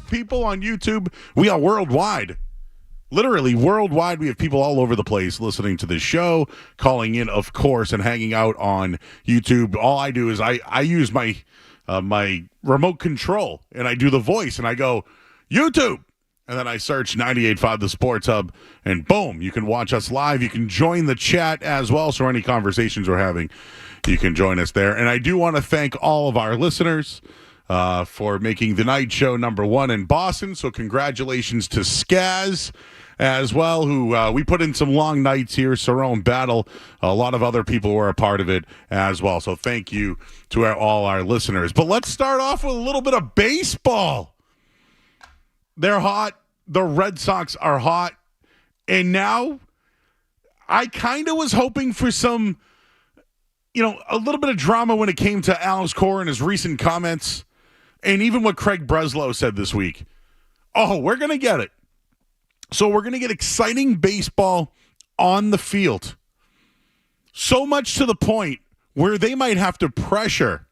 people on YouTube. We are worldwide. Literally worldwide. We have people all over the place listening to this show, calling in, of course, and hanging out on YouTube. All I do is I use my my remote control, and I do the voice, and I go, YouTube. And then I search 98.5 The Sports Hub, and boom, you can watch us live. You can join the chat as well, so any conversations we're having, you can join us there. And I do want to thank all of our listeners for making the night show #1 in Boston. So congratulations to Skaz as well, who we put in some long nights here. Cerrone Battle. A lot of other people were a part of it as well. So thank you to all our listeners. But let's start off with a little bit of baseball. They're hot. The Red Sox are hot. And now I kind of was hoping for some, a little bit of drama when it came to Alex Cora and his recent comments. And even what Craig Breslow said this week. Oh, we're going to get it. So we're going to get exciting baseball on the field. So much to the point where they might have to pressure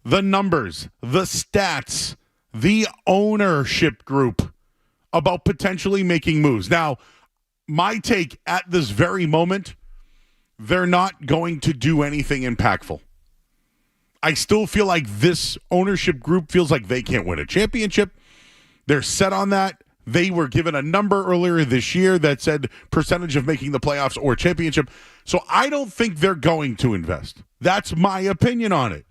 the numbers, the stats, the ownership group about potentially making moves. Now, my take at this very moment, they're not going to do anything impactful. I still feel like this ownership group feels like they can't win a championship. They're set on that. They were given a number earlier this year that said percentage of making the playoffs or championship. So I don't think they're going to invest. That's my opinion on it.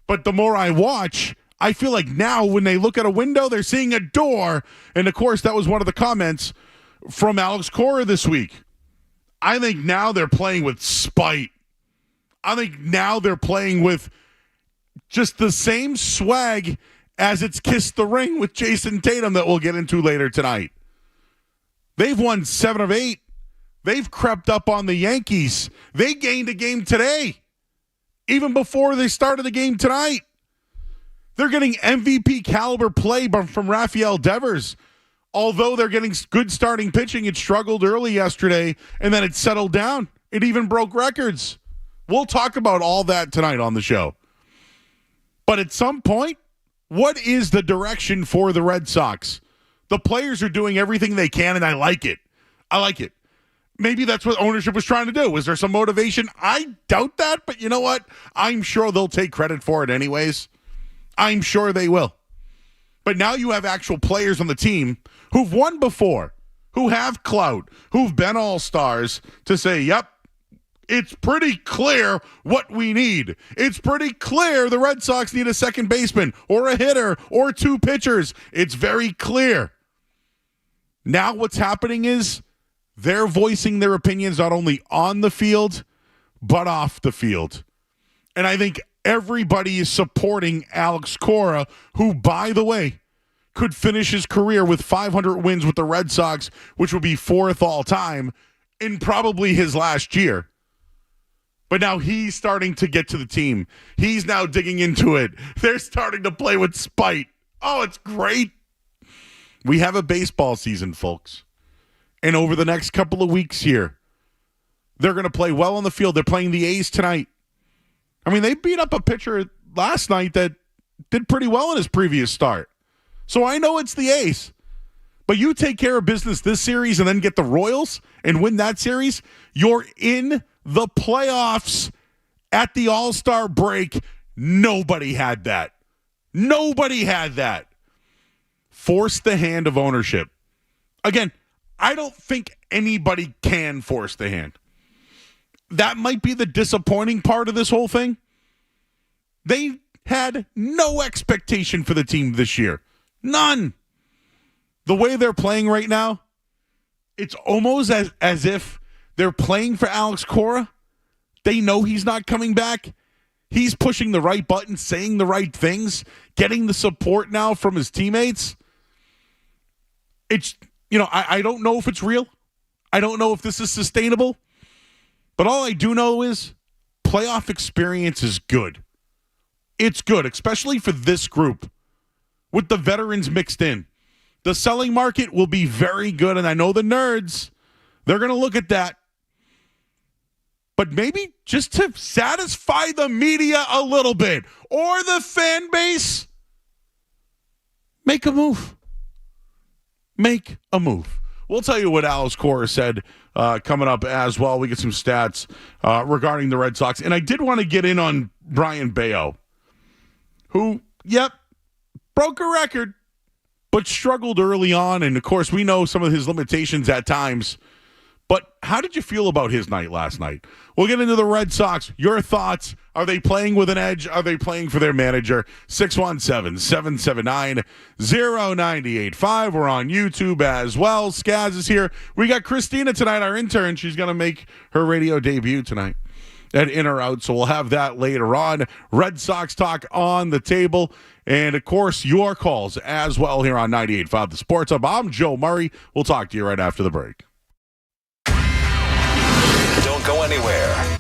But the more I watch, I feel like now when they look at a window, they're seeing a door. And, of course, that was one of the comments from Alex Cora this week. I think now they're playing with spite. I think now they're playing with just the same swag as it's Kiss the Ring with Jason Tatum that we'll get into later tonight. They've won 7 of 8. They've crept up on the Yankees. They gained a game today, even before they started the game tonight. They're getting MVP caliber play from Rafael Devers. Although they're getting good starting pitching, it struggled early yesterday, and then it settled down. It even broke records. We'll talk about all that tonight on the show. But at some point, what is the direction for the Red Sox? The players are doing everything they can, and I like it. I like it. Maybe that's what ownership was trying to do. Was there some motivation? I doubt that, but you know what? I'm sure they'll take credit for it anyways. I'm sure they will. But now you have actual players on the team who've won before, who have clout, who've been all-stars to say, yep, it's pretty clear what we need. It's pretty clear the Red Sox need a second baseman or a hitter or 2 pitchers. It's very clear. Now what's happening is they're voicing their opinions not only on the field, but off the field. And I think everybody is supporting Alex Cora, who, by the way, could finish his career with 500 wins with the Red Sox, which would be 4th all time in probably his last year. But now he's starting to get to the team. He's now digging into it. They're starting to play with spite. Oh, it's great. We have a baseball season, folks. And over the next couple of weeks here, they're going to play well on the field. They're playing the A's tonight. I mean, they beat up a pitcher last night that did pretty well in his previous start. So I know it's the A's. But you take care of business this series and then get the Royals and win that series, you're in the playoffs at the All-Star break. Nobody had that. Nobody had that. Force the hand of ownership. Again, I don't think anybody can force the hand. That might be the disappointing part of this whole thing. They had no expectation for the team this year. None. The way they're playing right now, it's almost as if they're playing for Alex Cora. They know he's not coming back. He's pushing the right button, saying the right things, getting the support now from his teammates. It's, I don't know if it's real. I don't know if this is sustainable. But all I do know is playoff experience is good. It's good, especially for this group with the veterans mixed in. The selling market will be very good, and I know the nerds, they're going to look at that. But maybe just to satisfy the media a little bit or the fan base, Make a move. Make a move. We'll tell you what Alice Cora said coming up as well. We get some stats regarding the Red Sox. And I did want to get in on Brian Bayo, who, broke a record, but struggled early on. And, of course, we know some of his limitations at times. But how did you feel about his night last night? We'll get into the Red Sox. Your thoughts. Are they playing with an edge? Are they playing for their manager? 617-779-0985. We're on YouTube as well. Skaz is here. We got Christina tonight, our intern. She's going to make her radio debut tonight at In or Out. So we'll have that later on. Red Sox talk on the table. And, of course, your calls as well here on 98.5 The Sports Hub. I'm Joe Murray. We'll talk to you right after the break. Don't go anywhere.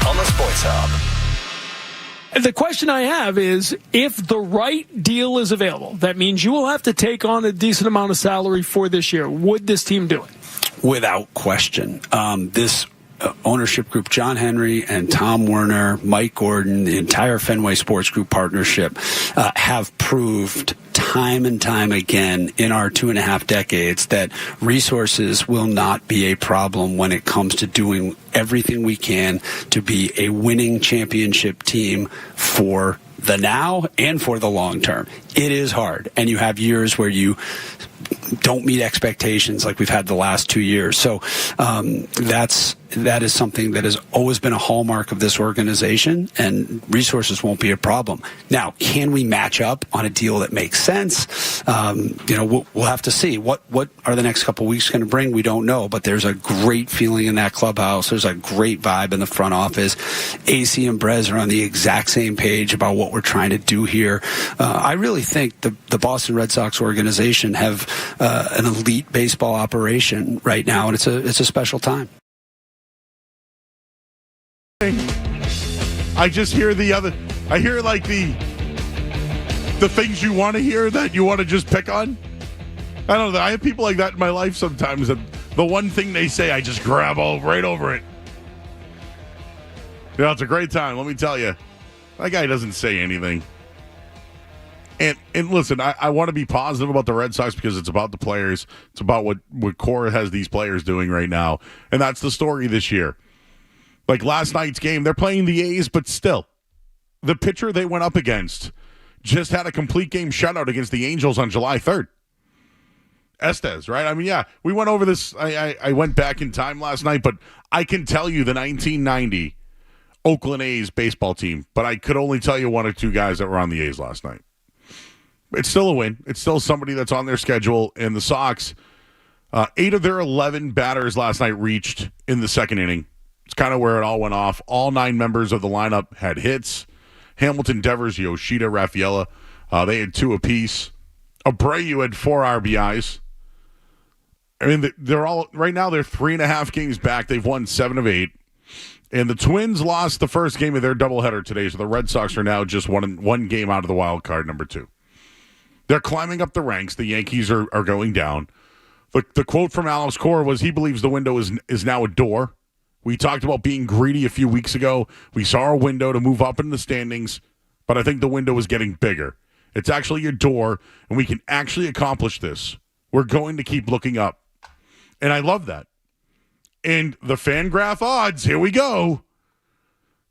On the Sports Hub. The question I have is, if the right deal is available, that means you will have to take on a decent amount of salary for this year. Would this team do it? Without question. This ownership group, John Henry and Tom Werner, Mike Gordon, the entire Fenway Sports Group partnership have proved time and time again in our 2.5 decades that resources will not be a problem when it comes to doing everything we can to be a winning championship team for the now and for the long term. It is hard, and you have years where you don't meet expectations like we've had the last 2 years. So that is something that has always been a hallmark of this organization, and resources won't be a problem. Now, can we match up on a deal that makes sense? We'll have to see. What are the next couple of weeks going to bring? We don't know, but there's a great feeling in that clubhouse. There's a great vibe in the front office. AC and Brez are on the exact same page about what we're trying to do here. I really think the Boston Red Sox organization have an elite baseball operation right now, and it's a special time. I just hear I hear like the things you want to hear that you want to just pick on. I don't know. I have people like that in my life sometimes, that the one thing they say, I just grab right over it. It's a great time, let me tell you. That guy doesn't say anything. And listen, I want to be positive about the Red Sox because it's about the players. It's about what Cora has these players doing right now. And that's the story this year. Like last night's game, they're playing the A's, but still, the pitcher they went up against just had a complete game shutout against the Angels on July 3rd. Estes, right? I mean, yeah, we went over this. I went back in time last night, but I can tell you the 1990 Oakland A's baseball team, but I could only tell you one or two guys that were on the A's last night. It's still a win. It's still somebody that's on their schedule. And the Sox, 8 of their 11 batters last night reached in the second inning. It's kind of where it all went off. All 9 members of the lineup had hits. Hamilton, Devers, Yoshida, Raffaella, they had 2 apiece. Abreu had 4 RBIs. I mean, they're all, right now, they're 3.5 games back. They've won 7 of 8. And the Twins lost the first game of their doubleheader today, so the Red Sox are now just one game out of the wild card, number 2. They're climbing up the ranks. The Yankees are going down. The quote from Alex Cora was he believes the window is now a door. We talked about being greedy a few weeks ago. We saw a window to move up in the standings, but I think the window is getting bigger. It's actually a door, and we can actually accomplish this. We're going to keep looking up. And I love that. And the Fangraph odds, here we go.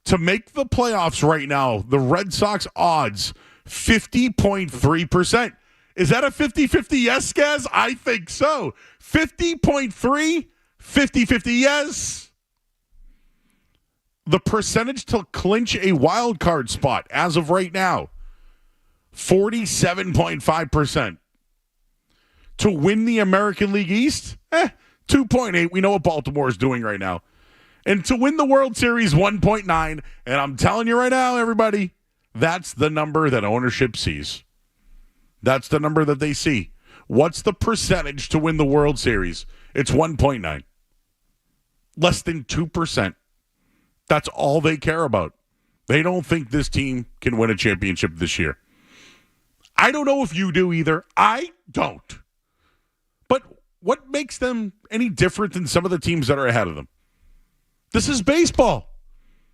To make the playoffs right now, the Red Sox odds, 50.3%. Is that a 50-50 yes, Skaz? I think so. 50.3, 50-50 yes. The percentage to clinch a wild card spot as of right now, 47.5%. To win the American League East, 2.8. We know what Baltimore is doing right now. And to win the World Series, 1.9. And I'm telling you right now, everybody, that's the number that ownership sees. That's the number that they see. What's the percentage to win the World Series? It's 1.9. Less than 2%. That's all they care about. They don't think this team can win a championship this year. I don't know if you do either. I don't. But what makes them any different than some of the teams that are ahead of them? This is baseball.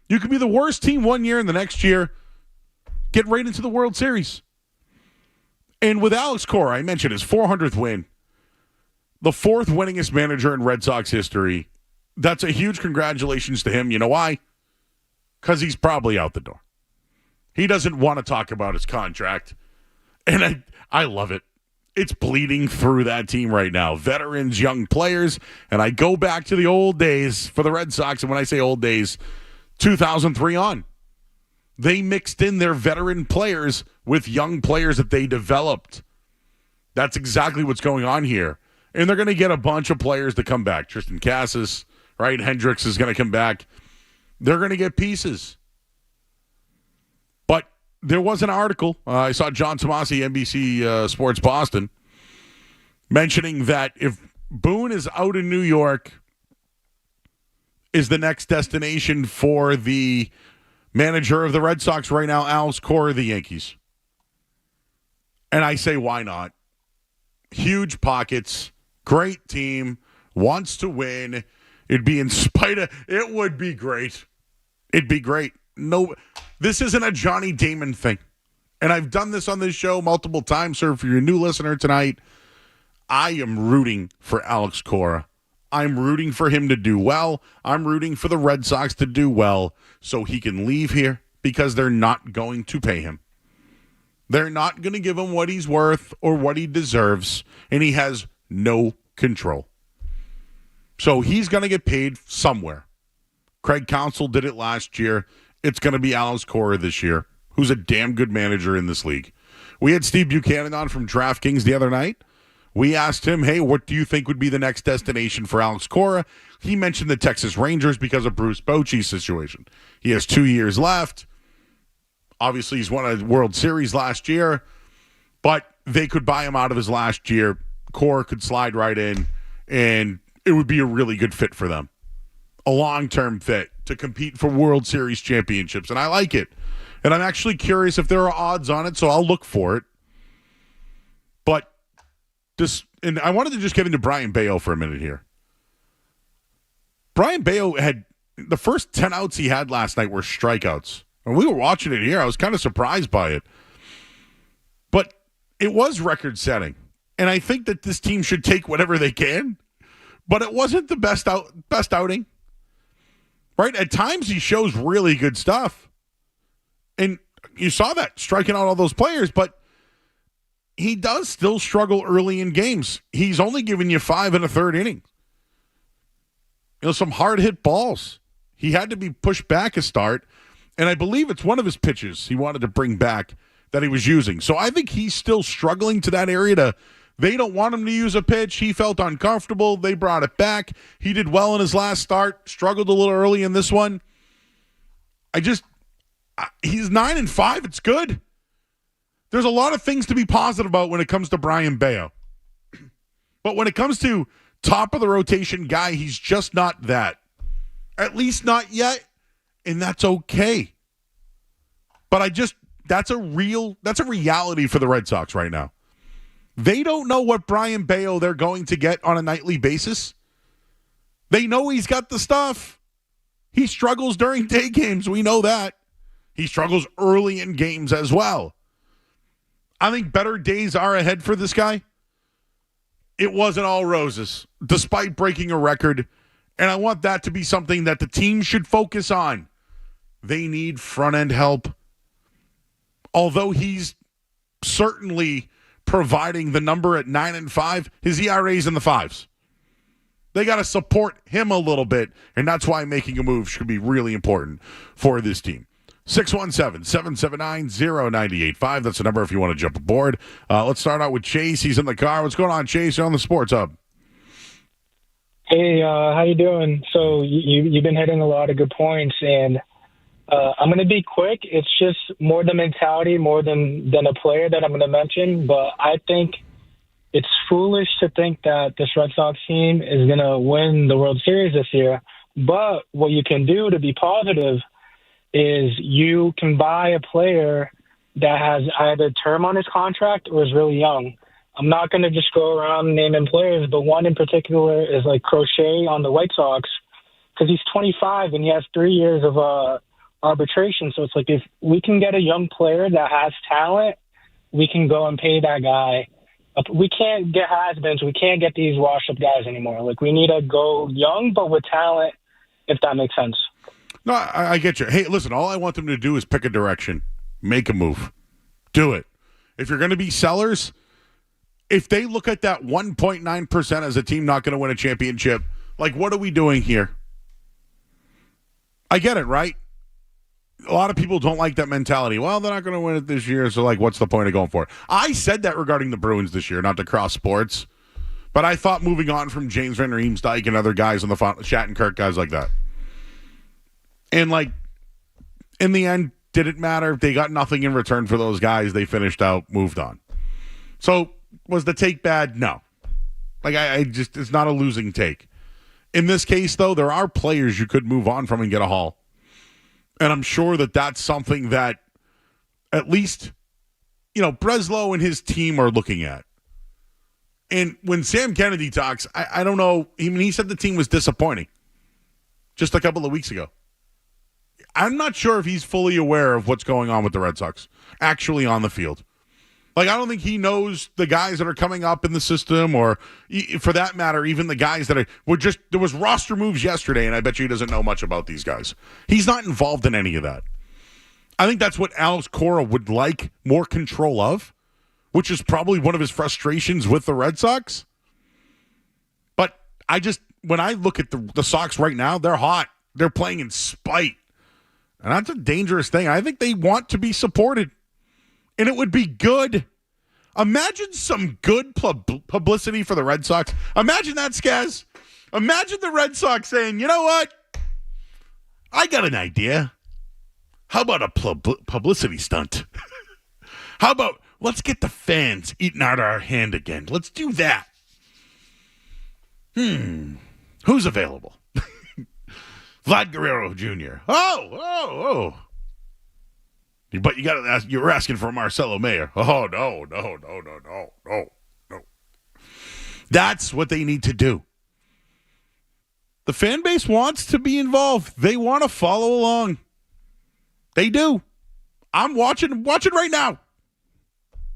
You could be the worst team one year and the next year get right into the World Series. And with Alex Cora, I mentioned his 400th win, the 4th winningest manager in Red Sox history. That's a huge congratulations to him. You know why? Because he's probably out the door. He doesn't want to talk about his contract. And I love it. It's bleeding through that team right now. Veterans, young players. And I go back to the old days for the Red Sox. And when I say old days, 2003 on. They mixed in their veteran players with young players that they developed. That's exactly what's going on here. And they're going to get a bunch of players to come back. Tristan Cassis, right? Hendricks is going to come back. They're going to get pieces. But there was an article. I saw John Tomasi, NBC Sports Boston, mentioning that if Boone is out in New York, is the next destination for the manager of the Red Sox right now, Alex Cora, the Yankees. And I say, why not? Huge pockets, great team, wants to win. It'd be it would be great. It'd be great. No, this isn't a Johnny Damon thing. And I've done this on this show multiple times, sir. For your new listener tonight, I am rooting for Alex Cora. I'm rooting for him to do well. I'm rooting for the Red Sox to do well so he can leave here because they're not going to pay him. They're not going to give him what he's worth or what he deserves, and he has no control. So he's going to get paid somewhere. Craig Counsell did it last year. It's going to be Alex Cora this year, who's a damn good manager in this league. We had Steve Buchanan on from DraftKings the other night. We asked him, hey, what do you think would be the next destination for Alex Cora? He mentioned the Texas Rangers because of Bruce Bochy's situation. He has 2 years left. Obviously, he's won a World Series last year, but they could buy him out of his last year. Cora could slide right in, and it would be a really good fit for them. A long-term fit to compete for World Series championships, and I like it. And I'm actually curious if there are odds on it, so I'll look for it. But and I wanted to just get into Brian Bayo for a minute here. Brian Bayo had the first 10 outs he had last night were strikeouts. And we were watching it here. I was kind of surprised by it. But it was record-setting. And I think that this team should take whatever they can. But it wasn't the best outing. Right? At times he shows really good stuff. And you saw that, striking out all those players. But he does still struggle early in games. He's only given you 5 1/3 innings. Some hard-hit balls. He had to be pushed back a start. And I believe it's one of his pitches he wanted to bring back that he was using. So I think he's still struggling to that area. They don't want him to use a pitch. He felt uncomfortable. They brought it back. He did well in his last start. Struggled a little early in this one. He's 9-5. It's good. There's a lot of things to be positive about when it comes to Brian Bayo. But when it comes to top of the rotation guy, he's just not that. At least not yet. And that's okay. But that's a reality for the Red Sox right now. They don't know what Brian Bayo they're going to get on a nightly basis. They know he's got the stuff. He struggles during day games. We know that. He struggles early in games as well. I think better days are ahead for this guy. It wasn't all roses, despite breaking a record. And I want that to be something that the team should focus on. They need front-end help. Although he's certainly providing the number at 9-5, his ERA's in the 5s. They got to support him a little bit, and that's why making a move should be really important for this team. 617-779-0985. That's the number if you want to jump aboard. Let's start out with Chase. He's in the car. What's going on, Chase? You're on the Sports Hub. Hey, how you doing? So you've been hitting a lot of good points, and I'm going to be quick. It's just more the mentality more than a player that I'm going to mention. But I think it's foolish to think that this Red Sox team is going to win the World Series this year. But what you can do to be positive is you can buy a player that has either term on his contract or is really young. I'm not going to just go around naming players, but one in particular is like Crochet on the White Sox because he's 25 and he has 3 years of arbitration. So it's like if we can get a young player that has talent, we can go and pay that guy. We can't get has-beens. We can't get these washed-up guys anymore. Like we need to go young but with talent, if that makes sense. No, I get you. Hey, listen, all I want them to do is pick a direction. Make a move. Do it. If you're going to be sellers, if they look at that 1.9% as a team not going to win a championship, like what are we doing here? I get it, right? A lot of people don't like that mentality. Well, they're not going to win it this year, so like what's the point of going for it? I said that regarding the Bruins this year, not to cross sports, but I thought moving on from James Van Riemsdyk and other guys on the Shattenkirk, guys like that. And, like, in the end, did it matter? They got nothing in return for those guys. They finished out, moved on. So, was the take bad? No. Like, I just, it's not a losing take. In this case, though, there are players you could move on from and get a haul. And I'm sure that that's something that at least, Breslow and his team are looking at. And when Sam Kennedy talks, I don't know. He said the team was disappointing just a couple of weeks ago. I'm not sure if he's fully aware of what's going on with the Red Sox actually on the field. Like, I don't think he knows the guys that are coming up in the system or, for that matter, even the guys that there was roster moves yesterday, and I bet you he doesn't know much about these guys. He's not involved in any of that. I think that's what Alex Cora would like more control of, which is probably one of his frustrations with the Red Sox. But when I look at the Sox right now, they're hot. They're playing in spite. And that's a dangerous thing. I think they want to be supported. And it would be good. Imagine some good publicity for the Red Sox. Imagine that, Skaz. Imagine the Red Sox saying, you know what? I got an idea. How about a publicity stunt? How about let's get the fans eating out our hand again? Let's do that. Who's available? Vlad Guerrero Jr. Oh. But you got to ask. You're asking for Marcelo Mayer. Oh no. That's what they need to do. The fan base wants to be involved. They want to follow along. They do. I'm watching right now.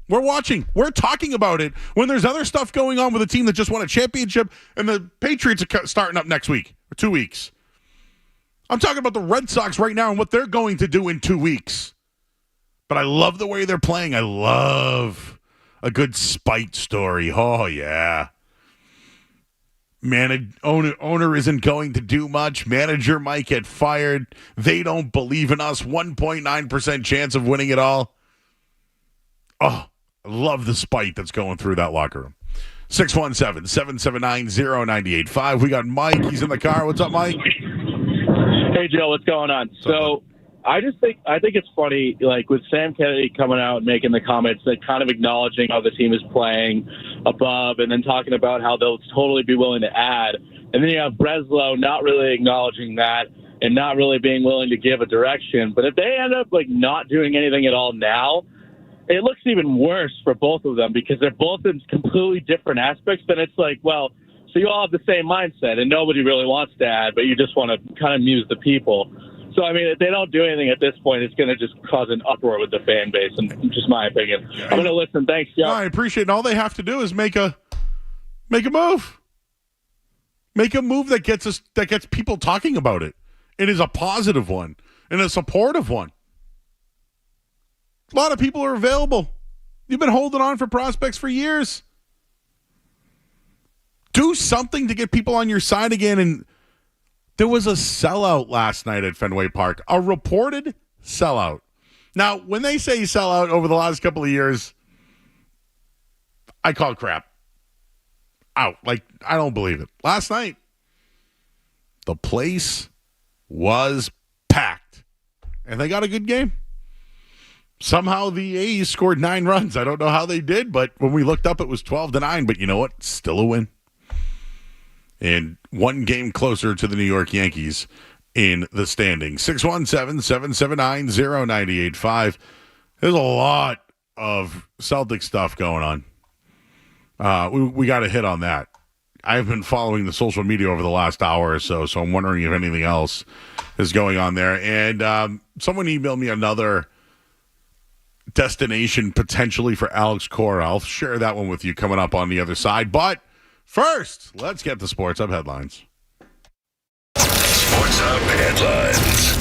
We're watching. We're talking about it when there's other stuff going on with a team that just won a championship and the Patriots are starting up next week or 2 weeks. I'm talking about the Red Sox right now and what they're going to do in 2 weeks. But I love the way they're playing. I love a good spite story. Oh, yeah. Owner isn't going to do much. Manager might get fired. They don't believe in us. 1.9% chance of winning it all. Oh, I love the spite that's going through that locker room. 617-779-0985. We got Mike. He's in the car. What's up, Mike? Hey, Joe. What's going on? So I think it's funny, like with Sam Kennedy coming out and making the comments that kind of acknowledging how the team is playing above and then talking about how they'll totally be willing to add. And then you have Breslow not really acknowledging that and not really being willing to give a direction. But if they end up like not doing anything at all now, it looks even worse for both of them because they're both in completely different aspects. Then it's like, well, so you all have the same mindset and nobody really wants to add, but you just want to kind of amuse the people. So, I mean, if they don't do anything at this point, it's going to just cause an uproar with the fan base, and just my opinion. I'm going to listen. Thanks, Joe. No, I appreciate it. And all they have to do is make a move. Make a move that gets people talking about it. It is a positive one and a supportive one. A lot of people are available. You've been holding on for prospects for years. Do something to get people on your side again. And there was a sellout last night at Fenway Park, a reported sellout. Now, when they say sellout over the last couple of years, I call crap. Out. Like, I don't believe it. Last night, the place was packed, and they got a good game. Somehow the A's scored 9 runs. I don't know how they did, but when we looked up, it was 12-9. But you know what? Still a win. And one game closer to the New York Yankees in the standings. 617-779-0985. There's a lot of Celtic stuff going on. We got to hit on that. I've been following the social media over the last hour or so I'm wondering if anything else is going on there. And someone emailed me another destination potentially for Alex Cora. I'll share that one with you coming up on the other side. But first, let's get the Sports Hub headlines. Sports Hub headlines.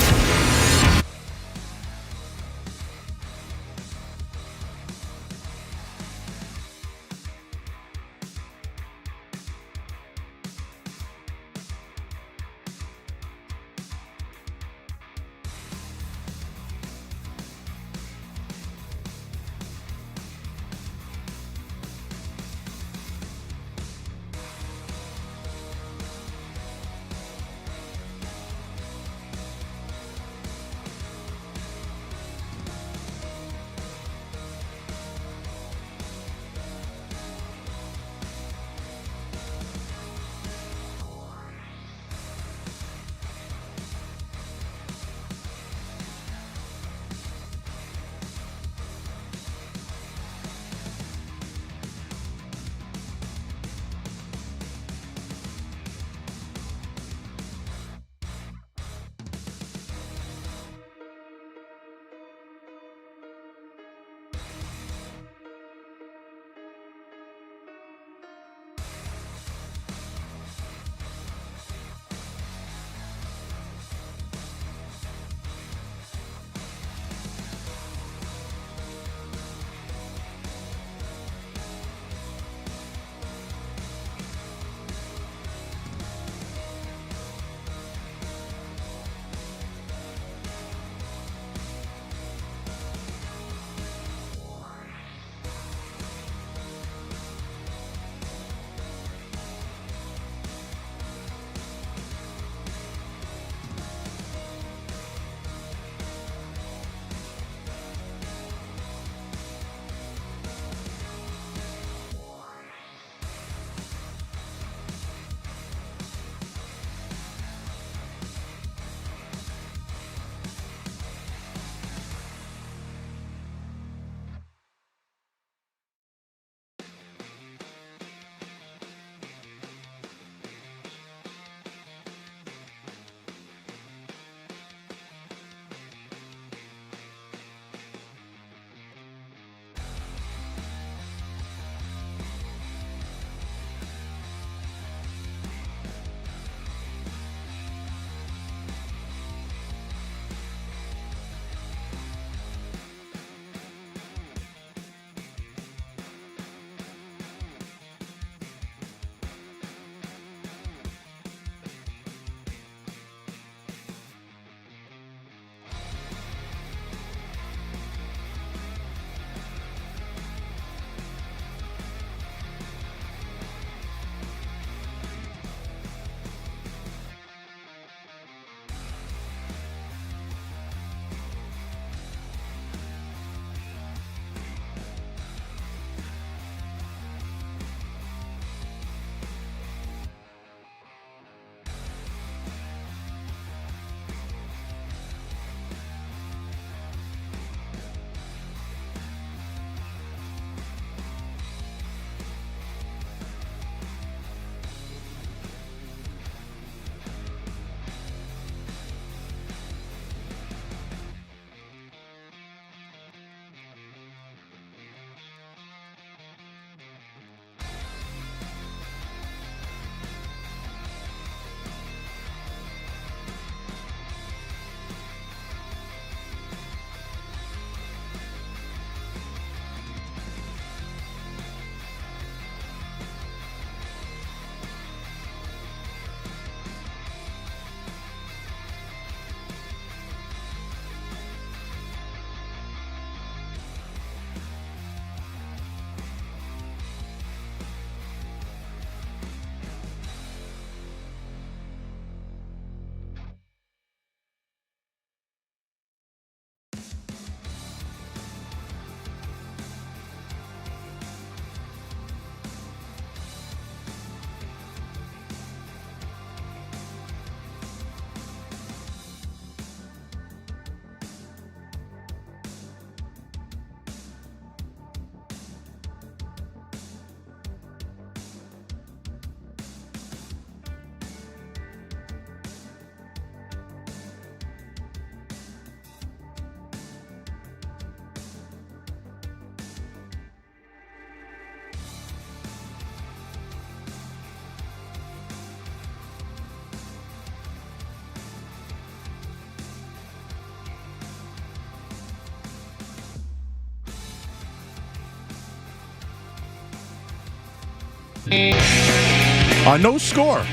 No score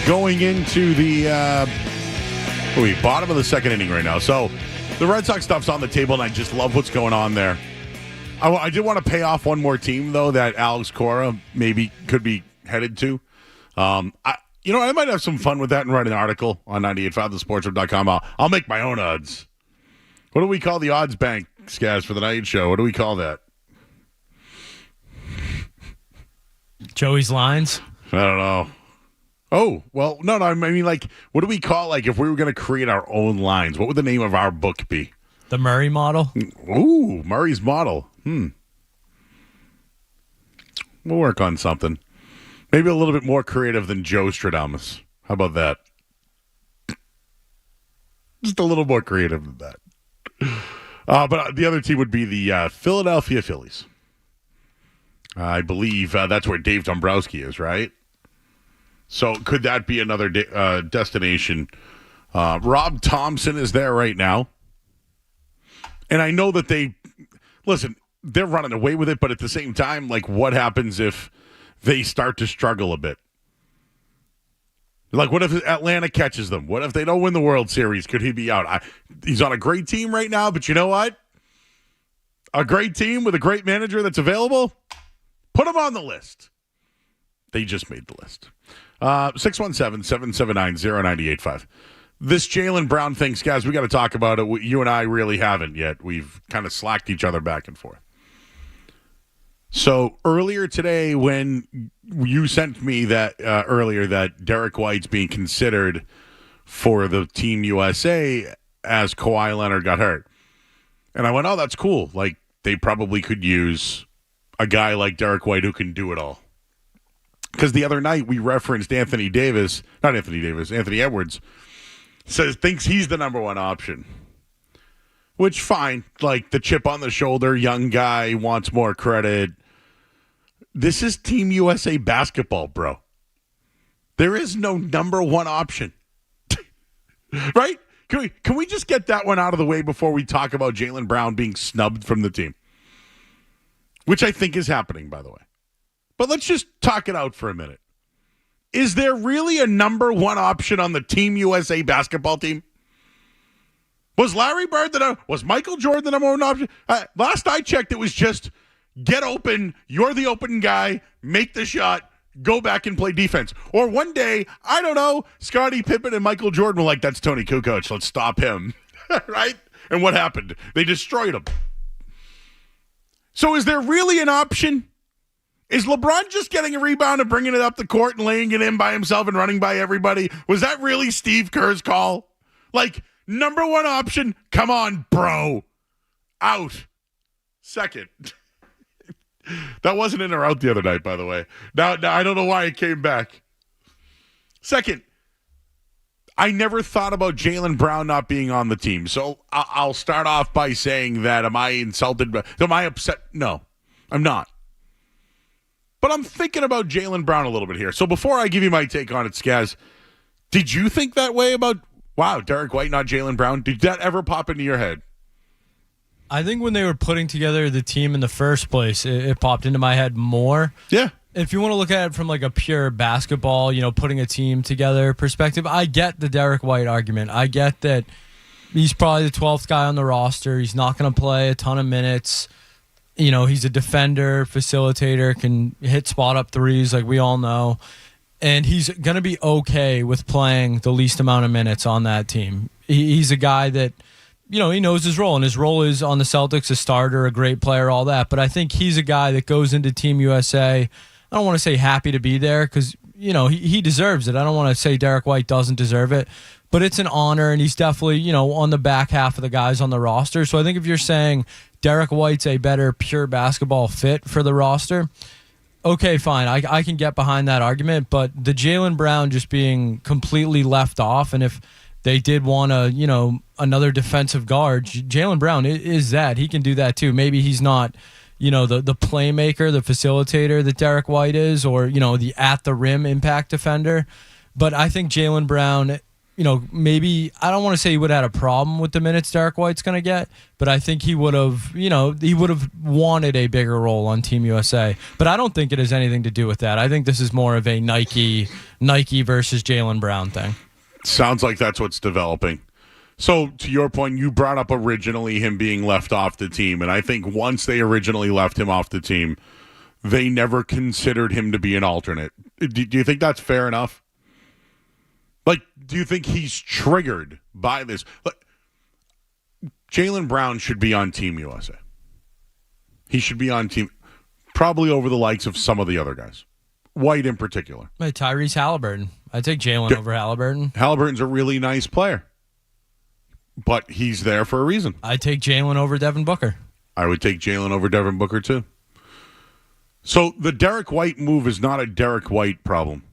going into the bottom of the second inning right now. So the Red Sox stuff's on the table, and I just love what's going on there. I did want to pay off one more team, though, that Alex Cora maybe could be headed to. I might have some fun with that and write an article on 985thesportsroom.com. I'll make my own odds. What do we call the odds bank, Skaz, for the night show? What do we call that? Joey's lines? I don't know. Oh, well, no, I mean, like, what do we call, like, if we were going to create our own lines? What would the name of our book be? The Murray model? Ooh, Murray's model. We'll work on something. Maybe a little bit more creative than Joe Stradamus. How about that? Just a little more creative than that. But the other team would be the Philadelphia Phillies. I believe that's where Dave Dombrowski is, right? So could that be another destination? Rob Thompson is there right now. And I know that they're running away with it, but at the same time, like, what happens if they start to struggle a bit? Like, what if Atlanta catches them? What if they don't win the World Series? Could he be out? He's on a great team right now, but you know what? A great team with a great manager that's available, put him on the list. They just made the list. 617-779-0985. This Jaylen Brown thing, guys, we got to talk about it. You and I really haven't yet. We've kind of slacked each other back and forth. So earlier today, when you sent me that that Derek White's being considered for the Team USA as Kawhi Leonard got hurt, and I went, "Oh, that's cool. Like, they probably could use a guy like Derek White who can do it all." Because the other night we referenced Anthony Edwards thinks he's the number one option. Which, fine, like the chip on the shoulder, young guy, wants more credit. This is Team USA basketball, bro. There is no number one option. Right? Can we just get that one out of the way before we talk about Jaylen Brown being snubbed from the team? Which I think is happening, by the way. But let's just talk it out for a minute. Is there really a number one option on the Team USA basketball team? Was Larry Bird was Michael Jordan the number one option? Last I checked, it was just get open, you're the open guy, make the shot, go back and play defense. Or one day, I don't know, Scottie Pippen and Michael Jordan were like, that's Tony Kukoc, let's stop him. Right? And what happened? They destroyed him. So is there really an option? Is LeBron just getting a rebound and bringing it up the court and laying it in by himself and running by everybody? Was that really Steve Kerr's call? Like, number one option, come on, bro. Out. Second. That wasn't in or out the other night, by the way. Now I don't know why it came back. Second, I never thought about Jaylen Brown not being on the team. So I'll start off by saying that, am I insulted? Am I upset? No, I'm not. But I'm thinking about Jaylen Brown a little bit here. So before I give you my take on it, Skaz, did you think that way about, wow, Derek White, not Jaylen Brown? Did that ever pop into your head? I think when they were putting together the team in the first place, it popped into my head more. Yeah. If you want to look at it from like a pure basketball, putting a team together perspective, I get the Derek White argument. I get that he's probably the 12th guy on the roster. He's not going to play a ton of minutes. He's a defender, facilitator, can hit spot up threes like we all know. And he's going to be okay with playing the least amount of minutes on that team. He's a guy that, he knows his role, and his role is on the Celtics, a starter, a great player, all that. But I think he's a guy that goes into Team USA, I don't want to say happy to be there because, he deserves it. I don't want to say Derek White doesn't deserve it, but it's an honor, and he's definitely, on the back half of the guys on the roster. So I think if you're saying Derek White's a better pure basketball fit for the roster, okay, fine. I can get behind that argument, but the Jaylen Brown just being completely left off, and if they did want another defensive guard, Jaylen Brown is that. He can do that too. Maybe he's not, the playmaker, the facilitator that Derek White is, or, the at the rim impact defender. But I think Jaylen Brown maybe I don't want to say he would have had a problem with the minutes Derek White's going to get, but I think he would have, he would have wanted a bigger role on Team USA. But I don't think it has anything to do with that. I think this is more of a Nike versus Jaylen Brown thing. Sounds like that's what's developing. So, to your point, you brought up originally him being left off the team, and I think once they originally left him off the team, they never considered him to be an alternate. Do you think that's fair enough? Like, do you think he's triggered by this? Like, Jaylen Brown should be on Team USA. He should be on team, probably over the likes of some of the other guys. White in particular. Tyrese Halliburton. I'd take Jaylen over Halliburton. Halliburton's a really nice player. But he's there for a reason. I'd take Jaylen over Devin Booker. I would take Jaylen over Devin Booker, too. So the Derek White move is not a Derek White problem.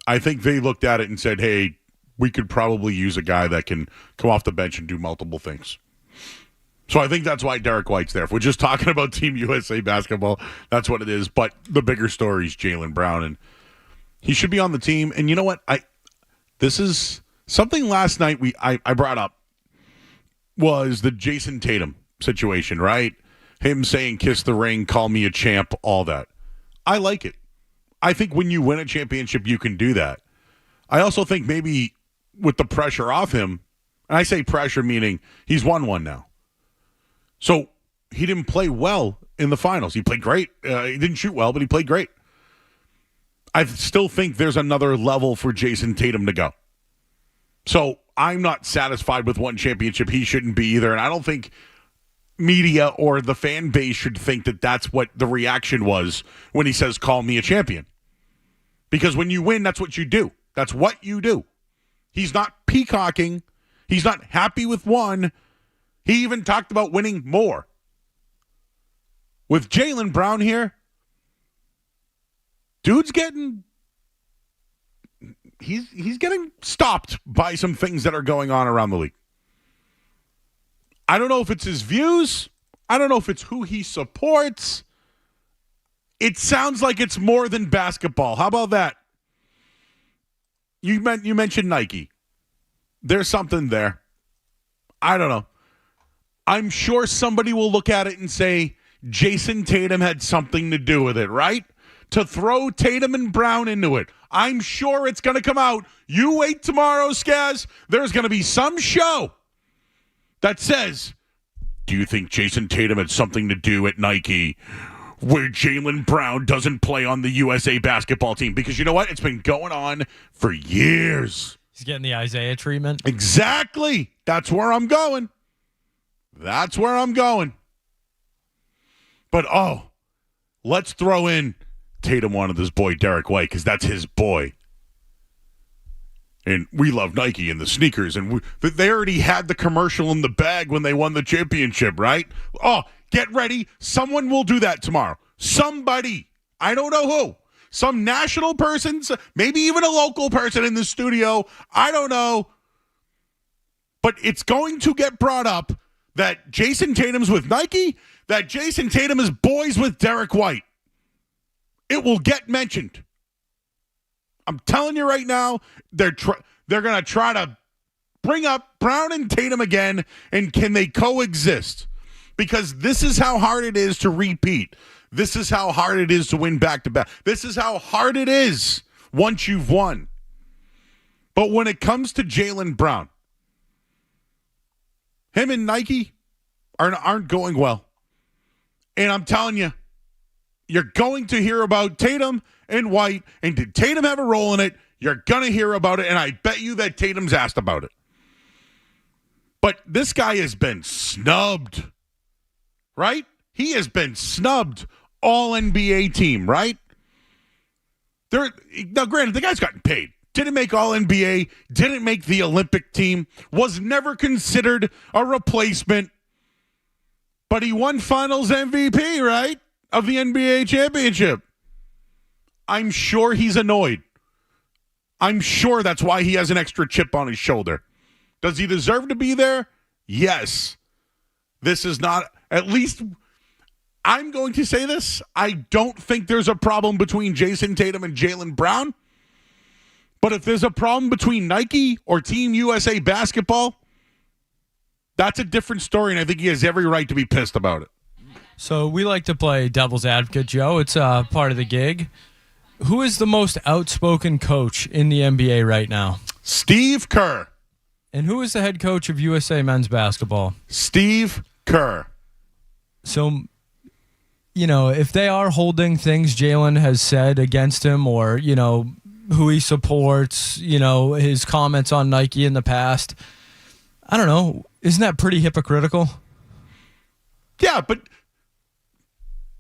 I think they looked at it and said, hey, we could probably use a guy that can come off the bench and do multiple things. So I think that's why Derek White's there. If we're just talking about Team USA basketball, that's what it is. But the bigger story is Jaylen Brown, and he should be on the team. And you know what? This is something last night I brought up. Was the Jason Tatum situation, right? Him saying, kiss the ring, call me a champ, all that. I like it. I think when you win a championship, you can do that. I also think maybe with the pressure off him, and I say pressure meaning he's won one now. So he didn't play well in the finals. He played great. He didn't shoot well, but he played great. I still think there's another level for Jason Tatum to go. So I'm not satisfied with one championship. He shouldn't be either. And I don't think media or the fan base should think that that's what the reaction was when he says, call me a champion. Because when you win, that's what you do. That's what you do. He's not peacocking. He's not happy with one. He even talked about winning more. With Jaylen Brown here, dude's getting... He's getting stopped by some things that are going on around the league. I don't know if it's his views. I don't know if it's who he supports. It sounds like it's more than basketball. How about that? You mentioned Nike. There's something there. I don't know. I'm sure somebody will look at it and say, Jason Tatum had something to do with it, right? To throw Tatum and Brown into it. I'm sure it's going to come out. You wait tomorrow, Skaz. There's going to be some show that says, do you think Jason Tatum had something to do at Nike where Jaylen Brown doesn't play on the USA basketball team? Because you know what? It's been going on for years. He's getting the Isaiah treatment. Exactly. That's where I'm going. That's where I'm going. But, let's throw in Tatum wanted this boy Derek White because that's his boy. And we love Nike and the sneakers. And they already had the commercial in the bag when they won the championship, right? Oh, get ready. Someone will do that tomorrow. Somebody. I don't know who. Some national person, maybe even a local person in the studio. I don't know. But it's going to get brought up that Jason Tatum's with Nike, that Jason Tatum is boys with Derek White. It will get mentioned. I'm telling you right now, they're going to try to bring up Brown and Tatum again, and can they coexist? Because this is how hard it is to repeat. This is how hard it is to win back-to-back. This is how hard it is once you've won. But when it comes to Jaylen Brown, him and Nike aren't going well. And I'm telling you, you're going to hear about Tatum and White, and did Tatum have a role in it? You're going to hear about it, and I bet you that Tatum's asked about it. But this guy has been snubbed, right? He has been snubbed. All NBA team, right? Now, granted, the guy's gotten paid. Didn't make All NBA, didn't make the Olympic team, was never considered a replacement, but he won Finals MVP, right? Of the NBA championship. I'm sure he's annoyed. I'm sure that's why he has an extra chip on his shoulder. Does he deserve to be there? Yes. This is not, at least, I'm going to say this. I don't think there's a problem between Jason Tatum and Jaylen Brown. But if there's a problem between Nike or Team USA basketball, that's a different story, and I think he has every right to be pissed about it. So we like to play devil's advocate, Joe. It's part of the gig. Who is the most outspoken coach in the NBA right now? Steve Kerr. And who is the head coach of USA men's basketball? Steve Kerr. So, if they are holding things Jalen has said against him or, who he supports, his comments on Nike in the past, I don't know. Isn't that pretty hypocritical? Yeah, but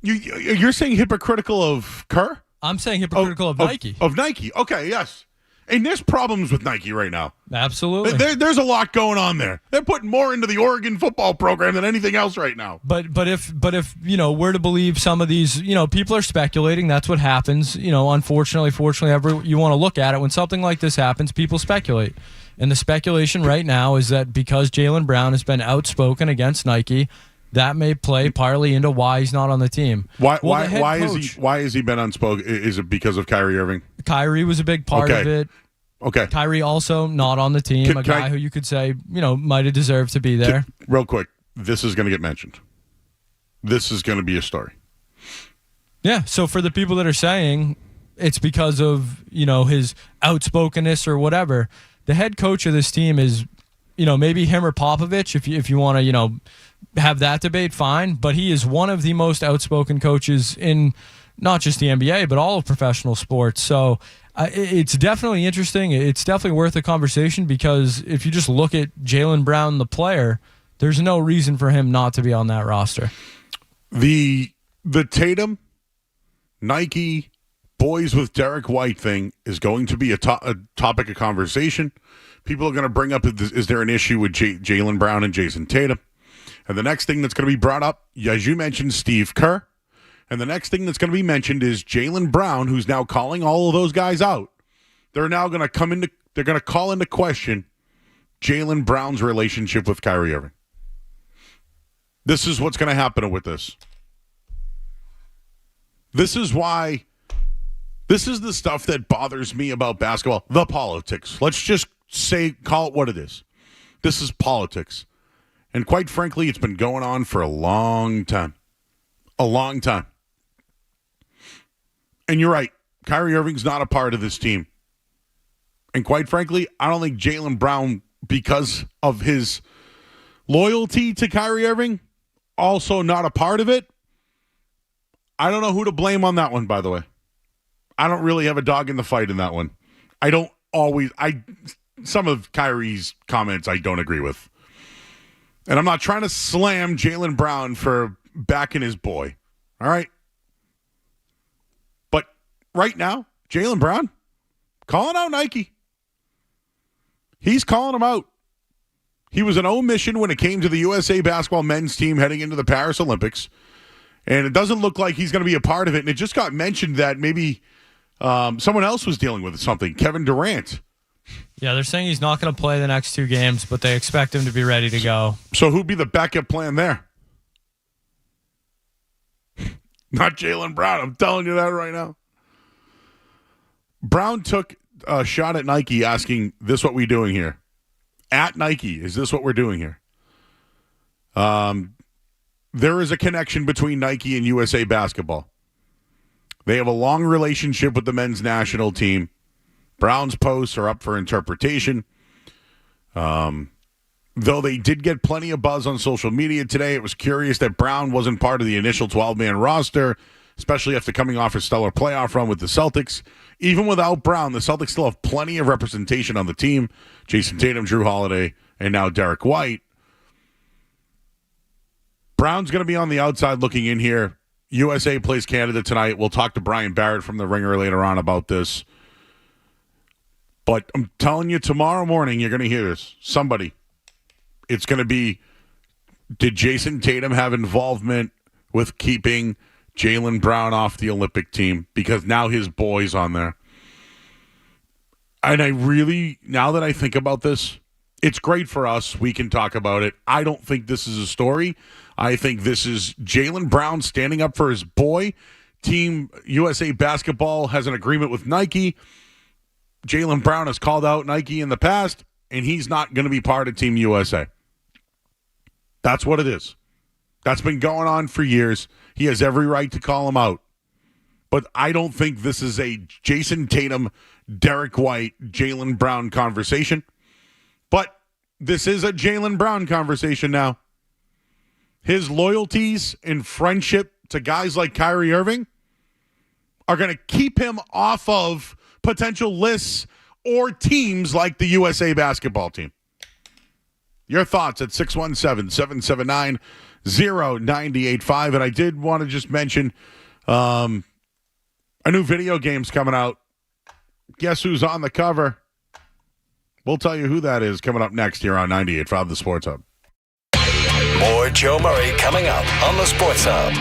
you're saying hypocritical of Kerr? I'm saying hypocritical of Nike. Of Nike. Okay, yes. And there's problems with Nike right now. Absolutely. There's a lot going on there. They're putting more into the Oregon football program than anything else right now. But if we're to believe some of these, people are speculating. That's what happens. Unfortunately, fortunately, you want to look at it. When something like this happens, people speculate. And the speculation right now is that because Jaylen Brown has been outspoken against Nike, that may play partly into why he's not on the team. Why has he been unspoken? Is it because of Kyrie Irving? Kyrie was a big part of it. Okay. Kyrie also not on the team, a guy who you could say, might have deserved to be there. Real quick, this is going to get mentioned. This is going to be a story. Yeah, so for the people that are saying it's because of, his outspokenness or whatever, the head coach of this team is, maybe him or Popovich, if you want to, have that debate, fine. But he is one of the most outspoken coaches in not just the NBA, but all of professional sports. So it's definitely interesting. It's definitely worth a conversation because if you just look at Jaylen Brown, the player, there's no reason for him not to be on that roster. The Tatum, Nike, boys with Derek White thing is going to be a topic of conversation. People are going to bring up, is there an issue with Jaylen Brown and Jason Tatum? And the next thing that's going to be brought up, as you mentioned, Steve Kerr. And the next thing that's going to be mentioned is Jaylen Brown, who's now calling all of those guys out. They're now going to call into question Jaylen Brown's relationship with Kyrie Irving. This is what's going to happen with this. This is the stuff that bothers me about basketball, the politics. Let's just call it what it is. This is politics. And quite frankly, it's been going on for a long time. A long time. And you're right. Kyrie Irving's not a part of this team. And quite frankly, I don't think Jaylen Brown, because of his loyalty to Kyrie Irving, also not a part of it. I don't know who to blame on that one, by the way. I don't really have a dog in the fight in that one. Some of Kyrie's comments I don't agree with. And I'm not trying to slam Jaylen Brown for backing his boy. All right? But right now, Jaylen Brown calling out Nike. He's calling them out. He was an omission when it came to the USA basketball men's team heading into the Paris Olympics. And it doesn't look like he's going to be a part of it. And it just got mentioned that maybe someone else was dealing with something, Kevin Durant. Yeah, they're saying he's not going to play the next two games, but they expect him to be ready to go. So who'd be the backup plan there? Not Jaylen Brown. I'm telling you that right now. Brown took a shot at Nike asking, this what we doing here? At Nike, is this what we're doing here? There is a connection between Nike and USA Basketball. They have a long relationship with the men's national team. Brown's posts are up for interpretation. Though they did get plenty of buzz on social media today, it was curious that Brown wasn't part of the initial 12-man roster, especially after coming off a stellar playoff run with the Celtics. Even without Brown, the Celtics still have plenty of representation on the team. Jason Tatum, Drew Holiday, and now Derek White. Brown's going to be on the outside looking in here. USA plays Canada tonight. We'll talk to Brian Barrett from The Ringer later on about this. But I'm telling you, tomorrow morning, you're going to hear this. Somebody. It's going to be, did Jason Tatum have involvement with keeping Jaylen Brown off the Olympic team? Because now his boy's on there. And I really, now that I think about this, it's great for us. We can talk about it. I don't think this is a story. I think this is Jaylen Brown standing up for his boy. Team USA Basketball has an agreement with Nike. Jaylen Brown has called out Nike in the past, and he's not going to be part of Team USA. That's what it is. That's been going on for years. He has every right to call him out. But I don't think this is a Jason Tatum, Derek White, Jaylen Brown conversation. But this is a Jaylen Brown conversation now. His loyalties and friendship to guys like Kyrie Irving are going to keep him off of potential lists or teams like the USA basketball team. Your thoughts at 617-779-0985. And I did want to just mention a new video game's coming out. Guess who's on the cover? We'll tell you who that is coming up next here on 98.5 The Sports Hub. More Joe Murray coming up on the Sports Hub.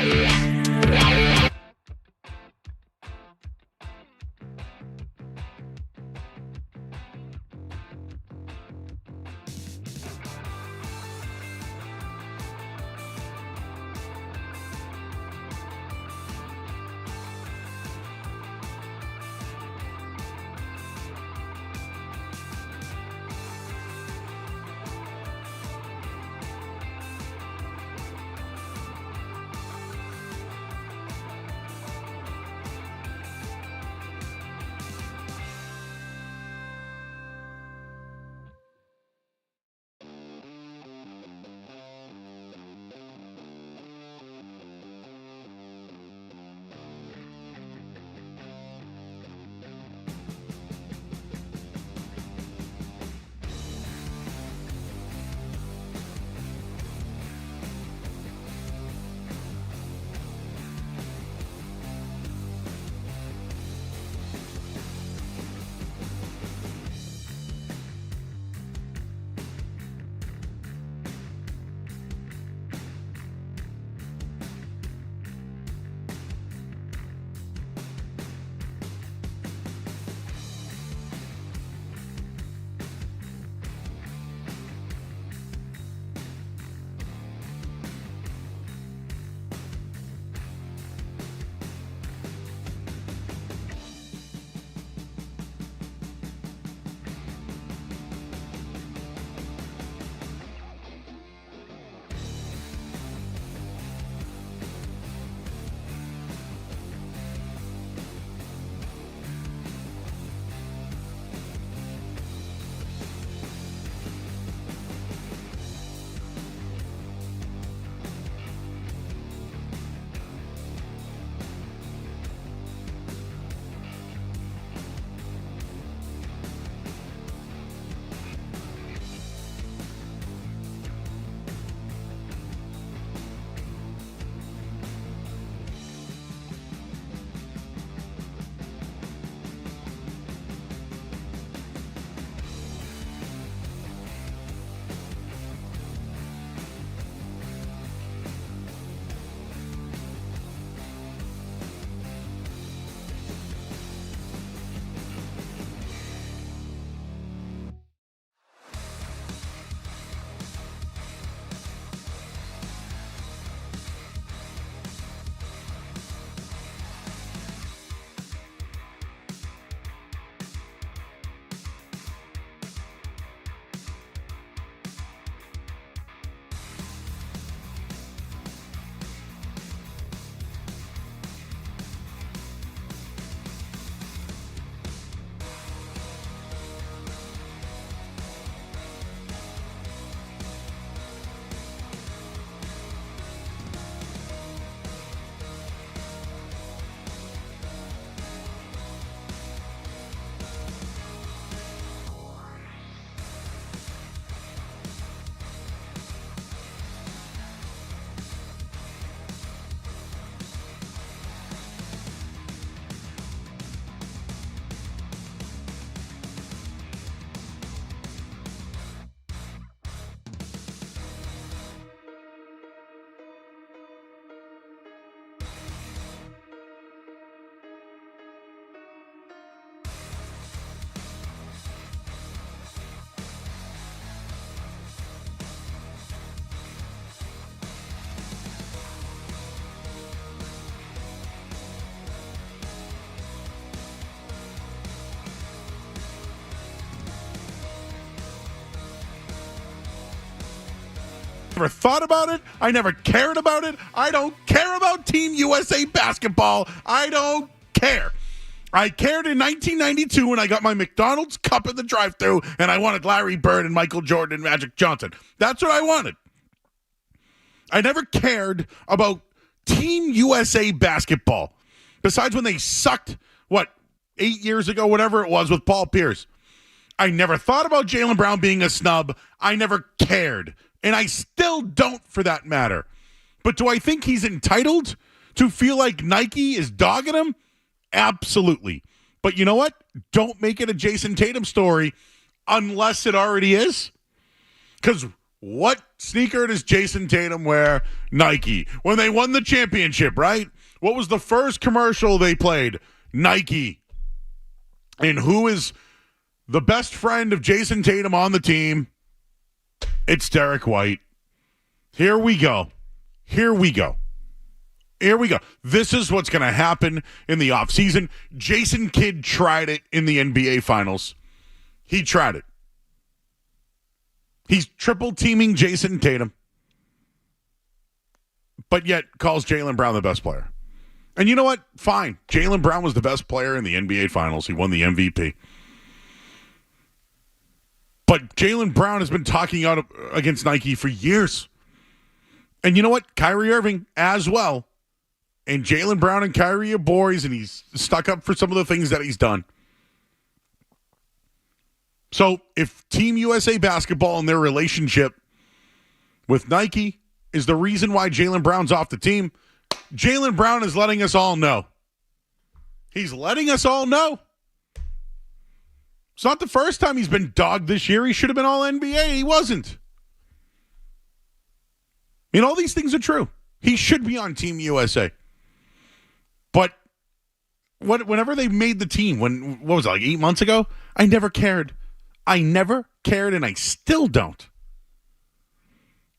never thought about it. I never cared about it. I don't care about Team USA basketball. I don't care. I cared in 1992 when I got my McDonald's cup at the drive-thru and I wanted Larry Bird and Michael Jordan and Magic Johnson. That's what I wanted. I never cared about Team USA basketball. Besides when they sucked, 8 years ago, whatever it was, with Paul Pierce. I never thought about Jaylen Brown being a snub. I never cared. And I still don't, for that matter. But do I think he's entitled to feel like Nike is dogging him? Absolutely. But you know what? Don't make it a Jason Tatum story unless it already is. Because what sneaker does Jason Tatum wear? Nike. When they won the championship, right? What was the first commercial they played? Nike. And who is the best friend of Jason Tatum on the team? It's Derek White. Here we go. This is what's going to happen in the offseason. Jason Kidd tried it in the NBA Finals. He tried it. He's triple teaming Jason Tatum, but yet calls Jaylen Brown the best player. And you know what? Fine. Jaylen Brown was the best player in the NBA Finals. He won the MVP. But Jaylen Brown has been talking out against Nike for years. And you know what? Kyrie Irving as well. And Jaylen Brown and Kyrie are boys, and he's stuck up for some of the things that he's done. So if Team USA basketball and their relationship with Nike is the reason why Jaylen Brown's off the team, Jaylen Brown is letting us all know. He's letting us all know. It's not the first time he's been dogged this year. He should have been all NBA. He wasn't. I mean, all these things are true. He should be on Team USA. But whenever they made the team, what was it, like 8 months ago? I never cared. And I still don't.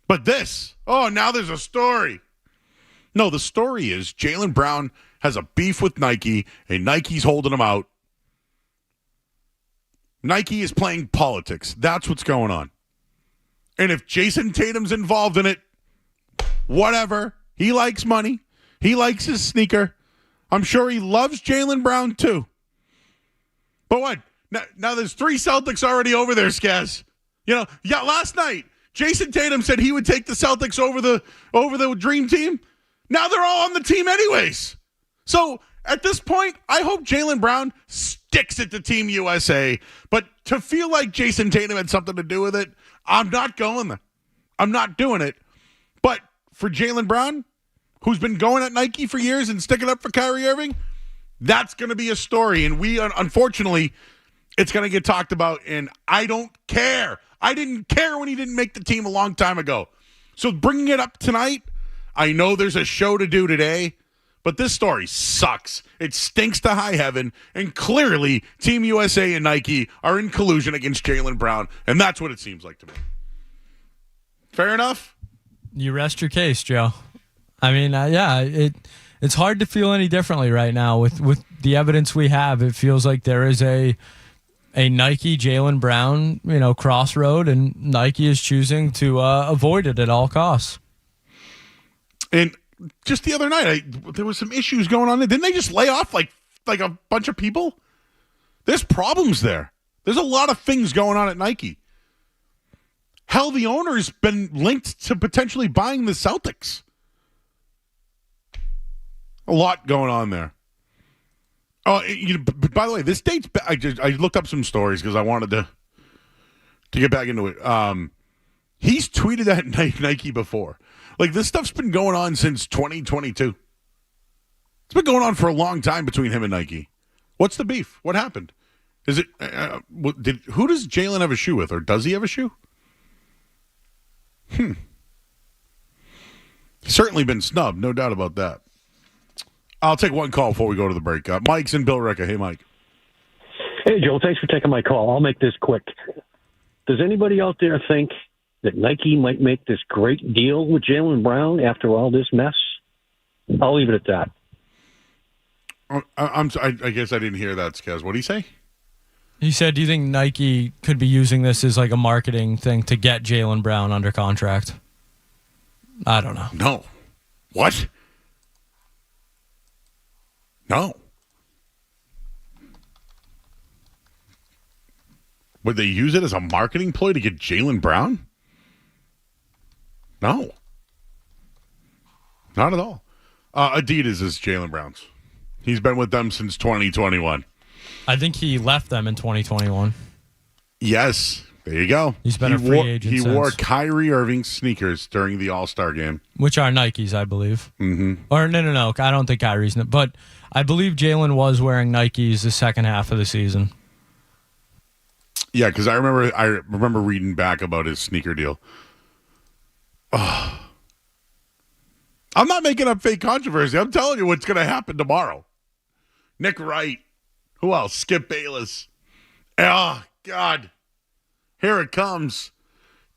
But now there's a story. No, the story is Jaylen Brown has a beef with Nike, and Nike's holding him out. Nike is playing politics. That's what's going on. And if Jason Tatum's involved in it, whatever. He likes money. He likes his sneaker. I'm sure he loves Jaylen Brown too. But what? Now there's 3 Celtics already over there, Skaz. Last night, Jason Tatum said he would take the Celtics over the dream team. Now they're all on the team anyways. So at this point, I hope Jaylen Brown sticks it to Team USA. But to feel like Jason Tatum had something to do with it, I'm not going there. I'm not doing it. But for Jaylen Brown, who's been going at Nike for years and sticking up for Kyrie Irving, that's going to be a story. And unfortunately, it's going to get talked about, and I don't care. I didn't care when he didn't make the team a long time ago. So bringing it up tonight, I know there's a show to do today, but this story sucks. It stinks to high heaven, and clearly Team USA and Nike are in collusion against Jaylen Brown, and that's what it seems like to me. Fair enough? You rest your case, Joe. I mean, it's hard to feel any differently right now with the evidence we have. It feels like there is a Nike Jaylen Brown, crossroad, and Nike is choosing to avoid it at all costs. And just the other night, there was some issues going on there. Didn't they just lay off like a bunch of people? There's problems there. There's a lot of things going on at Nike. Hell, the owner's been linked to potentially buying the Celtics. A lot going on there. Oh, by the way, this dates back. I looked up some stories because I wanted to get back into it. He's tweeted at Nike before. Like, this stuff's been going on since 2022. It's been going on for a long time between him and Nike. What's the beef? What happened? Is it who does Jaylen have a shoe with, or does he have a shoe? He's certainly been snubbed, no doubt about that. I'll take one call before we go to the break. Mike's in Billerica. Hey, Mike. Hey, Joel. Thanks for taking my call. I'll make this quick. Does anybody out there think that Nike might make this great deal with Jaylen Brown after all this mess? I'll leave it at that. I guess I didn't hear that, Skaz. What did he say? He said, do you think Nike could be using this as like a marketing thing to get Jaylen Brown under contract? I don't know. No. What? No. Would they use it as a marketing ploy to get Jaylen Brown? No. Not at all. Adidas is Jaylen Brown's. He's been with them since 2021. I think he left them in 2021. Yes. There you go. He's been a free agent He since. wore Kyrie Irving sneakers during the All-Star game. Which are Nikes, I believe. Mm-hmm. Or no. I don't think Kyrie's. But I believe Jalen was wearing Nikes the second half of the season. Yeah, because I remember reading back about his sneaker deal. Oh. I'm not making up fake controversy. I'm telling you what's going to happen tomorrow. Nick Wright. Who else? Skip Bayless. Oh, God. Here it comes.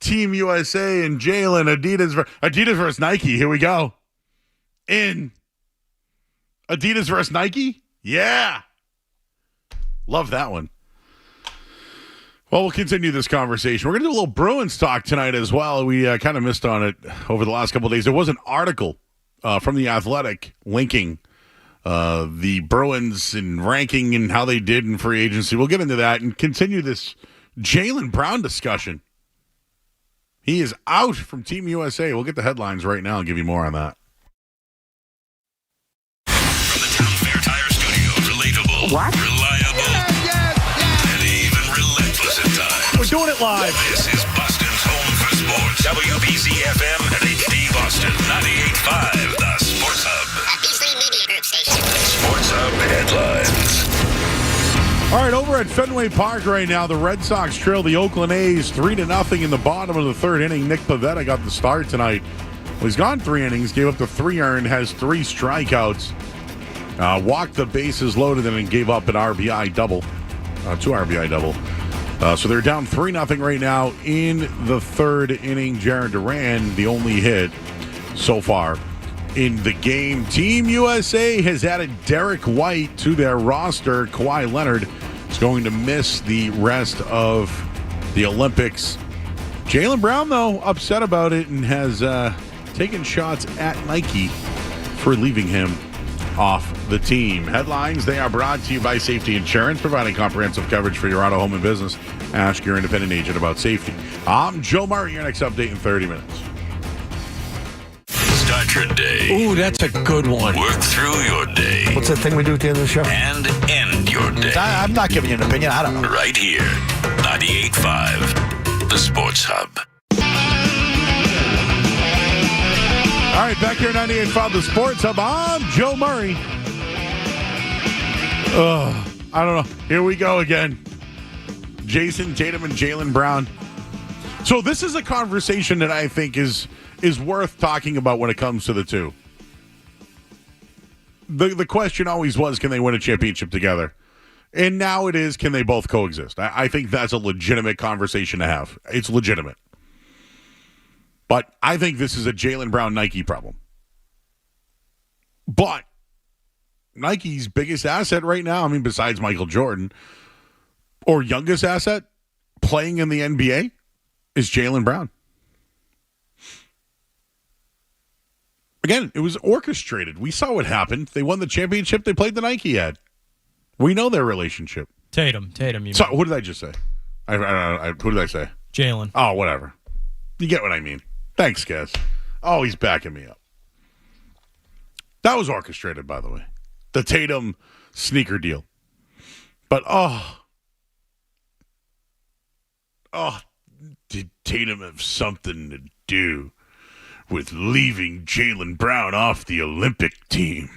Team USA and Jalen. Adidas versus Nike. Here we go. In. Adidas versus Nike? Yeah. Love that one. Well, we'll continue this conversation. We're going to do a little Bruins talk tonight as well. We kind of missed on it over the last couple of days. There was an article from The Athletic linking the Bruins and ranking and how they did in free agency. We'll get into that and continue this Jaylen Brown discussion. He is out from Team USA. We'll get the headlines right now and give you more on that. From the Town Fair Tire Studios, relatable, reliable, and even relentless at times. We're doing it live. This is Boston's home for sports. WBZ-FM and HD Boston 98.5, the Sports Hub. Sports Hub headlines. All right, over at Fenway Park right now, the Red Sox trail the Oakland A's 3-0 in the bottom of the third inning. Nick Pivetta got the start tonight. Well, he's gone 3 innings, gave up the 3 earned, has 3 strikeouts, walked the bases loaded, and then gave up an RBI double, 2 RBI double. So they're down 3-0 right now in the third inning. Jared Duran, the only hit so far in the game. Team USA has added Derek White to their roster. Kawhi Leonard is going to miss the rest of the Olympics. Jaylen Brown, though, upset about it and has taken shots at Nike for leaving him off the team. Headlines, they are brought to you by Safety Insurance, providing comprehensive coverage for your auto, home, and business. Ask your independent agent about safety. I'm Joe Murray, your next update in 30 minutes. Start your day. Ooh, that's a good one. Work through your day. What's that thing we do at the end of the show? And end your day. I'm not giving you an opinion. I don't know. Right here. 98.5, the Sports Hub. All right, back here at 98.5, the Sports Hub. I'm Joe Murray. I don't know. Here we go again. Jason Tatum and Jaylen Brown. So this is a conversation that I think is worth talking about when it comes to the two. The question always was, can they win a championship together? And now it is, can they both coexist? I think that's a legitimate conversation to have. It's legitimate. But I think this is a Jaylen Brown Nike problem. But Nike's biggest asset right now, I mean, besides Michael Jordan, or youngest asset playing in the NBA, is Jaylen Brown. Again, it was orchestrated. We saw what happened. They won the championship. They played the Nike ad. We know their relationship. Tatum. You So, who did I just say? I don't know. Who did I say? Jalen. Oh, whatever. You get what I mean. Thanks, guys. Oh, he's backing me up. That was orchestrated, by the way. The Tatum sneaker deal. But, did Tatum have something to do with leaving Jaylen Brown off the Olympic team?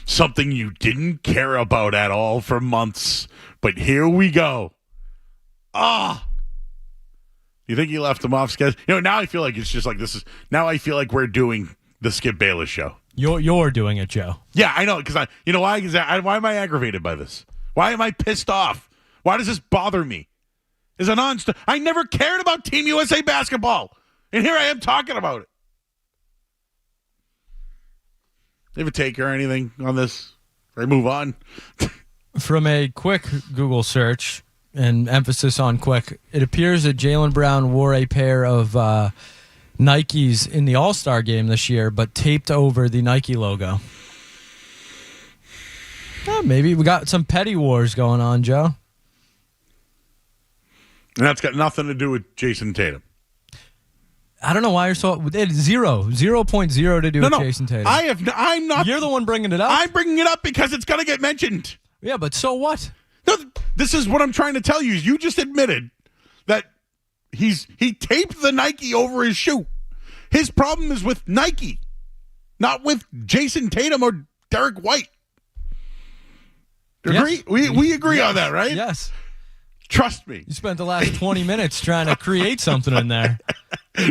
Something you didn't care about at all for months. But here we go. You think he left him off schedule? You know, now I feel like it's just like this is. Now I feel like we're doing the Skip Bayless show. You're doing it, Joe. Yeah, I know. Because you know why? Why am I aggravated by this? Why am I pissed off? Why does this bother me? Is a non-stop. I never cared about Team USA basketball, and here I am talking about it. You have a take or anything on this? Or I move on. From a quick Google search, and emphasis on quick, it appears that Jaylen Brown wore a pair of Nikes in the All-Star game this year, but taped over the Nike logo. Maybe we got some petty wars going on, Joe. And that's got nothing to do with Jason Tatum. I don't know why you're so... It's 0.0 to do with Jason Tatum. I'm not... You're the one bringing it up. I'm bringing it up because it's going to get mentioned. Yeah, but so what? No, this is what I'm trying to tell you. You just admitted that he taped the Nike over his shoe. His problem is with Nike, not with Jason Tatum or Derek White. Agree? Yes. We agree on that, right? Yes. Trust me. You spent the last 20 minutes trying to create something in there.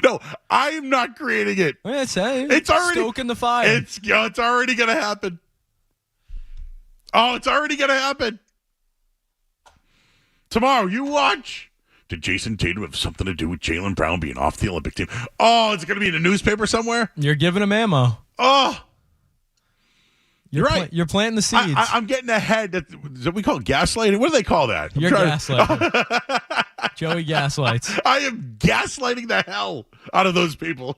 No, I am not creating it. It's already stoking the fire. It's already going to happen. Oh, it's already going to happen. Tomorrow, you watch. Did Jason Tatum have something to do with Jaylen Brown being off the Olympic team? Oh, it's going to be in a newspaper somewhere? You're giving him ammo. Oh. You're right. You're planting the seeds. I'm getting ahead. Is that we call it gaslighting? What do they call that? You're gaslighting. Joey gaslights. I am gaslighting the hell out of those people.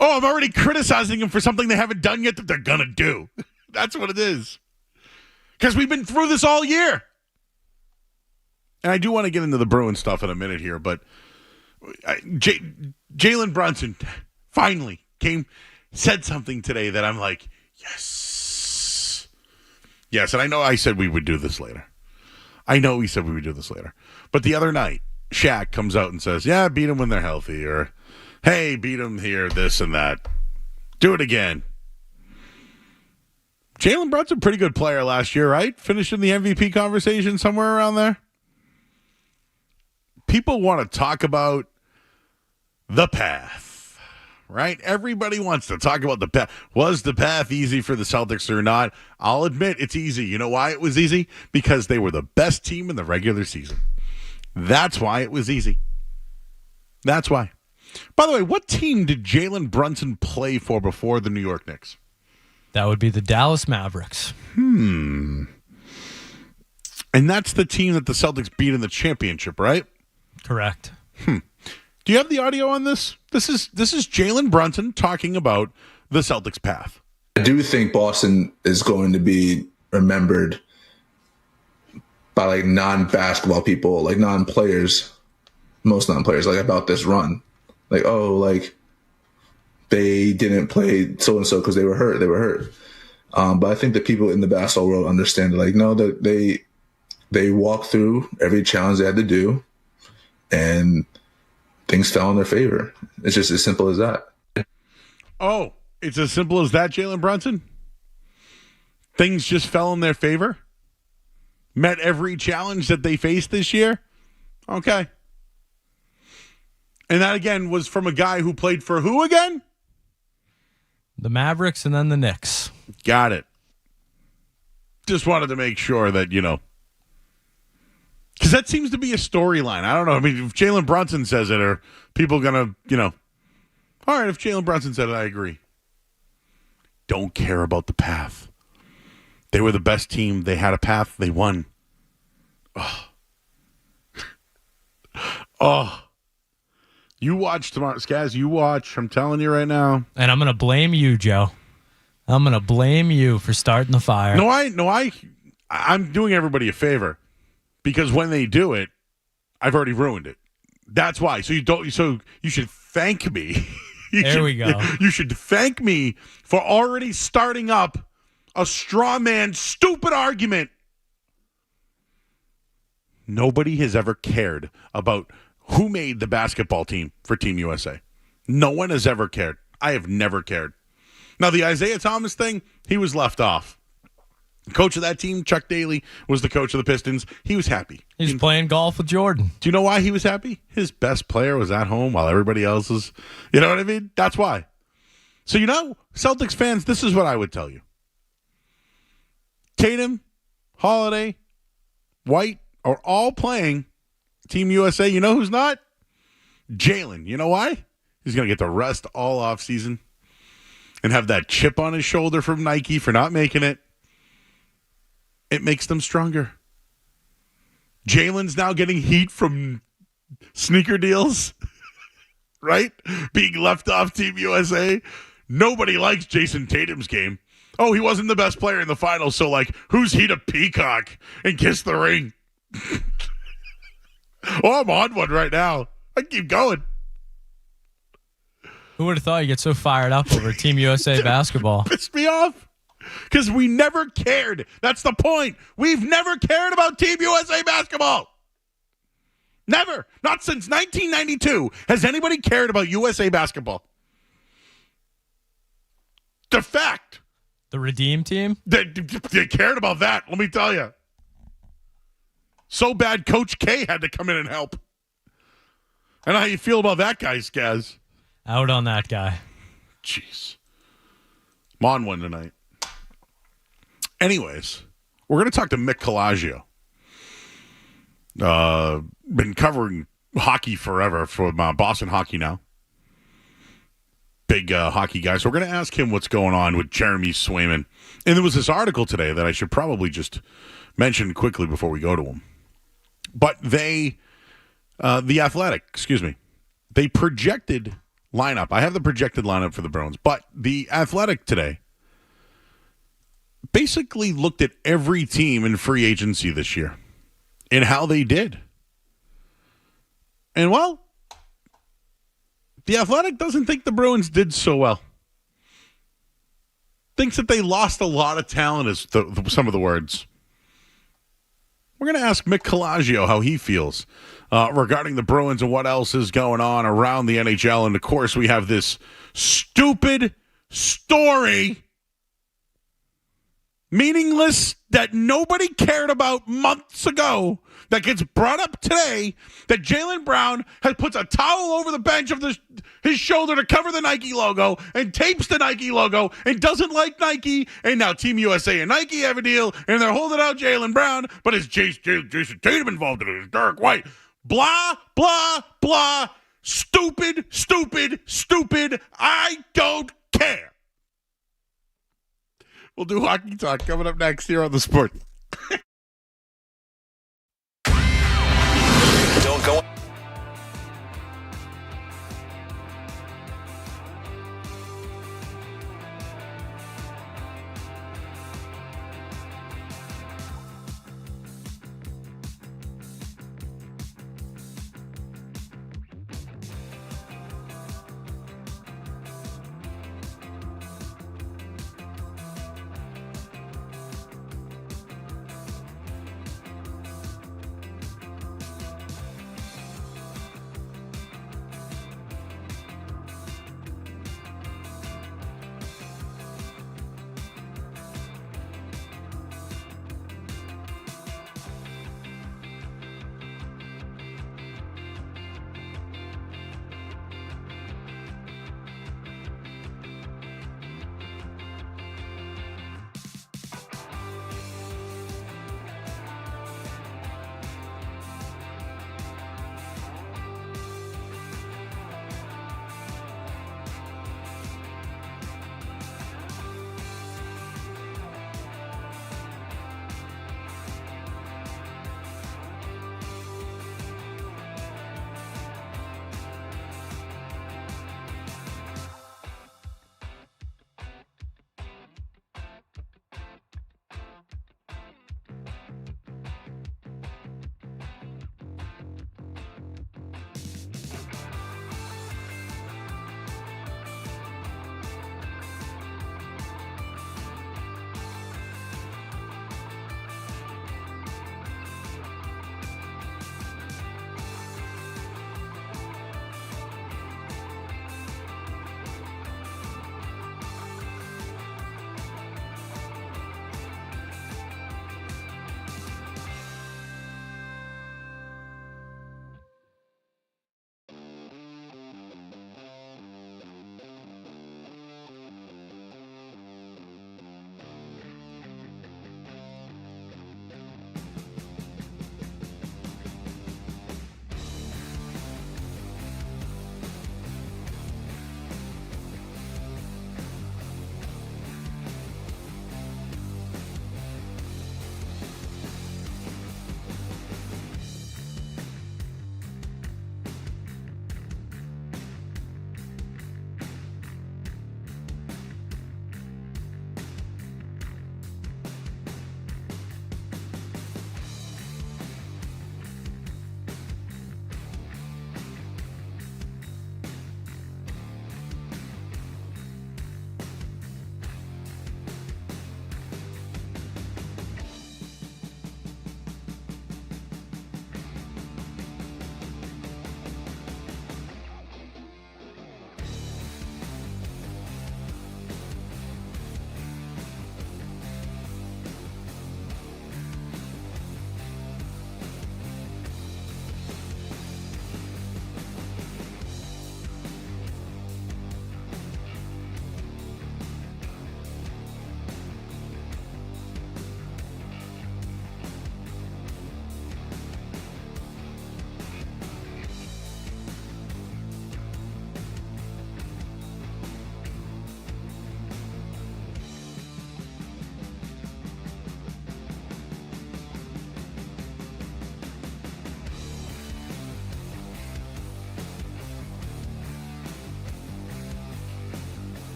Oh, I'm already criticizing them for something they haven't done yet that they're going to do. That's what it is. Because we've been through this all year. And I do want to get into the Bruins stuff in a minute here, but Jalen Brunson finally said something today that I'm like, yes. Yes, and I know I said we would do this later. I know we said we would do this later. But the other night, Shaq comes out and says, yeah, beat them when they're healthy, or hey, beat them here, this and that. Do it again. Jalen Brunson, pretty good player last year, right? Finished in the MVP conversation somewhere around there. People want to talk about the path, right? Everybody wants to talk about the path. Was the path easy for the Celtics or not? I'll admit it's easy. You know why it was easy? Because they were the best team in the regular season. That's why it was easy. That's why. By the way, what team did Jalen Brunson play for before the New York Knicks? That would be the Dallas Mavericks. And that's the team that the Celtics beat in the championship, right? Correct. Do you have the audio on this? This is Jalen Brunson talking about the Celtics path. I do think Boston is going to be remembered by like non-basketball people, like non-players, most non-players, like about this run. Like, oh, like they didn't play so-and-so because they were hurt. They were hurt. But I think the people in the basketball world understand, like, no, that they walked through every challenge they had to do, and things fell in their favor. It's just as simple as that. Oh, it's as simple as that, Jalen Brunson? Things just fell in their favor? Met every challenge that they faced this year? Okay. And that, again, was from a guy who played for who again? The Mavericks and then the Knicks. Got it. Just wanted to make sure that, because that seems to be a storyline. I don't know. I mean, if Jalen Brunson says it, are people going to, all right, if Jalen Brunson said it, I agree. Don't care about the path. They were the best team. They had a path. They won. Oh. You watch tomorrow. Skaz, you watch. I'm telling you right now. And I'm going to blame you, Joe. I'm going to blame you for starting the fire. I'm doing everybody a favor. Because when they do it, I've already ruined it. That's why. So you should thank me. There we go. You should thank me for already starting up a straw man, stupid argument. Nobody has ever cared about who made the basketball team for Team USA. No one has ever cared. I have never cared. Now, the Isaiah Thomas thing, he was left off. Coach of that team, Chuck Daly, was the coach of the Pistons. He was happy. He's playing golf with Jordan. Do you know why he was happy? His best player was at home while everybody else is, you know what I mean? That's why. So, Celtics fans, this is what I would tell you. Tatum, Holiday, White are all playing Team USA. You know who's not? Jalen. You know why? He's going to get the rest all off season and have that chip on his shoulder from Nike for not making it. It makes them stronger. Jalen's now getting heat from sneaker deals, right? Being left off Team USA. Nobody likes Jason Tatum's game. Oh, he wasn't the best player in the finals, so, like, who's he to peacock and kiss the ring? Oh, I'm on one right now. I keep going. Who would have thought you get so fired up over Team USA basketball? Pissed me off. Because we never cared. That's the point. We've never cared about Team USA basketball. Never. Not since 1992 has anybody cared about USA basketball. The fact. The Redeem team? They cared about that, let me tell you. So bad Coach K had to come in and help. I know how you feel about that guy, Skaz. Out on that guy. Jeez. I'm on one tonight. Anyways, we're going to talk to Mick Colageo. Been covering hockey forever for Boston Hockey now. Big hockey guy. So we're going to ask him what's going on with Jeremy Swayman. And there was this article today that I should probably just mention quickly before we go to him. But The Athletic, they projected lineup. I have the projected lineup for the Bruins. But The Athletic today basically looked at every team in free agency this year and how they did. And, well, The Athletic doesn't think the Bruins did so well. Thinks that they lost a lot of talent is some of the words. We're going to ask Mick Colageo how he feels regarding the Bruins and what else is going on around the NHL. And, of course, we have this stupid story, meaningless, that nobody cared about months ago, that gets brought up today, that Jaylen Brown has puts a towel over the bench of his shoulder to cover the Nike logo and tapes the Nike logo and doesn't like Nike. And now Team USA and Nike have a deal and they're holding out Jaylen Brown, but is Jason Tatum involved in it? Is Derek White? Blah, blah, blah. Stupid, stupid, stupid. I don't care. We'll do hockey talk coming up next here on The Sport. Don't go.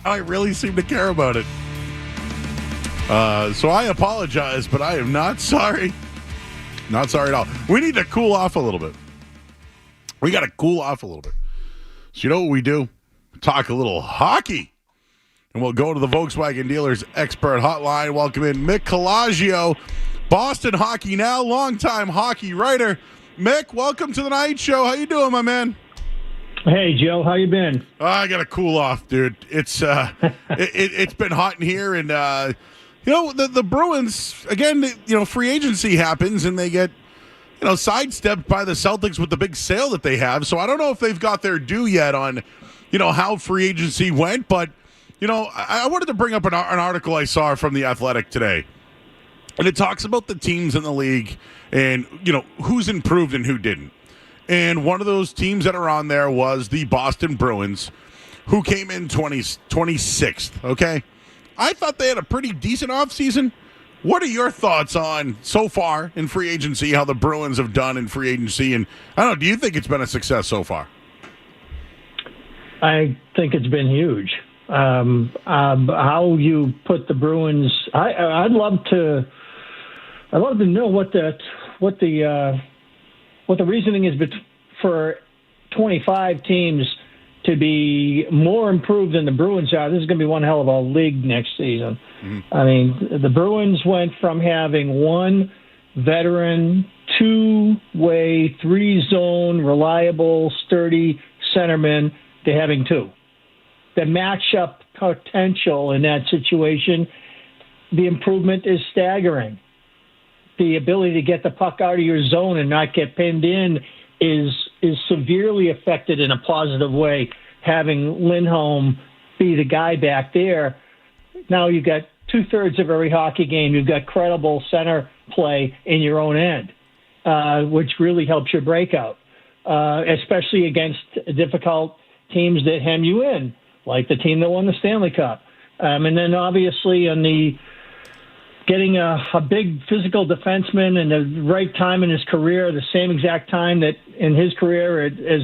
I really seem to care about it. So I apologize, but I am not sorry. Not sorry at all. We need to cool off a little bit. We got to cool off a little bit. So you know what we do? Talk a little hockey. And we'll go to the Volkswagen Dealers Expert Hotline. Welcome in Mick Colageo, Boston Hockey Now, longtime hockey writer. Mick, welcome to the night show. How you doing, my man? Hey, Joe. How you been? I got to cool off, dude. It's it's been hot in here, and the Bruins again. Free agency happens, and they get sidestepped by the Celtics with the big sale that they have. So I don't know if they've got their due yet on how free agency went, but I wanted to bring up an article I saw from The Athletic today, and it talks about the teams in the league and who's improved and who didn't. And one of those teams that are on there was the Boston Bruins, who came in 26th, okay? I thought they had a pretty decent offseason. What are your thoughts on, so far in free agency, how the Bruins have done in free agency? And, I don't know, do you think it's been a success so far? I think it's been huge. How you put the Bruins, I'd love to know what the reasoning is for 25 teams to be more improved than the Bruins are. This is going to be one hell of a league next season. Mm-hmm. I mean, the Bruins went from having one veteran, two-way, three-zone, reliable, sturdy centerman to having two. The matchup potential in that situation, the improvement is staggering. The ability to get the puck out of your zone and not get pinned in is severely affected in a positive way, having Lindholm be the guy back there. Now you've got two-thirds of every hockey game. You've got credible center play in your own end, which really helps your breakout, especially against difficult teams that hem you in, like the team that won the Stanley Cup. And then obviously on the getting a big physical defenseman in the right time in his career, the same exact time that in his career as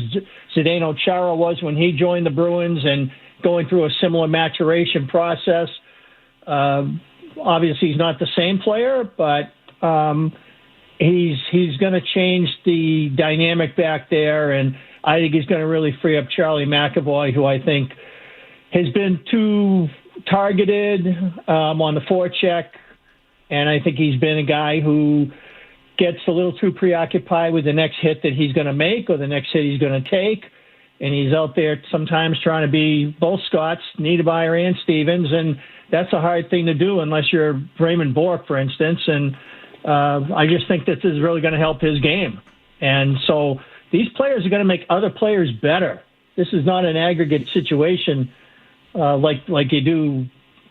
Zdeno Chara was when he joined the Bruins, and going through a similar maturation process. Obviously, he's not the same player, but he's going to change the dynamic back there, and I think he's going to really free up Charlie McAvoy, who I think has been too targeted on the forecheck. And I think he's been a guy who gets a little too preoccupied with the next hit that he's going to make or the next hit he's going to take. And he's out there sometimes trying to be both Scotts, Niedermeyer and Stevens. And that's a hard thing to do unless you're Raymond Bourque, for instance. And I just think this is really going to help his game. And so these players are going to make other players better. This is not an aggregate situation like you do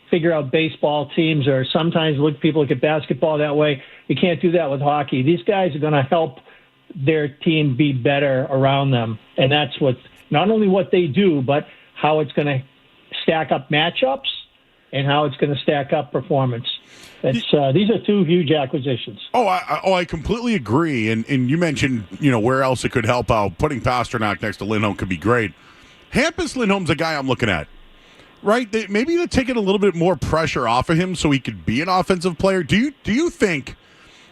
figure out baseball teams, or sometimes people look at basketball that way. You can't do that with hockey. These guys are going to help their team be better around them. And that's not only what they do, but how it's going to stack up matchups and how it's going to stack up performance. These are two huge acquisitions. I completely agree. And you mentioned, where else it could help out. Putting Pasternak next to Lindholm could be great. Hampus Lindholm's a guy I'm looking at. Right, maybe to take it a little bit more pressure off of him so he could be an offensive player. Do you think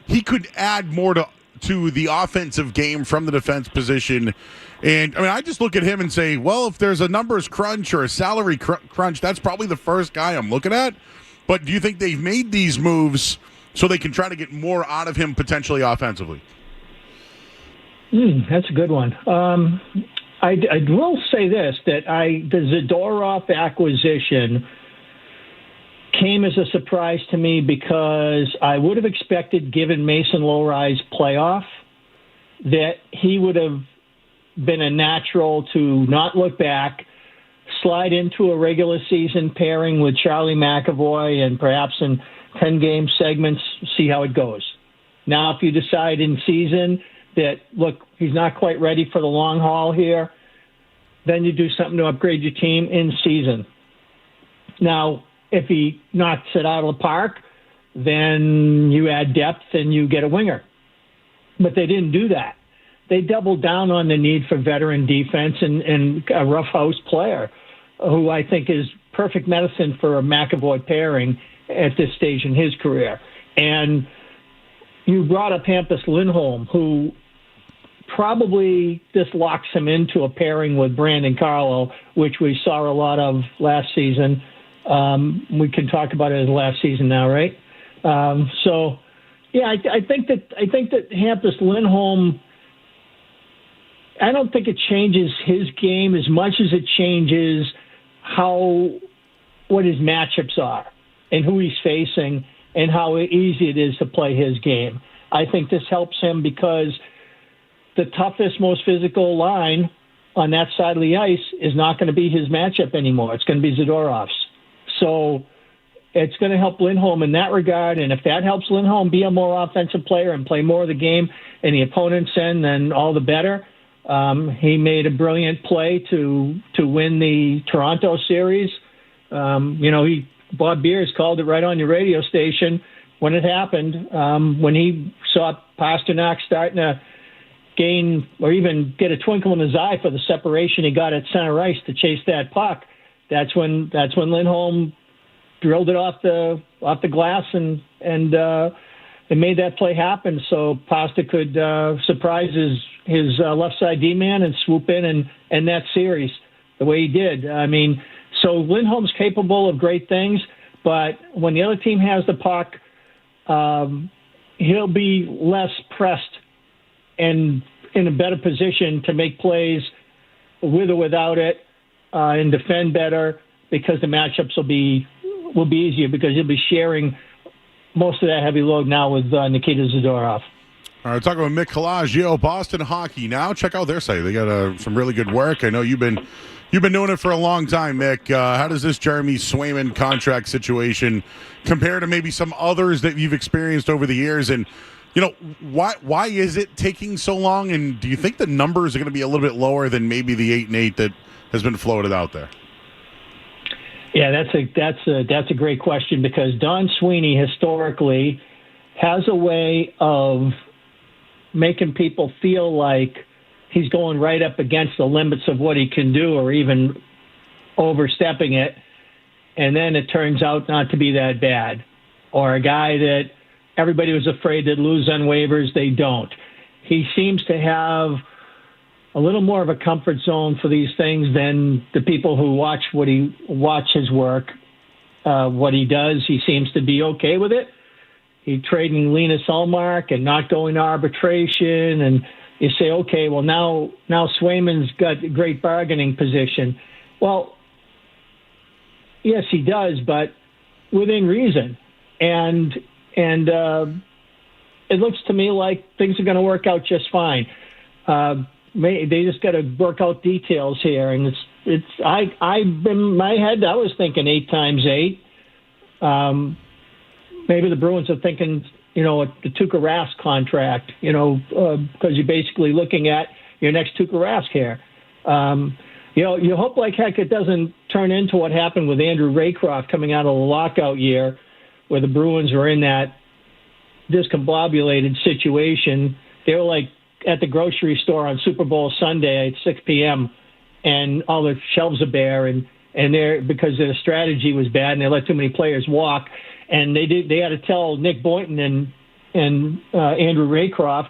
he could add more to the offensive game from the defense position? And I mean, I just look at him and say, well, if there's a numbers crunch or a salary crunch, that's probably the first guy I'm looking at. But do you think they've made these moves so they can try to get more out of him potentially offensively? That's a good one. I will say this, that the Zadorov acquisition came as a surprise to me because I would have expected, given Mason Lowry's playoff, that he would have been a natural to not look back, slide into a regular season pairing with Charlie McAvoy and perhaps in 10-game segments, see how it goes. Now, if you decide in season that, look, he's not quite ready for the long haul here, then you do something to upgrade your team in season. Now, if he knocks it out of the park, then you add depth and you get a winger. But they didn't do that. They doubled down on the need for veteran defense and a roughhouse player who I think is perfect medicine for a McAvoy pairing at this stage in his career. And you brought up Hampus Lindholm, who probably this locks him into a pairing with Brandon Carlo, which we saw a lot of last season. We can talk about it as last season now, right? So, yeah, I think that Hampus Lindholm, I don't think it changes his game as much as it changes what his matchups are and who he's facing and how easy it is to play his game. I think this helps him because the toughest, most physical line on that side of the ice is not going to be his matchup anymore. It's going to be Zadorov's. So it's going to help Lindholm in that regard, and if that helps Lindholm be a more offensive player and play more of the game in the opponent's end, then all the better. He made a brilliant play to win the Toronto series. Bob Beers called it right on your radio station when it happened. When he saw Pasternak starting to gain or even get a twinkle in his eye for the separation he got at center ice to chase that puck, that's when Lindholm drilled it off the glass and made that play happen. So Pasta could surprise his left side D-man and swoop in and end that series the way he did. I mean, so Lindholm's capable of great things, but when the other team has the puck, he'll be less pressed and in a better position to make plays with or without it and defend better because the matchups will be easier because he'll be sharing most of that heavy load now with Nikita Zadorov. All right, talking about Mick Colageo, Boston Hockey Now. Check out their site. They got some really good work. I know you've been doing it for a long time, Mick. How does this Jeremy Swayman contract situation compare to maybe some others that you've experienced over the years? And, why is it taking so long? And do you think the numbers are going to be a little bit lower than maybe the 8-8 that has been floated out there? Yeah, that's a great question because Don Sweeney historically has a way of making people feel like he's going right up against the limits of what he can do or even overstepping it, and then it turns out not to be that bad. Or a guy that everybody was afraid they'd lose on waivers, they don't. He seems to have a little more of a comfort zone for these things than the people who watch his work. What he does, he seems to be okay with it. He trading Linus Ullmark and not going to arbitration, and you say, okay, well now Swayman's got a great bargaining position. Well, yes, he does, but within reason, and it looks to me like things are going to work out just fine. They just got to work out details here, and in my head I was thinking 8 times 8. Maybe the Bruins are thinking, the Tuukka Rask contract, because you're basically looking at your next Tuukka Rask here. You hope like heck it doesn't turn into what happened with Andrew Raycroft coming out of the lockout year, where the Bruins were in that discombobulated situation. They were like at the grocery store on Super Bowl Sunday at 6 p.m. and all the shelves are bare, and they're because their strategy was bad and they let too many players walk, and they had to tell Nick Boynton and Andrew Raycroft,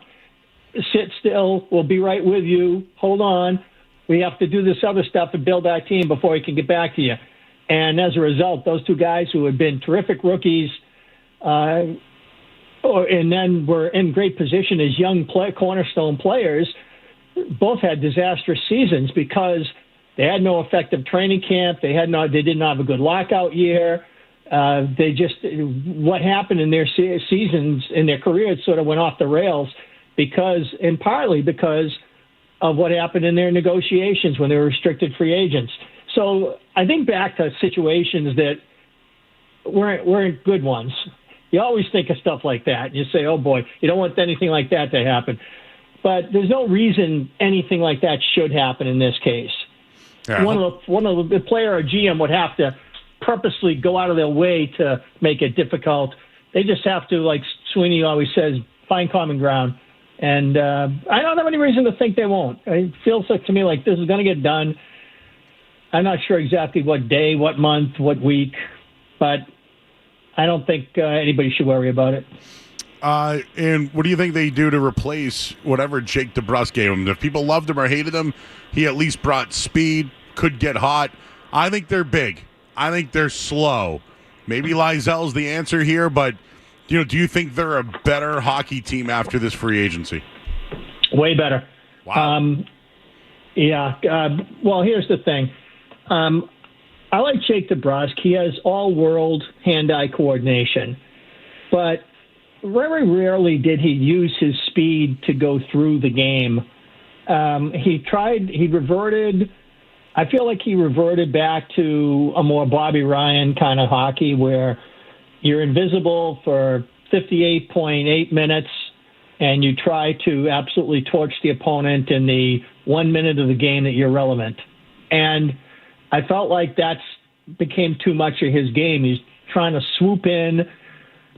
sit still, we'll be right with you, hold on, we have to do this other stuff and build our team before we can get back to you. And as a result, those two guys who had been terrific rookies and then were in great position as young cornerstone players, both had disastrous seasons because they had no effective training camp. They didn't have a good lockout year. What happened in their seasons, in their careers, sort of went off the rails partly because of what happened in their negotiations when they were restricted free agents. So I think back to situations that weren't good ones. You always think of stuff like that. You say, oh, boy, you don't want anything like that to happen. But there's no reason anything like that should happen in this case. Yeah. One of the player or GM would have to purposely go out of their way to make it difficult. They just have to, like Sweeney always says, find common ground. And I don't have any reason to think they won't. It feels like to me like this is going to get done. I'm not sure exactly what day, what month, what week, but I don't think anybody should worry about it. And what do you think they do to replace whatever Jake DeBrusk gave him? If people loved him or hated him, he at least brought speed, could get hot. I think they're big. I think they're slow. Maybe Lizel's the answer here, but do you think they're a better hockey team after this free agency? Way better. Wow. Well, here's the thing. I like Jake DeBrusk. He has all-world hand-eye coordination, but very rarely did he use his speed to go through the game. He reverted. I feel like he reverted back to a more Bobby Ryan kind of hockey where you're invisible for 58.8 minutes and you try to absolutely torch the opponent in the 1 minute of the game that you're relevant. And I felt like that's became too much of his game. He's trying to swoop in,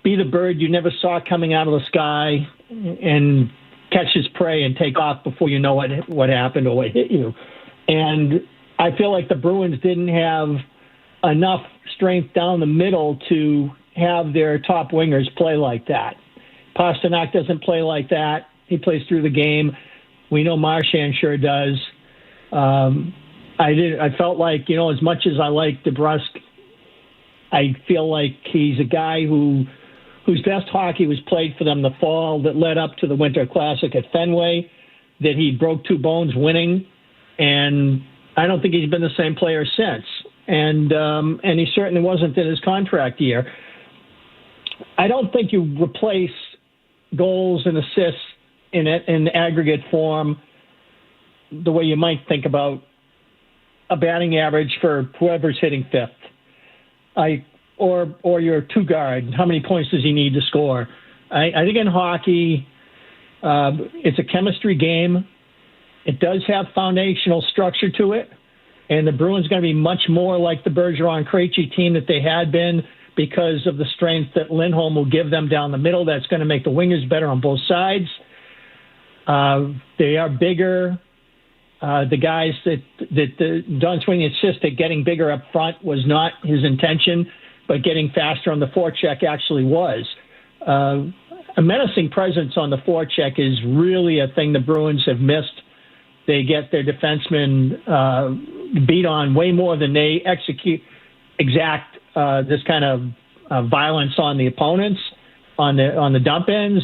be the bird you never saw coming out of the sky, and catch his prey and take off before you know what happened or what hit you. And I feel like the Bruins didn't have enough strength down the middle to have their top wingers play like that. Pasternak doesn't play like that. He plays through the game. We know Marchand sure does. I felt like, as much as I like DeBrusk, I feel like he's a guy whose best hockey was played for them the fall that led up to the Winter Classic at Fenway, that he broke 2 bones winning, and I don't think he's been the same player since. And he certainly wasn't in his contract year. I don't think you replace goals and assists in aggregate form the way you might think about a batting average for whoever's hitting fifth. Or your two guard, how many points does he need to score? I think in hockey, it's a chemistry game. It does have foundational structure to it, and the Bruins are going to be much more like the Bergeron-Krejci team that they had been because of the strength that Lindholm will give them down the middle. That's going to make the wingers better on both sides. They are bigger. The guys that Don Sweeney insisted getting bigger up front was not his intention, but getting faster on the forecheck actually was. A menacing presence on the forecheck is really a thing the Bruins have missed. They get their defensemen beat on way more than they exact this kind of violence on the opponents on the dump ends.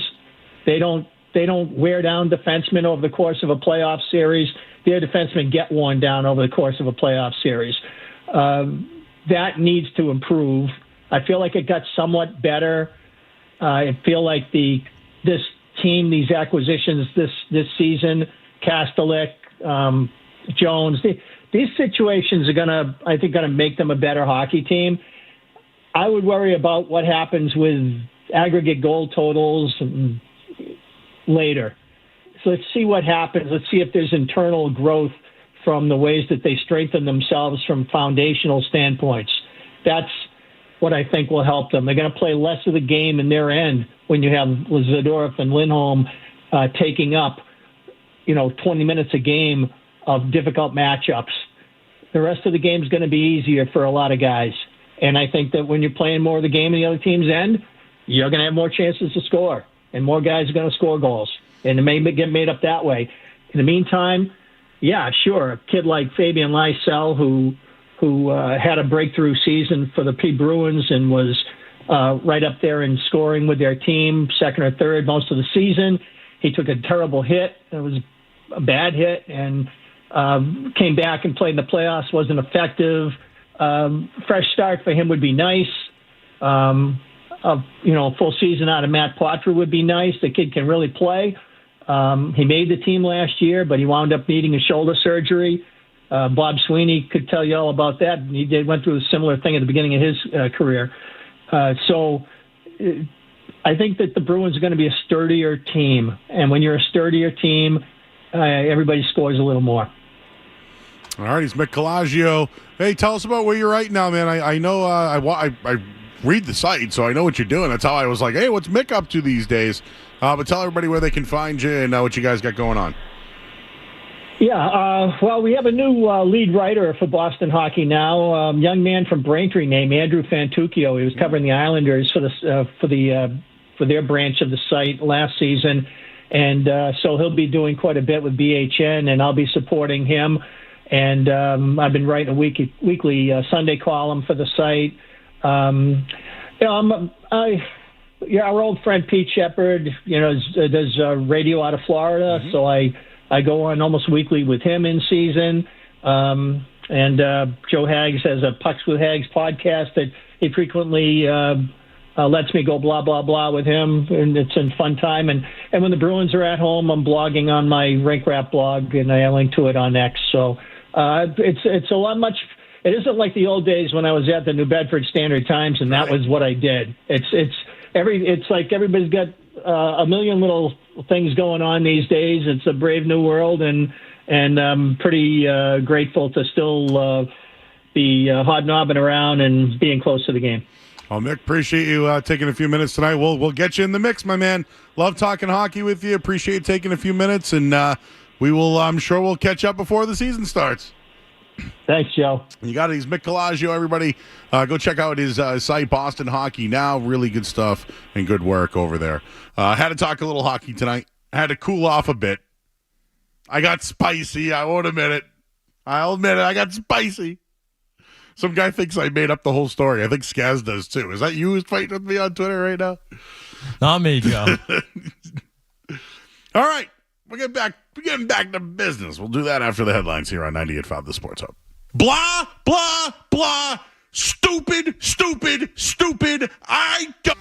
They don't wear down defensemen over the course of a playoff series. Their defensemen get worn down over the course of a playoff series. That needs to improve. I feel like it got somewhat better. I feel like this team, these acquisitions this season, Kastelik, Jones, these situations are gonna make them a better hockey team. I would worry about what happens with aggregate goal totals later. So let's see what happens. Let's see if there's internal growth from the ways that they strengthen themselves from foundational standpoints. That's what I think will help them. They're going to play less of the game in their end when you have Zadorov and Lindholm taking up, 20 minutes a game of difficult matchups. The rest of the game is going to be easier for a lot of guys. And I think that when you're playing more of the game in the other team's end, you're going to have more chances to score, and more guys are going to score goals. And it may get made up that way. In the meantime, yeah, sure, a kid like Fabian Lysell, who had a breakthrough season for the Bruins and was right up there in scoring with their team, second or third most of the season. He took a terrible hit. It was a bad hit, and came back and played in the playoffs, wasn't effective. Fresh start for him would be nice. A full season out of Matt Poitras would be nice. The kid can really play. He made the team last year, but he wound up needing a shoulder surgery. Bob Sweeney could tell you all about that. He went through a similar thing at the beginning of his career. So I think that the Bruins are going to be a sturdier team. And when you're a sturdier team, everybody scores a little more. All right, he's Mick Colageo. Hey, tell us about where you're right now, man. I know I read the site, so I know what you're doing. That's how I was like, hey, what's Mick up to these days? But tell everybody where they can find you and what you guys got going on. Yeah, well, we have a new lead writer for Boston Hockey now, young man from Braintree named Andrew Fantucchio. He was covering the Islanders for their branch of the site last season, and so he'll be doing quite a bit with BHN, and I'll be supporting him. And I've been writing a weekly Sunday column for the site. Our old friend Pete Shepard, does radio out of Florida, so I go on almost weekly with him in season. And Joe Hags has a Pucks with Hags podcast that he frequently lets me go blah, blah, blah with him, and it's a fun time. And when the Bruins are at home, I'm blogging on my Rink Rap blog, and I link to it on X. So it's a lot much. It isn't like the old days when I was at the New Bedford Standard Times, and that was what I did. It's like everybody's got a million little things going on these days. It's a brave new world, and I'm pretty grateful to still be hobnobbing around and being close to the game. Well, Mick, appreciate you taking a few minutes tonight. We'll get you in the mix, my man. Love talking hockey with you. Appreciate taking a few minutes, and we will. I'm sure we'll catch up before the season starts. Thanks, Joe. You got it. He's Mick Colageo, everybody. Go check out his site, Boston Hockey Now. Really good stuff and good work over there. Had to talk a little hockey tonight. I had to cool off a bit. I got spicy. I won't admit it. I'll admit it. I got spicy. Some guy thinks I made up the whole story. I think Skaz does, too. Is that you who's fighting with me on Twitter right now? Not me, Joe. All right. We're getting back to business. We'll do that after the headlines here on 98.5 The Sports Hub. Blah, blah, blah. Stupid, stupid, stupid. I don't.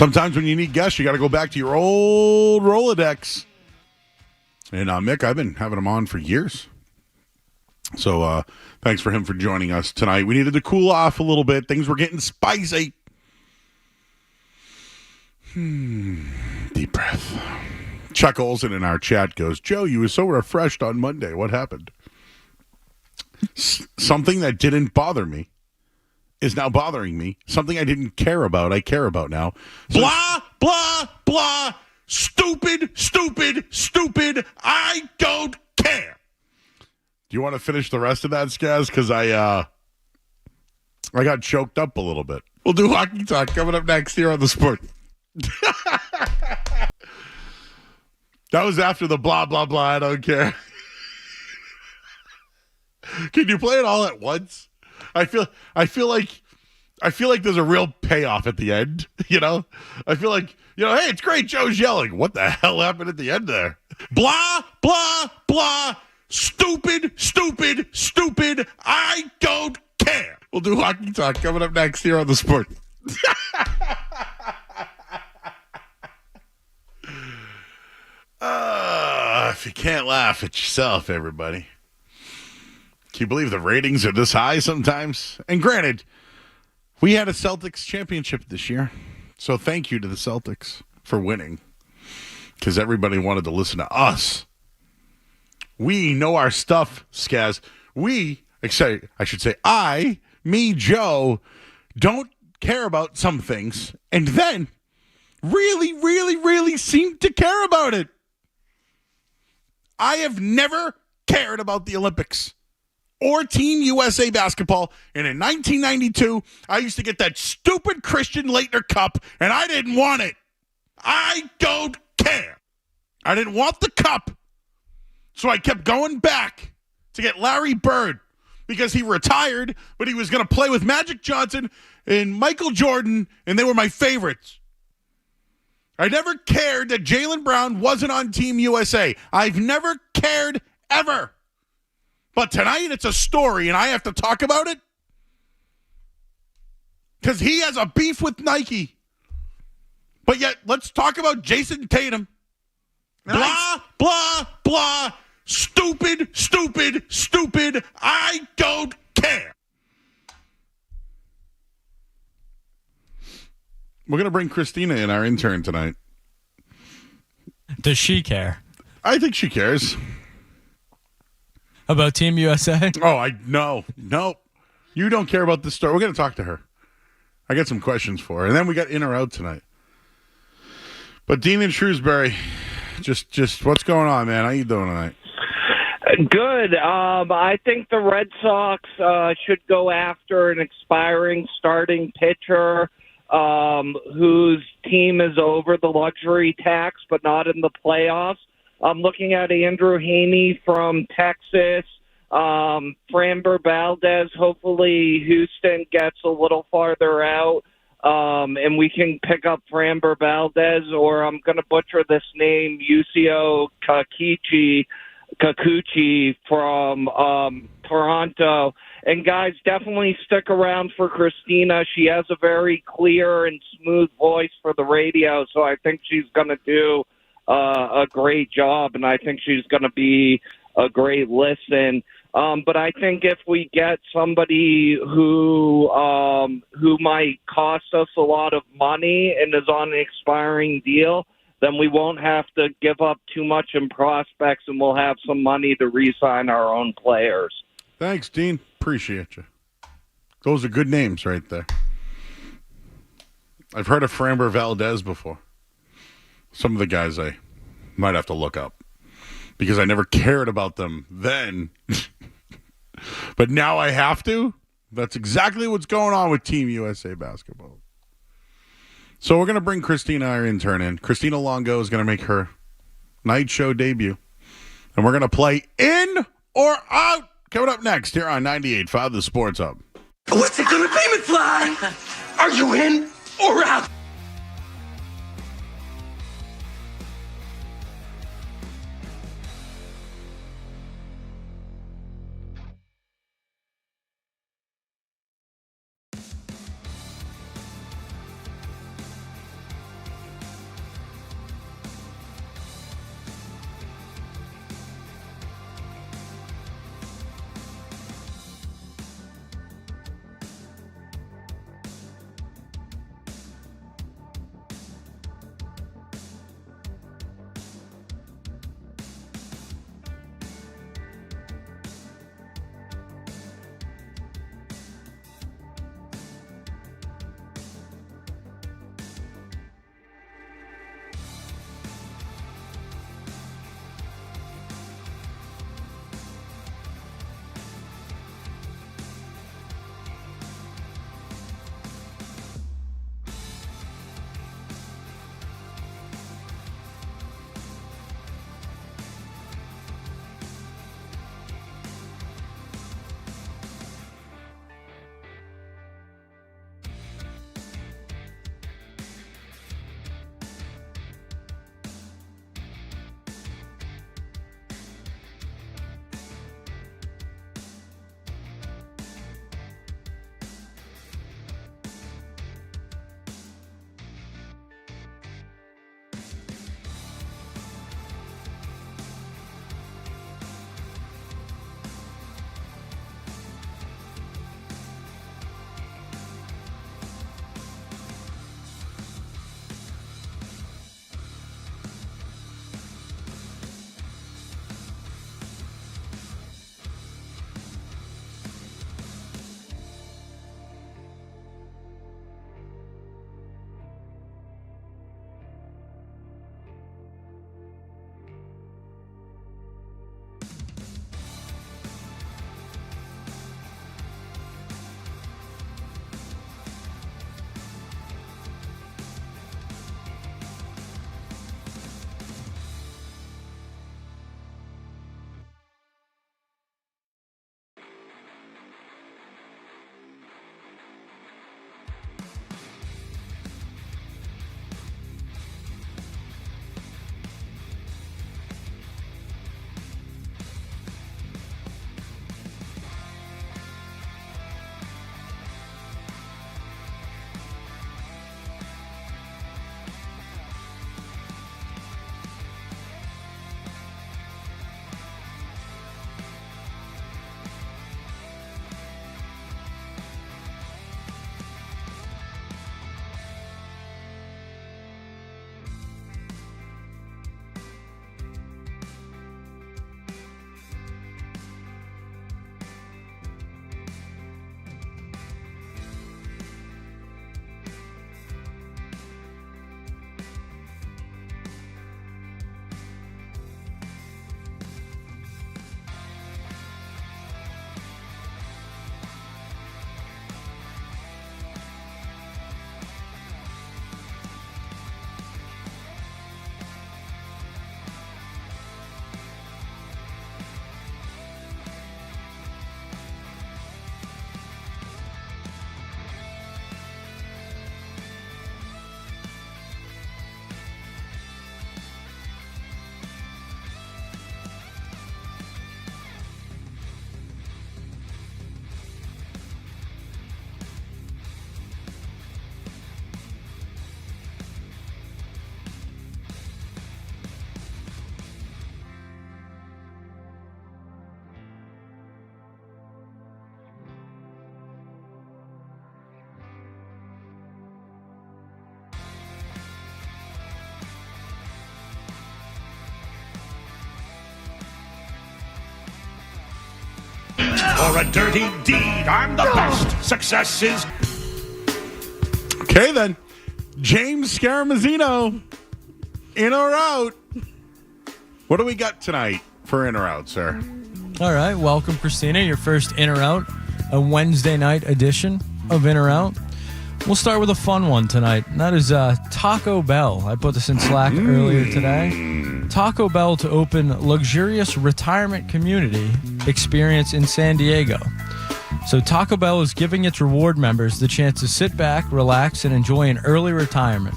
Sometimes when you need guests, you got to go back to your old Rolodex. And Mick, I've been having him on for years. So thanks for him for joining us tonight. We needed to cool off a little bit. Things were getting spicy. Deep breath. Chuck Olson in our chat goes, Joe, you were so refreshed on Monday. What happened? Something that didn't bother me is now bothering me. Something I didn't care about, I care about now. Blah, blah, blah. Stupid, stupid, stupid. I don't care. Do you want to finish the rest of that, Skaz? Because I got choked up a little bit. We'll do hockey talk coming up next here on the Sport. That was after the blah, blah, blah. I don't care. Can you play it all at once? I feel like there's a real payoff at the end, you know? I feel like, hey, it's great, Joe's yelling. What the hell happened at the end there? Blah, blah, blah. Stupid, stupid, stupid. I don't care. We'll do hockey talk coming up next here on the Sport. If you can't laugh at yourself, everybody. Can you believe the ratings are this high sometimes? And granted, we had a Celtics championship this year. So thank you to the Celtics for winning. Because everybody wanted to listen to us. We know our stuff, Skaz. I should say, me, Joe, don't care about some things. And then really, really, really seem to care about it. I have never cared about the Olympics or Team USA basketball. And in 1992, I used to get that stupid Christian Laettner Cup, and I didn't want it. I don't care. I didn't want the cup. So I kept going back to get Larry Bird because he retired, but he was going to play with Magic Johnson and Michael Jordan, and they were my favorites. I never cared that Jaylen Brown wasn't on Team USA. I've never cared ever. But tonight it's a story, and I have to talk about it because he has a beef with Nike. But yet, let's talk about Jason Tatum. Blah, blah, blah. Stupid, stupid, stupid. I don't care. We're going to bring Christina in, our intern, tonight. Does she care? I think she cares. About Team USA? Oh, no. You don't care about this story. We're going to talk to her. I got some questions for her. And then we got in or out tonight. But Dean in Shrewsbury, just what's going on, man? How you doing tonight? Good. I think the Red Sox should go after an expiring starting pitcher whose team is over the luxury tax but not in the playoffs. I'm looking at Andrew Haney from Texas, Framber Valdez. Hopefully Houston gets a little farther out, and we can pick up Framber Valdez, or I'm going to butcher this name, Yusio Kikuchi from Toronto. And guys, definitely stick around for Christina. She has a very clear and smooth voice for the radio, so I think she's going to do a great job, and I think she's going to be a great listen. But I think if we get somebody who might cost us a lot of money and is on an expiring deal, then we won't have to give up too much in prospects, and we'll have some money to re-sign our own players. Thanks, Dean. Appreciate you. Those are good names right there. I've heard of Framber Valdez before. Some of the guys I might have to look up because I never cared about them then. But now I have to. That's exactly what's going on with Team USA basketball. So we're going to bring Christina, our intern, in. Christina Longo is going to make her night show debut. And we're going to play In or Out coming up next here on 98.5 The Sports Hub. What's it going to be, McFly? Are you in or out? or a dirty deed. I'm the best. Success is... Okay, then. James Scaramuzzino, in or out? What do we got tonight for in or out, sir? All right, welcome, Christina. Your first in or out, a Wednesday night edition of In or Out. We'll start with a fun one tonight, and that is Taco Bell. I put this in Slack earlier today. Taco Bell to open luxurious retirement community experience in San Diego. So Taco Bell is giving its reward members the chance to sit back, relax, and enjoy an early retirement.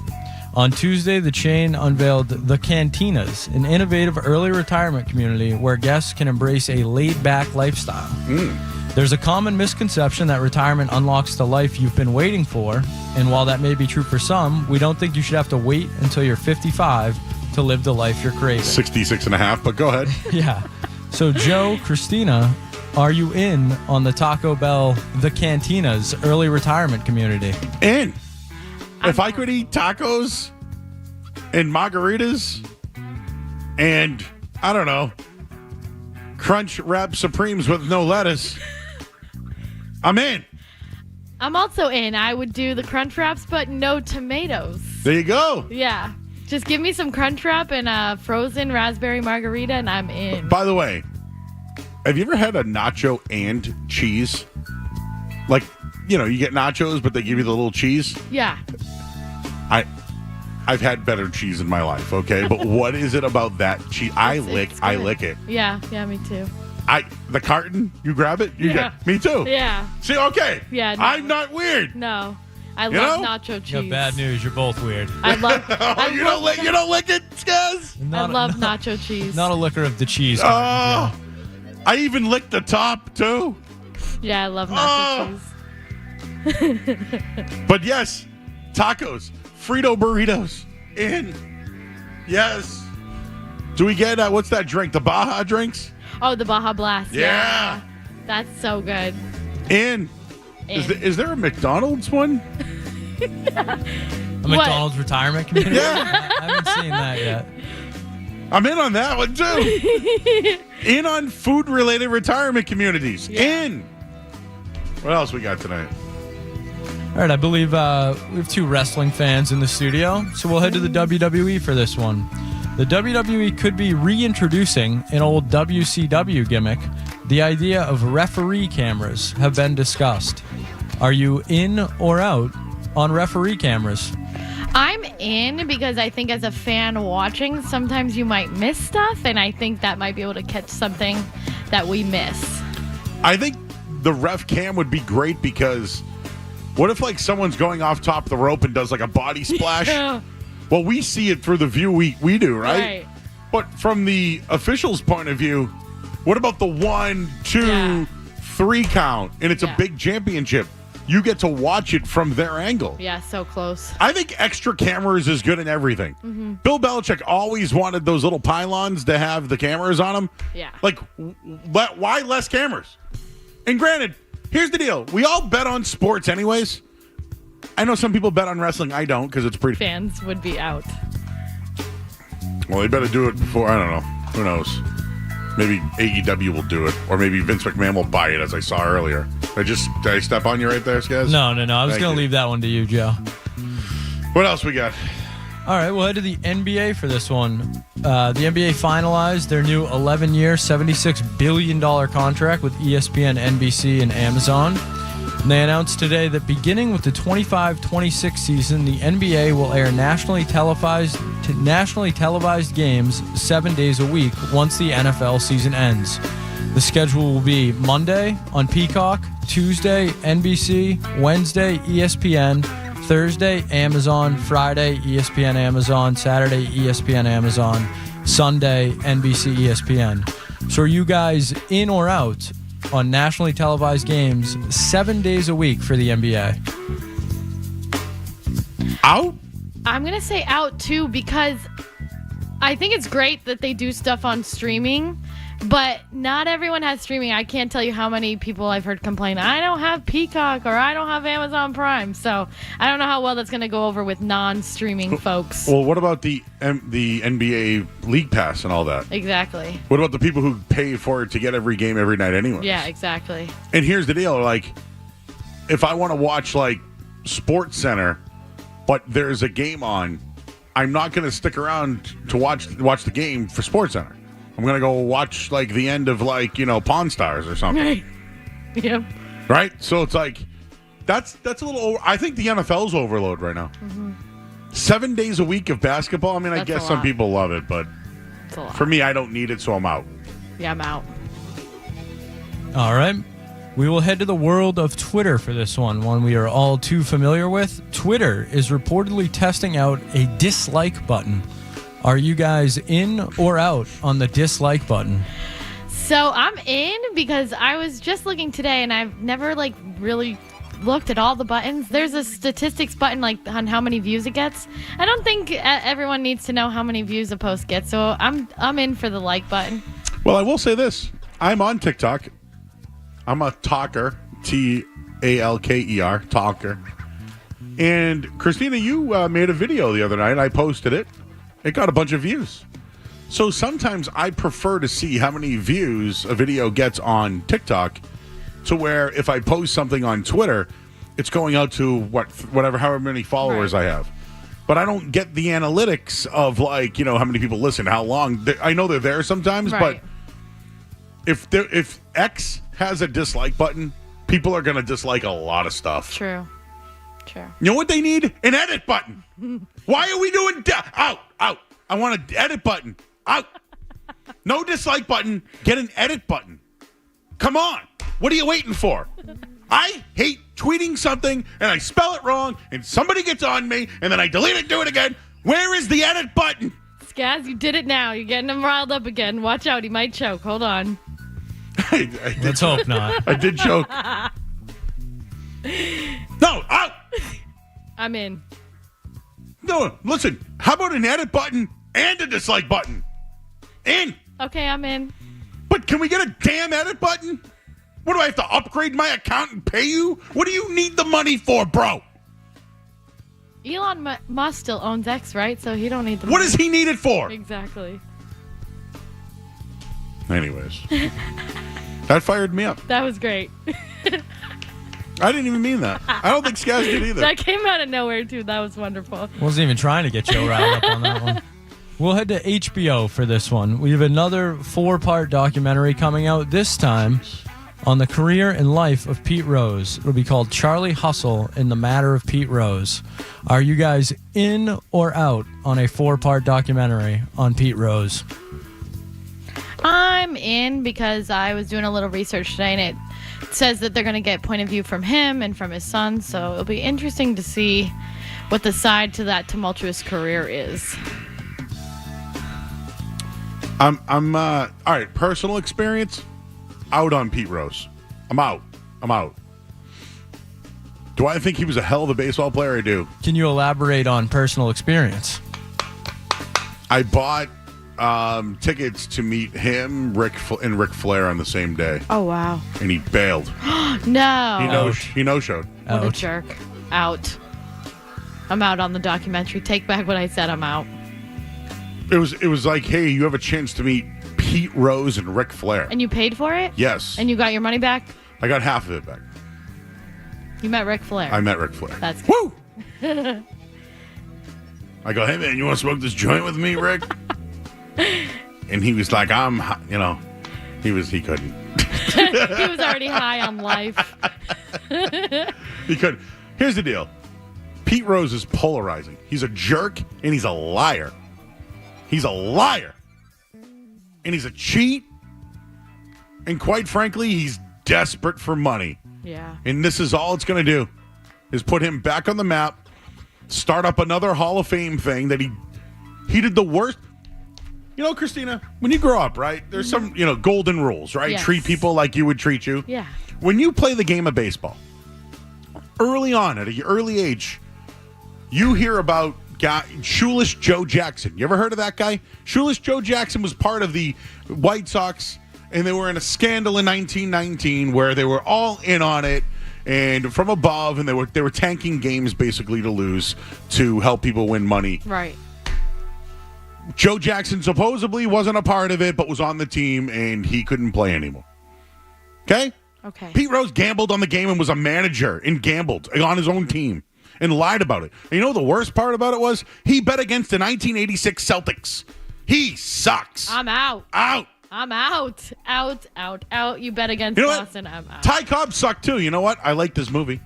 On Tuesday, the chain unveiled the Cantinas, an innovative early retirement community where guests can embrace a laid-back lifestyle. There's a common misconception that retirement unlocks the life you've been waiting for, and while that may be true for some, we don't think you should have to wait until you're 55 to live the life you're craving. 66 and a half, but go ahead. Yeah. So, Joe, Christina, are you in on the Taco Bell, the Cantinas early retirement community? In. If I could eat tacos and margaritas and, I don't know, Crunch Wrap Supremes with no lettuce, I'm in. I'm also in. I would do the Crunch Wraps, but no tomatoes. There you go. Yeah. Just give me some Crunch Wrap and a frozen raspberry margarita, and I'm in. By the way, have you ever had a nacho and cheese? Like, you know, you get nachos, but they give you the little cheese. Yeah. I've had better cheese in my life, okay? But what is it about that cheese? I lick it. Yeah, me too. The carton, you grab it, me too. Yeah. See, okay. Yeah. No. I'm not weird. No. I love nacho cheese. You have bad news. You're both weird. I love. You don't lick it, Skaz? I love nacho cheese. Not a licker of the cheese. I even licked the top too. Yeah, I love nacho cheese. But yes, tacos, Frito burritos, in. Yes. Do we get what's that drink? The Baja drinks? Oh, the Baja Blast. Yeah. That's so good. In. Is there a McDonald's one? A McDonald's retirement community? Yeah. I haven't seen that yet. I'm in on that one too. In on food-related retirement communities. Yeah. In. What else we got tonight? All right, I believe we have two wrestling fans in the studio, so we'll head to the WWE for this one. The WWE could be reintroducing an old WCW gimmick. The idea of referee cameras have been discussed. Are you in or out on referee cameras? I'm in because I think as a fan watching, sometimes you might miss stuff, and I think that might be able to catch something that we miss. I think the ref cam would be great because what if like someone's going off top of the rope and does like a body splash? Yeah. Well, we see it through the view we do, right? But from the official's point of view, what about the 1, 2, 3 count? And it's a big championship. You get to watch it from their angle. Yeah, so close. I think extra cameras is good in everything. Mm-hmm. Bill Belichick always wanted those little pylons to have the cameras on them. Yeah. Like, why less cameras? And granted, here's the deal. We all bet on sports anyways. I know some people bet on wrestling. I don't because it's pretty. Fans would be out. Well, they better do it before. I don't know. Who knows? Maybe AEW will do it, or maybe Vince McMahon will buy it, as I saw earlier. Did I step on you right there, Skaz? No. I was going to leave that one to you, Joe. What else we got? All right, we'll head to the NBA for this one. The NBA finalized their new 11-year, $76 billion contract with ESPN, NBC, and Amazon. And they announced today that beginning with the 25-26 season, the NBA will air nationally televised games 7 days a week once the NFL season ends. The schedule will be Monday on Peacock, Tuesday NBC, Wednesday ESPN, Thursday Amazon, Friday ESPN Amazon, Saturday ESPN Amazon, Sunday NBC ESPN. So are you guys in or out on nationally televised games 7 days a week for the NBA? Out? I'm going to say out too because I think it's great that they do stuff on streaming, But not everyone has streaming. I can't tell you how many people I've heard complain, I don't have Peacock or I don't have Amazon Prime. So I don't know how well that's going to go over with non-streaming folks. Well, what about the NBA League Pass and all that? Exactly. What about the people who pay for it to get every game every night anyway? Yeah, exactly. And here's the deal. Like, if I want to watch, like, Sports Center, but there's a game on, I'm not going to stick around to watch the game for Sports Center. I'm going to go watch, like, the end of, like, Pawn Stars or something. Right. Yep. Right? So it's like, that's a little over. I think the NFL's overload right now. Mm-hmm. 7 days a week of basketball. I mean, I That's guess a some lot. people love it, but It's a lot. for me, I don't need it, so I'm out. Yeah, I'm out. All right. We will head to the world of Twitter for this one we are all too familiar with. Twitter is reportedly testing out a dislike button. Are you guys in or out on the dislike button? So I'm in because I was just looking today and I've never really looked at all the buttons. There's a statistics button on how many views it gets. I don't think everyone needs to know how many views a post gets. So I'm in for the like button. Well, I will say this. I'm on TikTok. I'm a talker. Talker. Talker. And Christina, you made a video the other night. I posted it. It got a bunch of views. So sometimes I prefer to see how many views a video gets on TikTok to where if I post something on Twitter, it's going out to however many followers I have. But I don't get the analytics of how many people listen, how long. I know they're there sometimes, but if X has a dislike button, people are going to dislike a lot of stuff. True. You know what they need? An edit button. Why are we doing out? I want an edit button. Out. No dislike button. Get an edit button. Come on. What are you waiting for? I hate tweeting something and I spell it wrong and somebody gets on me and then I delete it, do it again. Where is the edit button? Skaz, you did it now. You're getting him riled up again. Watch out. He might choke. Hold on. Let's hope not. I did choke. No, out. I'm in. No, listen. How about an edit button and a dislike button? In. Okay, I'm in. But can we get a damn edit button? What, do I have to upgrade my account and pay you? What do you need the money for, bro? Elon Musk still owns X, right? So he don't need the What money. does he need it for? Exactly. Anyways. That fired me up. That was great. I didn't even mean that. I don't think Skaz did either. That came out of nowhere, too. That was wonderful. Wasn't even trying to get Joe riled up on that one. We'll head to HBO for this one. We have another 4-part documentary coming out, this time on the career and life of Pete Rose. It'll be called Charlie Hustle in the Matter of Pete Rose. Are you guys in or out on a 4-part documentary on Pete Rose? I'm in because I was doing a little research today, and it says that they're going to get point of view from him and from his son. So it'll be interesting to see what the side to that tumultuous career is. I'm all right, personal experience, out on Pete Rose. I'm out. Do I think he was a hell of a baseball player? I do. Can you elaborate on personal experience? I bought tickets to meet him, Rick Flair on the same day. Oh, wow. And he bailed. No. He no-showed. What a jerk. Out. I'm out on the documentary. Take back what I said. I'm out. It was like, hey, you have a chance to meet Pete Rose and Ric Flair. And you paid for it? Yes. And you got your money back? I got half of it back. You met Ric Flair. I met Ric Flair. That's Woo! I go, hey, man, you want to smoke this joint with me, Rick? And he was like, he couldn't. He was already high on life. He couldn't. Here's the deal. Pete Rose is polarizing. He's a jerk, and he's a liar. He's a liar. And he's a cheat. And quite frankly, he's desperate for money. Yeah. And this is all it's going to do, is put him back on the map, start up another Hall of Fame thing that he did the worst. You know, Christina, when you grow up, right, there's some, golden rules, right? Yes. Treat people like you would treat you. Yeah. When you play the game of baseball, early on, at an early age, you hear about Shoeless Joe Jackson. You ever heard of that guy? Shoeless Joe Jackson was part of the White Sox and they were in a scandal in 1919 where they were all in on it and from above, and they were tanking games basically to lose to help people win money. Right. Joe Jackson supposedly wasn't a part of it, but was on the team, and he couldn't play anymore. Okay? Okay. Pete Rose gambled on the game and was a manager and gambled on his own team and lied about it. And you know the worst part about it was? He bet against the 1986 Celtics. He sucks. I'm out. Out. I'm out. Out. You bet against You know what? Boston. I'm out. Ty Cobb sucked too. You know what? I like this movie.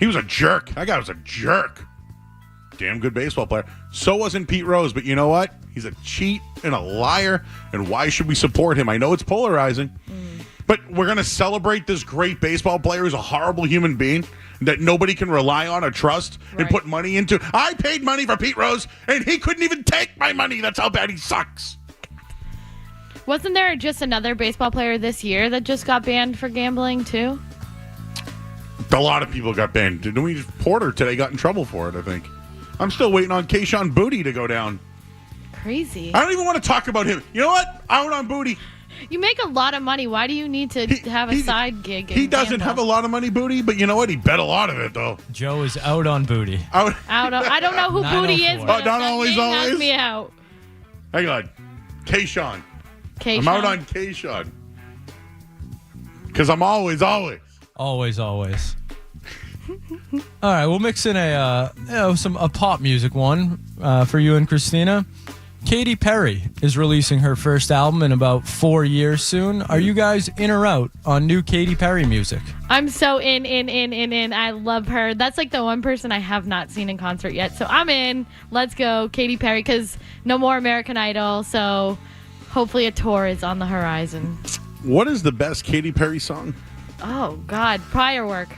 He was a jerk. That guy was a jerk. Damn good baseball player. So wasn't Pete Rose, but you know what? He's a cheat and a liar, and why should we support him? I know it's polarizing, but we're going to celebrate this great baseball player who's a horrible human being that nobody can rely on or trust and put money into. I paid money for Pete Rose, and he couldn't even take my money. That's how bad he sucks. Wasn't there just another baseball player this year that just got banned for gambling, too? A lot of people got banned. Porter today got in trouble for it, I think. I'm still waiting on Keyshawn Booty to go down. Crazy. I don't even want to talk about him. You know what? Out on Booty. You make a lot of money. Why do you need to have a side gig? He doesn't have a lot of money, Booty, but you know what? He bet a lot of it, though. Joe is out on Booty. Out. I don't know who Booty is, but not always. knock me out. Hang on. Keyshawn. I'm out on Keyshawn. Because I'm always. Always. All right, we'll mix in a pop music one for you and Christina. Katy Perry is releasing her first album in about 4 years soon. Are you guys in or out on new Katy Perry music? I'm so in. I love her. That's like the one person I have not seen in concert yet. So I'm in. Let's go, Katy Perry, because no more American Idol. So hopefully a tour is on the horizon. What is the best Katy Perry song? Oh, God. Prior work.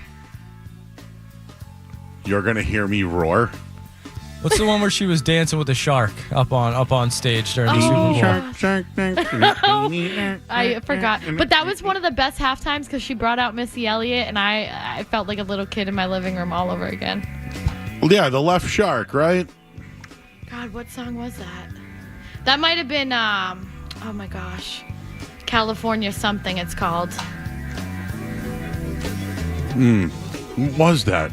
You're going to hear me roar. What's the one where she was dancing with a shark up on stage during the Super Bowl? I forgot. But that was one of the best halftimes because she brought out Missy Elliott, and I felt like a little kid in my living room all over again. Well, yeah, the left shark, right? God, what song was that? That might have been, oh my gosh, California something it's called. What was that?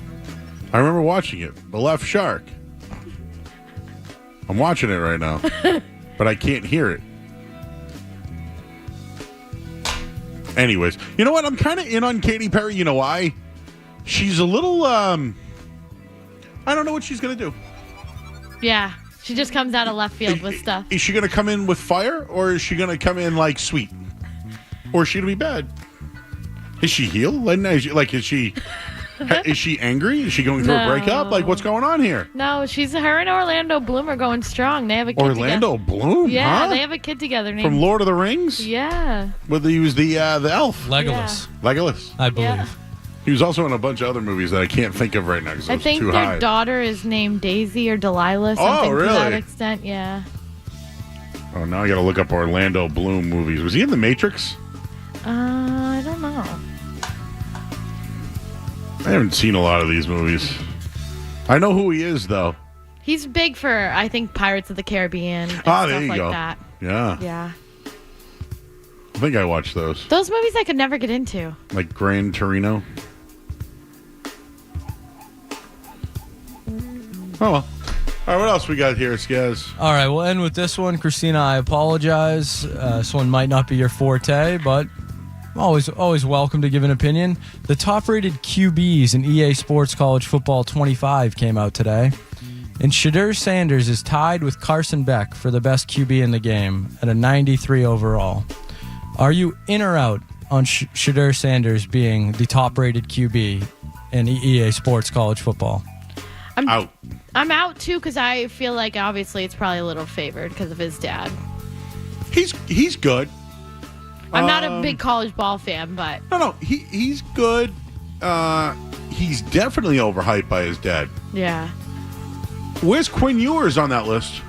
I remember watching it. The left shark. I'm watching it right now, but I can't hear it. Anyways, you know what? I'm kind of in on Katy Perry. You know why? She's a little, I don't know what she's going to do. Yeah, she just comes out of left field with stuff. Is she going to come in with fire, or is she going to come in like sweet? Or is she going to be bad? Is she healed? Is she angry? Is she going through a breakup? Like, what's going on here? No, her and Orlando Bloom are going strong. They have a kid Orlando together. Bloom? Yeah, huh? they have a kid together named From Lord of the Rings? Yeah. Well, he was the elf. Legolas. Yeah. Legolas. I believe. Yeah. He was also in a bunch of other movies that I can't think of right now because I it's think too their high. daughter is named Daisy or Delilah, something really? to that extent. Yeah. Oh, now I got to look up Orlando Bloom movies. Was he in The Matrix? I don't know. I haven't seen a lot of these movies. I know who he is, though. He's big for, I think, Pirates of the Caribbean and there stuff you like go. that. Yeah. Yeah. I think I watched those. Those movies I could never get into. Like Gran Torino. Oh, well. All right, what else we got here, Skaz? All right, we'll end with this one. Christina, I apologize. This one might not be your forte, but always welcome to give an opinion. The top-rated QBs in EA Sports College Football 25 came out today. And Shedeur Sanders is tied with Carson Beck for the best QB in the game at a 93 overall. Are you in or out on Shedeur Sanders being the top-rated QB in EA Sports College Football? I'm out. I'm out, too, because I feel like, obviously, it's probably a little favored because of his dad. He's good. I'm not a big college ball fan, but... No, he's good. He's definitely overhyped by his dad. Yeah. Where's Quinn Ewers on that list?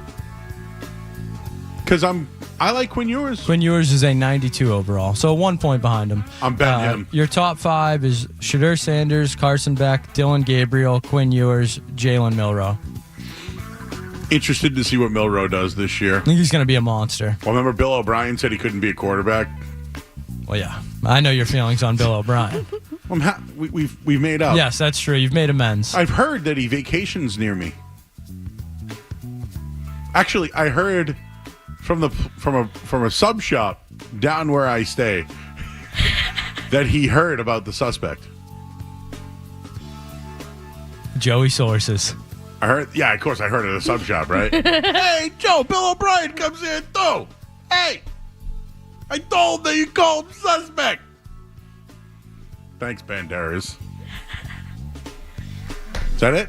Because I like Quinn Ewers. Quinn Ewers is a 92 overall, so 1 point behind him. I'm betting him. Your top five is Shedeur Sanders, Carson Beck, Dylan Gabriel, Quinn Ewers, Jalen Milroe. Interested to see what Milroe does this year. I think he's going to be a monster. Well, remember Bill O'Brien said he couldn't be a quarterback? Well, yeah. I know your feelings on Bill O'Brien. We've made up. Yes, that's true. You've made amends. I've heard that he vacations near me. Actually, I heard from a sub shop down where I stay that he heard about the suspect. Joey sources. I heard. Yeah, of course, I heard at a sub shop, right? Hey, Joe, Bill O'Brien comes in too. Hey, I told him that you called him suspect. Thanks, Banderas. Is that it?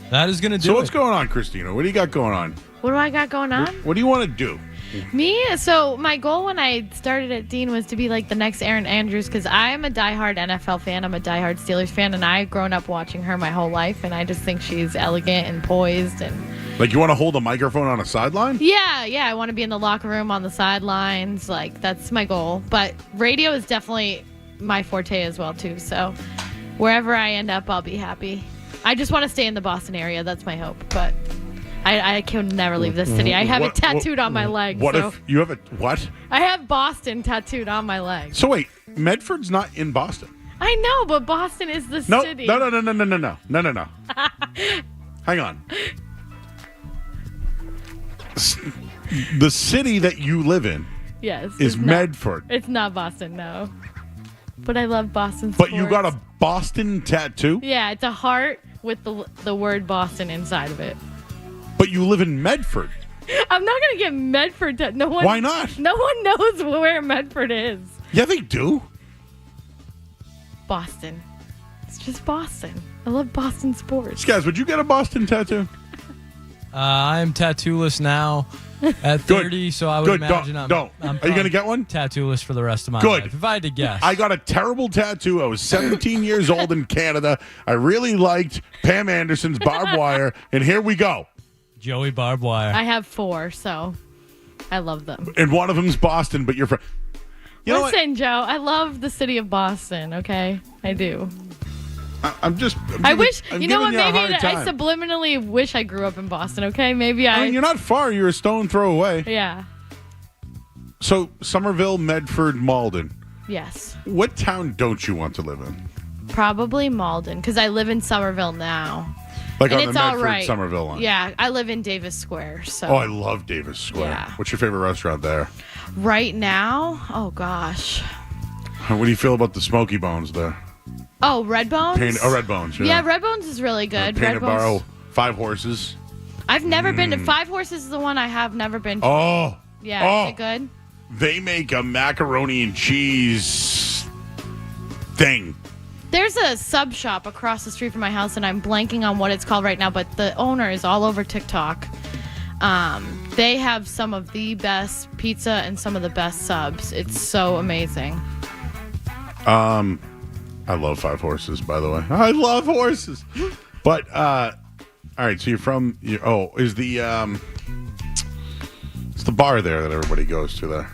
That is going to do So what's going on, Christina? What do you got going on? What do I got going on? What do you want to do? Me? So my goal when I started at Dean was to be like the next Erin Andrews because I'm a diehard NFL fan. I'm a diehard Steelers fan, and I've grown up watching her my whole life, and I just think she's elegant and poised. And Like, you want to hold a microphone on a sideline? yeah, I want to be in the locker room on the sidelines. Like, that's my goal. But radio is definitely my forte as well, too. So wherever I end up, I'll be happy. I just want to stay in the Boston area. That's my hope. But I can never leave this city. I have it tattooed on my leg. What so. if you have a what? I have Boston tattooed on my leg. So wait, Medford's not in Boston. I know, but Boston is the city. No. Hang on. The city that you live in Yes. is it's not- Medford. It's not Boston, no. But I love Boston sports. But you got a Boston tattoo? Yeah, it's a heart with the word Boston inside of it. But you live in Medford. I'm not going to get Medford. No one. Why not? No one knows where Medford is. Yeah, they do. Boston. It's just Boston. I love Boston sports. Guys, would you get a Boston tattoo? I am tattoo-less now at 30, so I would imagine I'm Are you going to get one? Tattoo-less for the rest of my Good. life. If I had to guess. I got a terrible tattoo. I was 17 years old in Canada. I really liked Pam Anderson's barbed wire, and here we go. Joey barbed wire. I have 4, so I love them. And one of them's Boston, but you're from... You know what? Listen, Joe, I love the city of Boston, okay? I do. I'm wish, I'm you know what, giving you a maybe hard I time. subliminally wish I grew up in Boston, okay? Maybe I mean, you're not far. You're a stone throw away. Yeah, So, Somerville, Medford, Malden. yes. What town don't you want to live in? Probably Malden, because I live in Somerville now. Like And on the it's all Medford, right. Somerville line. Yeah, I live in Davis Square, so. Oh, I love Davis Square. Yeah. What's your favorite restaurant there? Right now? Oh, gosh. What do you feel about the Smoky Bones there? Oh, Red Bones? Red Bones. Yeah, Red Bones is really good. Painted Red Bones. Barrow, 5 Horses. I've never been to 5 Horses is the one I have never been to. Oh. Yeah, is it good? They make a macaroni and cheese thing. There's a sub shop across the street from my house, and I'm blanking on what it's called right now, but the owner is all over TikTok. They have some of the best pizza and some of the best subs. It's so amazing. I love 5 Horses, by the way. I love horses. But, all right, so you're from, is the, it's the bar there that everybody goes to there.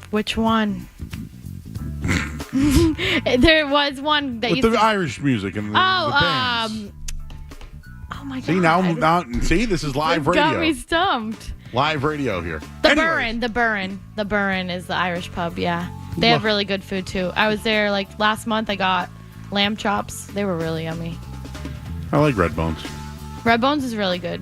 Which one? There was one that With used the to... Irish music and the bands. Oh my god. See, now, see, this is live radio. Got me stumped. Live radio here. The Anyways. Burren is the Irish pub, yeah. They have really good food too. I was there like last month. I got lamb chops. They were really yummy. I like Red Bones. Red Bones is really good.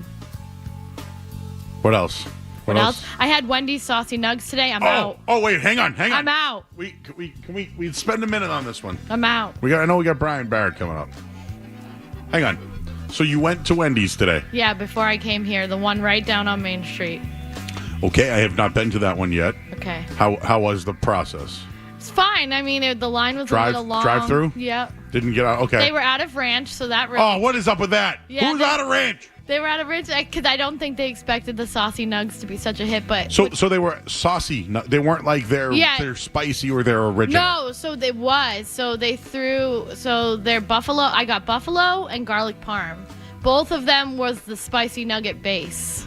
What else? What else? I had Wendy's saucy nugs today. I'm out. Oh, wait, hang on. I'm out. Can we spend a minute on this one? I'm out. I know we got Brian Barrett coming up. Hang on. So you went to Wendy's today? Yeah, before I came here, the one right down on Main Street. Okay, I have not been to that one yet. Okay. How was the process? It's fine. I mean, the line was a little long. Drive-through? Yep. Didn't get out. Okay. They were out of ranch, so that really... Oh, what is up with that? Yeah, Who's out of ranch? They were out of ranch because I don't think they expected the saucy nugs to be such a hit, but... So they were saucy. They weren't like they're spicy or they're original. No, so they was. So they threw... So they're buffalo... I got buffalo and garlic parm. Both of them was the spicy nugget base,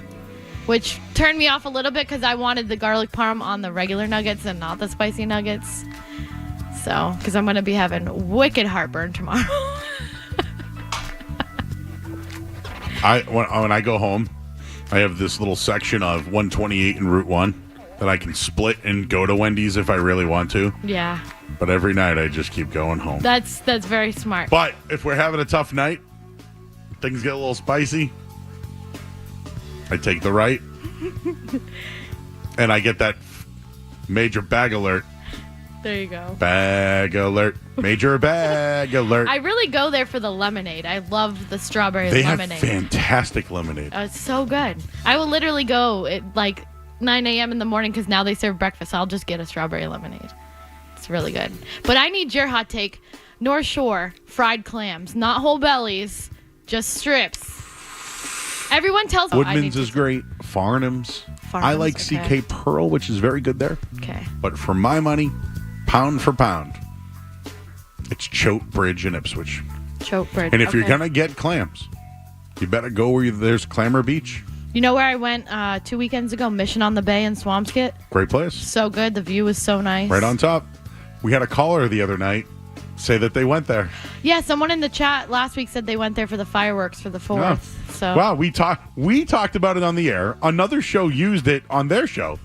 which turned me off a little bit because I wanted the garlic parm on the regular nuggets and not the spicy nuggets. So, because I'm going to be having wicked heartburn tomorrow. When I go home, I have this little section of 128 and Route 1 that I can split and go to Wendy's if I really want to. Yeah. But every night I just keep going home. That's very smart. But if we're having a tough night, things get a little spicy, I take the right, and I get that major bag alert. There you go. Bag alert. Major bag alert. I really go there for the lemonade. I love the strawberry They lemonade. have fantastic lemonade. Oh, it's so good. I will literally go at like 9 a.m. in the morning because now they serve breakfast. I'll just get a strawberry lemonade. It's really good. But I need your hot take. North Shore fried clams, not whole bellies, just strips. Everyone tells me Woodman's is great. Farnham's. I like okay. CK Pearl, which is very good there. Okay. But for my money, pound for pound, it's Choate Bridge in Ipswich. Choate Bridge. And if you're okay. going to get clams, you better go where there's Clamor Beach. You know where I went 2 weekends ago? Mission on the Bay in Swampscott. Great place. So good. The view was so nice. Right on top. We had a caller the other night say that they went there. Yeah, someone in the chat last week said they went there for the fireworks for the 4th. Yeah. So Wow, we talked about it on the air. Another show used it on their show.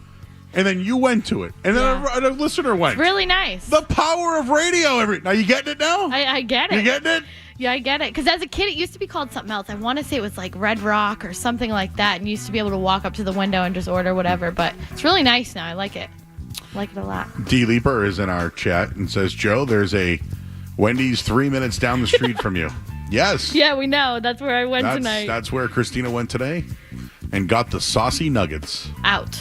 And then you went to it. And then a listener went. It's really nice. The power of radio. Now you getting it now? I get it. You getting it? Yeah, I get it. Because as a kid, it used to be called something else. I want to say it was like Red Rock or something like that. And you used to be able to walk up to the window and just order whatever. But it's really nice now. I like it. I like it a lot. D. Leaper is in our chat and says, Joe, there's a Wendy's 3 minutes down the street from you. Yes. Yeah, we know. That's where I went tonight. That's where Christina went today and got the saucy nuggets. Out.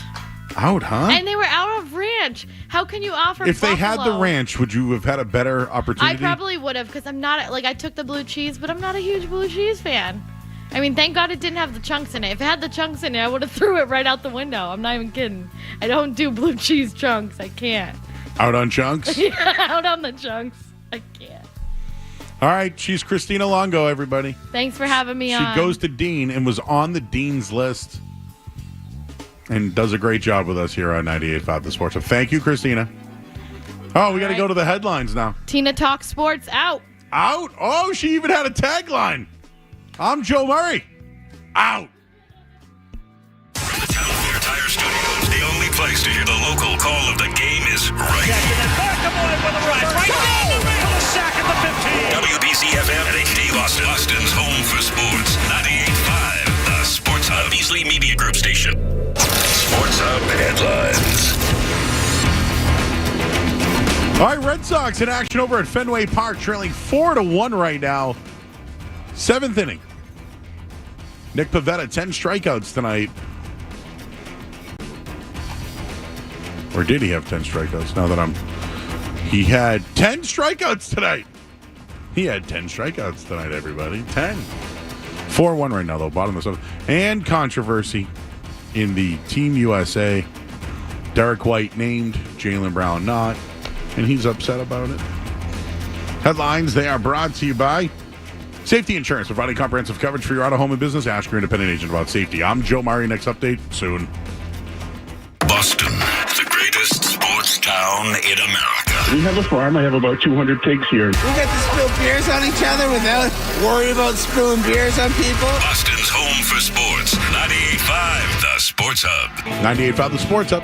Out, huh? And they were out of ranch. How can you offer If they had the buffalo? ranch, would you have had a better opportunity? I probably would have because I'm not, like, I took the blue cheese, but I'm not a huge blue cheese fan. I mean, thank God it didn't have the chunks in it. If it had the chunks in it, I would have threw it right out the window. I'm not even kidding. I don't do blue cheese chunks. I can't. Out on chunks? Yeah, out on the chunks. I can't. All right, she's Christina Longo, everybody. Thanks for having me on. She goes to Dean and was on the Dean's list and does a great job with us here on 98.5 The Sports. So thank you, Christina. Oh, we got to go to the headlines now. Tina Talk Sports out. Out? Oh, she even had a tagline. I'm Joe Murray. Out. From the Town Fair Tire Studios, the only place to hear the local call of the game is right here. WBC-FM and HD Boston. Boston's home for sports. 98.5, the Sports Hub. Beasley Media Group station. Sports Hub headlines. All right, Red Sox in action over at Fenway Park, trailing 4-1 right now. 7th inning. Nick Pivetta, 10 strikeouts tonight. Or did he have 10 strikeouts? Now that he had 10 strikeouts tonight. He had 10 strikeouts tonight, everybody. 10. 4-1 right now, though. Bottom of the 7th. And controversy in the Team USA. Derek White named, Jaylen Brown not. And he's upset about it. Headlines, they are brought to you by Safety Insurance, providing comprehensive coverage for your auto, home, and business. Ask your independent agent about safety. I'm Joe Murray. Next update soon. Boston, the greatest sports town in America. We have a farm. I have about 200 pigs here. We get to spill beers on each other without worrying about spilling beers on people. Boston's home for sports. 98.5, the Sports Hub. 98.5 The Sports Hub.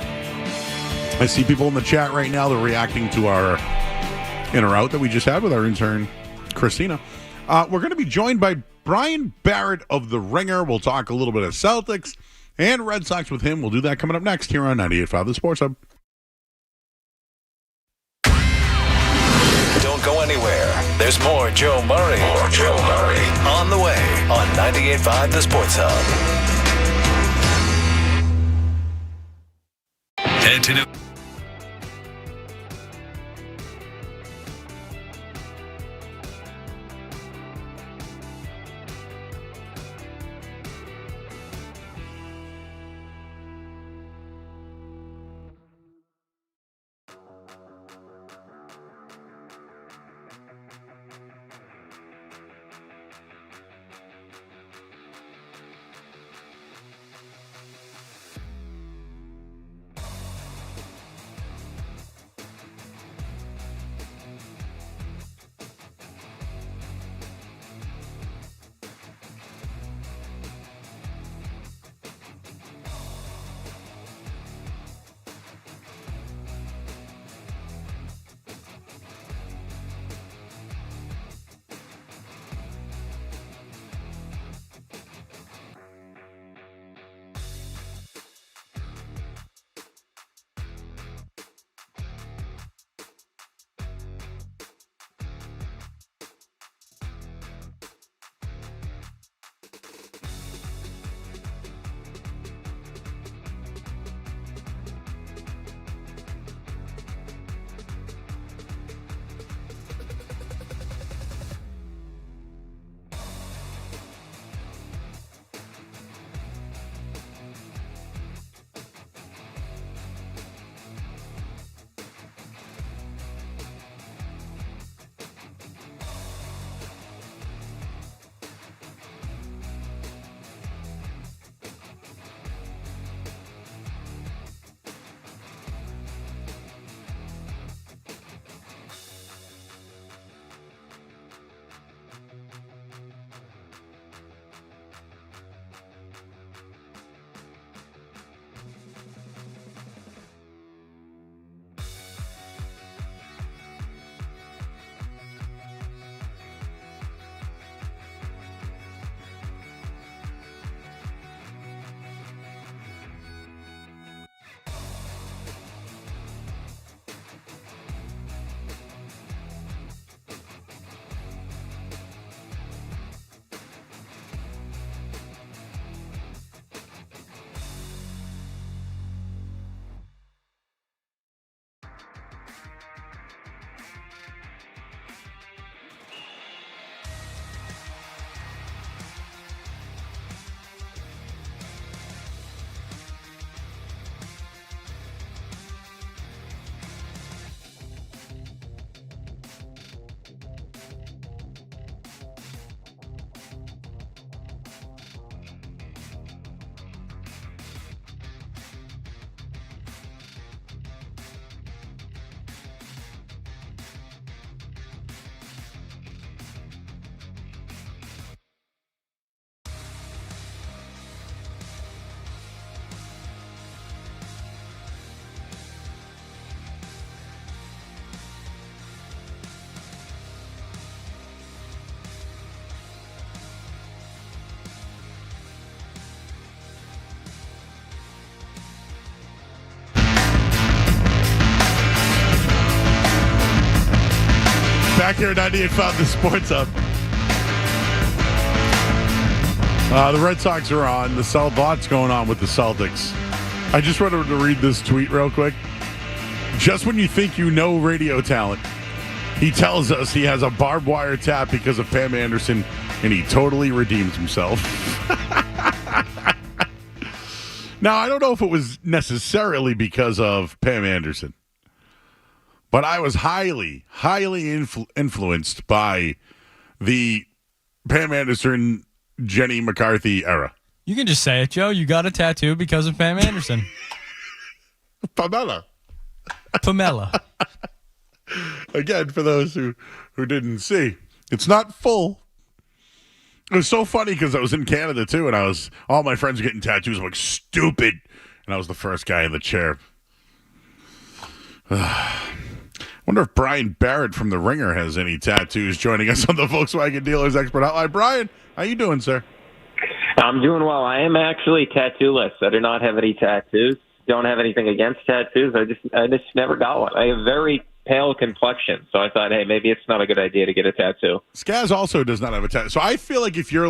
I see people in the chat right now. They're reacting to our in or out that we just had with our intern, Christina. We're going to be joined by Brian Barrett of The Ringer. We'll talk a little bit of Celtics and Red Sox with him. We'll do that coming up next here on 98.5 The Sports Hub. Don't go anywhere. There's more Joe Murray. More Joe Murray. On the way on 98.5 The Sports Hub. Head to Back here at 98.5 The Sports Hub. The Red Sox are on. Lots going on with the Celtics. I just wanted to read this tweet real quick. Just when you think you know radio talent, he tells us he has a barbed wire tap because of Pam Anderson, and he totally redeems himself. Now, I don't know if it was necessarily because of Pam Anderson, but I was highly, highly influenced by the Pam Anderson, Jenny McCarthy era. You can just say it, Joe. You got a tattoo because of Pam Anderson. Pamela. Again, for those who didn't see, it's not full. It was so funny because I was in Canada too, and all my friends were getting tattoos. I'm like, stupid. And I was the first guy in the chair. Wonder if Brian Barrett from The Ringer has any tattoos joining us on the Volkswagen Dealers Expert Hotline. Brian, how you doing, sir? I'm doing well. I am actually tattooless. I do not have any tattoos. Don't have anything against tattoos. I just never got one. I have very pale complexion, so I thought, hey, maybe it's not a good idea to get a tattoo. Skaz also does not have a tattoo. So I feel like if you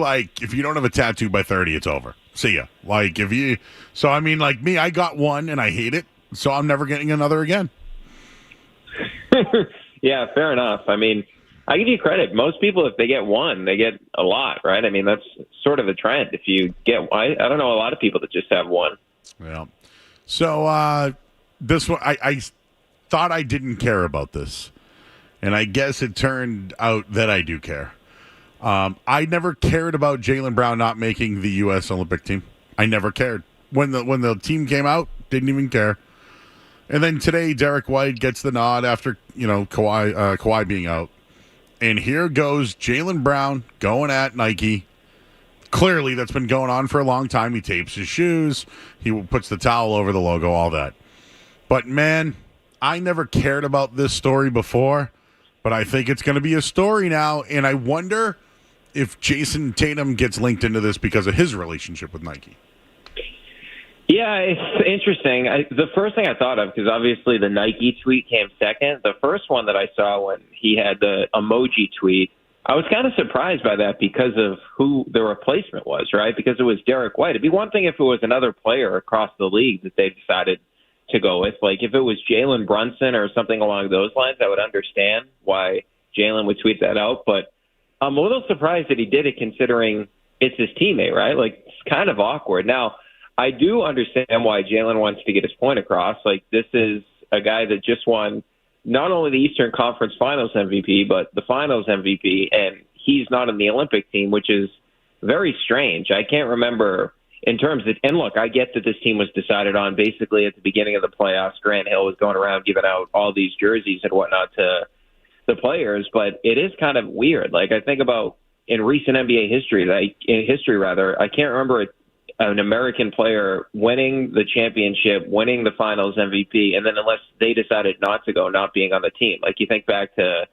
don't have a tattoo by 30, it's over. See ya. So I mean, like me, I got one and I hate it, so I'm never getting another again. Yeah, fair enough. I mean, I give you credit. Most people, if they get one, they get a lot, right? I mean, that's sort of a trend. If you get one, I don't know a lot of people that just have one. Yeah. So this one, I thought I didn't care about this, and I guess it turned out that I do care. I never cared about Jaylen Brown not making the U.S. Olympic team. I never cared. When the team came out, didn't even care. And then today, Derek White gets the nod after Kawhi being out. And here goes Jaylen Brown going at Nike. Clearly, that's been going on for a long time. He tapes his shoes. He puts the towel over the logo, all that. But, man, I never cared about this story before, but I think it's going to be a story now. And I wonder if Jason Tatum gets linked into this because of his relationship with Nike. Yeah, it's interesting. The first thing I thought of, because obviously the Nike tweet came second, the first one that I saw when he had the emoji tweet, I was kind of surprised by that because of who the replacement was, right? Because it was Derek White. It'd be one thing if it was another player across the league that they decided to go with. Like if it was Jalen Brunson or something along those lines, I would understand why Jalen would tweet that out. But I'm a little surprised that he did it considering it's his teammate, right? Like it's kind of awkward. Now, I do understand why Jalen wants to get his point across. Like, this is a guy that just won not only the Eastern Conference Finals MVP, but the Finals MVP, and he's not in the Olympic team, which is very strange. I can't remember in terms of – and look, I get that this team was decided on basically at the beginning of the playoffs. Grant Hill was going around giving out all these jerseys and whatnot to the players, but it is kind of weird. Like, I think about in recent NBA history, I can't remember an American player winning the championship, winning the Finals MVP, and then unless they decided not to go, not being on the team. Like you think back to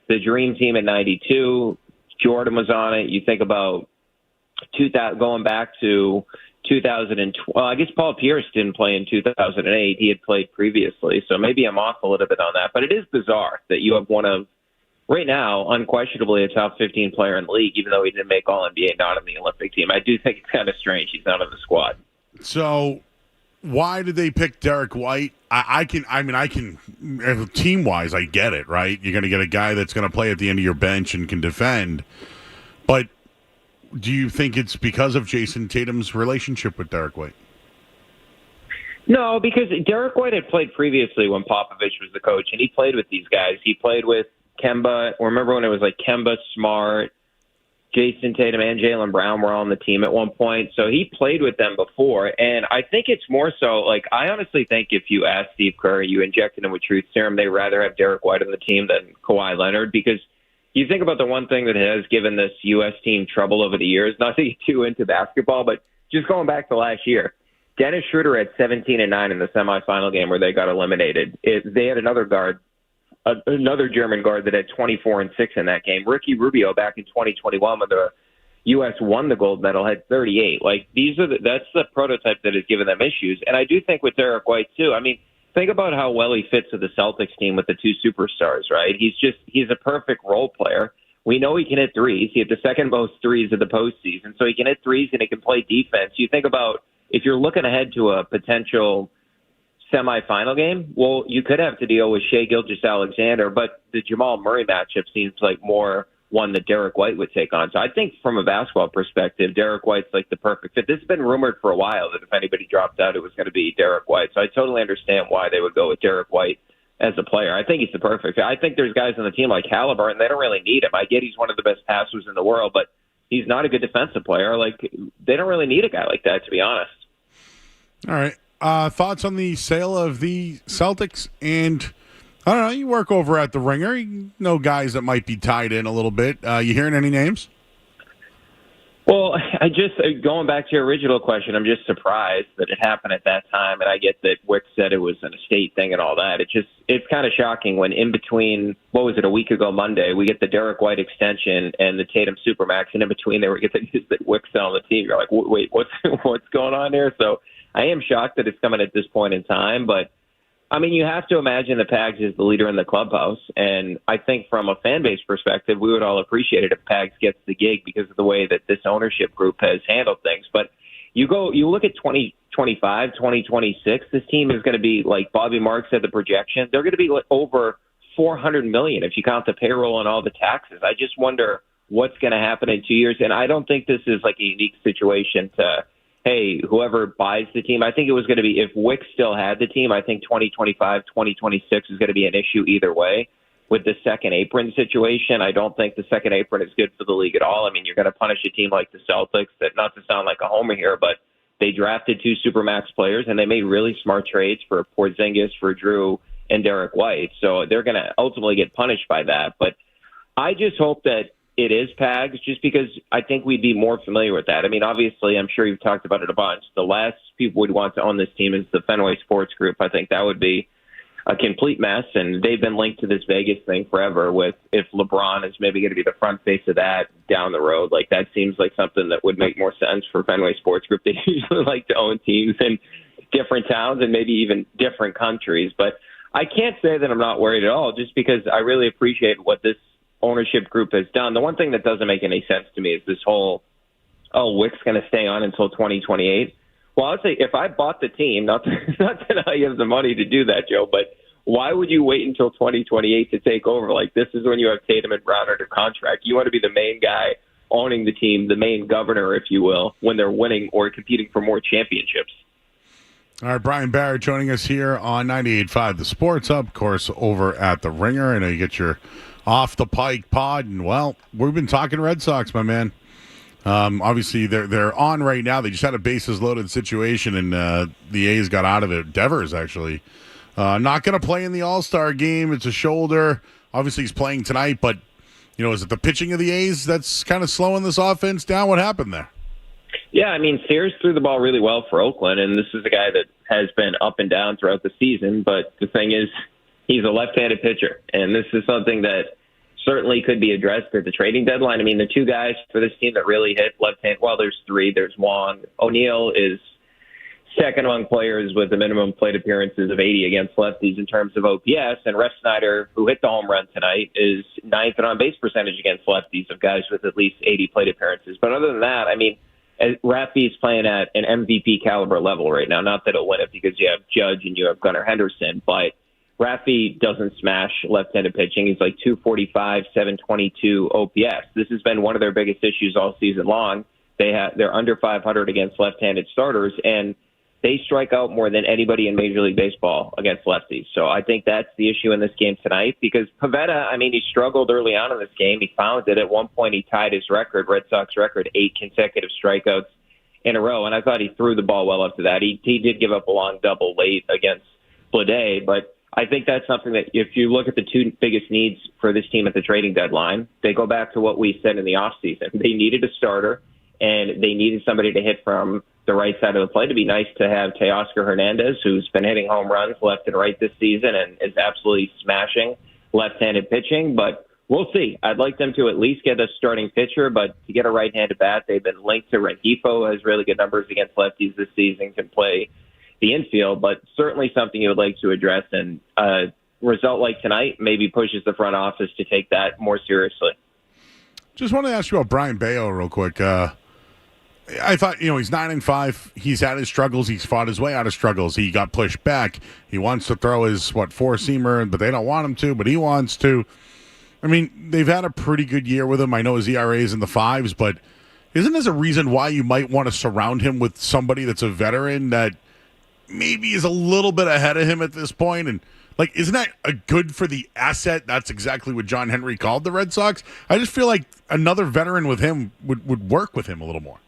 the Dream Team in '92, Jordan was on it. You think about going back to 2012. Well, I guess Paul Pierce didn't play in 2008. He had played previously, so maybe I'm off a little bit on that. But it is bizarre that you have one of, right now, unquestionably a top 15 player in the league, even though he didn't make All-NBA, not in the Olympic team. I do think it's kind of strange he's not on the squad. So why did they pick Derek White? I can team-wise, I get it, right? You're going to get a guy that's going to play at the end of your bench and can defend. But do you think it's because of Jason Tatum's relationship with Derek White? No, because Derek White had played previously when Popovich was the coach, and he played with these guys. He played with Kemba. Remember when it was like Kemba, Smart, Jason Tatum, and Jaylen Brown were all on the team at one point. So he played with them before. And I think it's more so, like, I honestly think if you ask Steve Kerr, you injected him with truth serum, they'd rather have Derek White on the team than Kawhi Leonard. Because you think about the one thing that has given this U.S. team trouble over the years, not to get too into basketball, but just going back to last year, Dennis Schroeder had 17 and 9 in the semifinal game where they got eliminated. They had another German guard that had 24 and 6 in that game. Ricky Rubio back in 2021 when the U.S. won the gold medal had 38. Like that's the prototype that has given them issues. And I do think with Derek White too. I mean, think about how well he fits with the Celtics team with the two superstars, right? He's a perfect role player. We know he can hit threes. He hit the second most threes of the postseason, so he can hit threes and he can play defense. You think about if you're looking ahead to a potential semifinal game, well, you could have to deal with Shai Gilgeous-Alexander, but the Jamal Murray matchup seems like more one that Derek White would take on. So I think from a basketball perspective, Derek White's like the perfect fit. This has been rumored for a while that if anybody dropped out, it was going to be Derek White. So I totally understand why they would go with Derek White as a player. I think he's the perfect fit. I think there's guys on the team like Halliburton, they don't really need him. I get he's one of the best passers in the world, but he's not a good defensive player. Like, they don't really need a guy like that, to be honest. All right. Thoughts on the sale of the Celtics? And I don't know, you work over at the Ringer. You know guys that might be tied in a little bit. You hearing any names? Well, going back to your original question, I'm just surprised that it happened at that time. And I get that Wick said it was an estate thing and all that. It's kind of shocking when in between, what was it, a week ago Monday, we get the Derek White extension and the Tatum Supermax. And in between there, we get the news that Wick's selling the team. You're like, wait, what's going on there? So I am shocked that it's coming at this point in time, but I mean, you have to imagine that Pags is the leader in the clubhouse, and I think from a fan base perspective, we would all appreciate it if Pags gets the gig because of the way that this ownership group has handled things. But you look at 2025, 2026, this team is going to be, like Bobby Marks said, the projection, they're going to be over $400 million if you count the payroll and all the taxes. I just wonder what's going to happen in 2 years, and I don't think this is like a unique situation to hey, whoever buys the team. I think it was going to be, if Wick still had the team, I think 2025, 2026 is going to be an issue either way. With the second apron situation, I don't think the second apron is good for the league at all. I mean, you're going to punish a team like the Celtics, that, not to sound like a homer here, but they drafted two Supermax players and they made really smart trades for Porzingis, for Drew, and Derek White. So they're going to ultimately get punished by that. But I just hope that it is Pags, just because I think we'd be more familiar with that. I mean, obviously, I'm sure you've talked about it a bunch. The last people would want to own this team is the Fenway Sports Group. I think that would be a complete mess, and they've been linked to this Vegas thing forever with if LeBron is maybe going to be the front face of that down the road. Like, that seems like something that would make more sense for Fenway Sports Group. They usually like to own teams in different towns and maybe even different countries. But I can't say that I'm not worried at all, just because I really appreciate what this ownership group has done. The one thing that doesn't make any sense to me is this whole, Wick's going to stay on until 2028. Well, I'd say if I bought the team, not that I have the money to do that, Joe, but why would you wait until 2028 to take over? Like, this is when you have Tatum and Brown under contract. You want to be the main guy owning the team, the main governor, if you will, when they're winning or competing for more championships. All right, Brian Barrett joining us here on 98.5 The Sports Hub, of course, over at the Ringer. I know you get your Off the Pike pod, and well, we've been talking Red Sox, my man. Obviously, they're on right now. They just had a bases-loaded situation, and the A's got out of it. Devers, actually, not going to play in the All-Star game. It's a shoulder. Obviously, he's playing tonight, but, you know, is it the pitching of the A's that's kind of slowing this offense down? What happened there? Yeah, I mean, Sears threw the ball really well for Oakland, and this is a guy that has been up and down throughout the season, but the thing is, he's a left-handed pitcher, and this is something that certainly could be addressed at the trading deadline. I mean, the two guys for this team that really hit left-hand, well, there's three. There's Wong. O'Neill is second among players with the minimum plate appearances of 80 against lefties in terms of OPS, and Rex Snyder, who hit the home run tonight, is ninth in on-base percentage against lefties of guys with at least 80 plate appearances. But other than that, I mean, Rafi's playing at an MVP caliber level right now. Not that he'll win it because you have Judge and you have Gunnar Henderson, but Rafi doesn't smash left-handed pitching. He's like 245, 722 OPS. This has been one of their biggest issues all season long. They're under 500 against left-handed starters, and they strike out more than anybody in Major League Baseball against lefties. So I think that's the issue in this game tonight, because Pivetta, I mean, he struggled early on in this game. He found it. At one point, he tied his record, Red Sox record, 8 consecutive strikeouts in a row, and I thought he threw the ball well up to that. He did give up a long double late against Blade, but I think that's something that if you look at the two biggest needs for this team at the trading deadline, they go back to what we said in the offseason. They needed a starter, and they needed somebody to hit from the right side of the plate. It'd be nice to have Teoscar Hernandez, who's been hitting home runs left and right this season and is absolutely smashing left-handed pitching, but we'll see. I'd like them to at least get a starting pitcher, but to get a right-handed bat, they've been linked to Rengifo, has really good numbers against lefties this season, can play the infield, but certainly something you would like to address. And a result like tonight maybe pushes the front office to take that more seriously. Just want to ask you about Brian Bayo real quick. I thought, he's 9-5. He's had his struggles. He's fought his way out of struggles. He got pushed back. He wants to throw his, four-seamer, but they don't want him to, but he wants to. I mean, they've had a pretty good year with him. I know his ERA is in the 5s, but isn't this a reason why you might want to surround him with somebody that's a veteran that maybe is a little bit ahead of him at this point? And, isn't that a good for the asset? That's exactly what John Henry called the Red Sox. I just feel like another veteran with him would work with him a little more.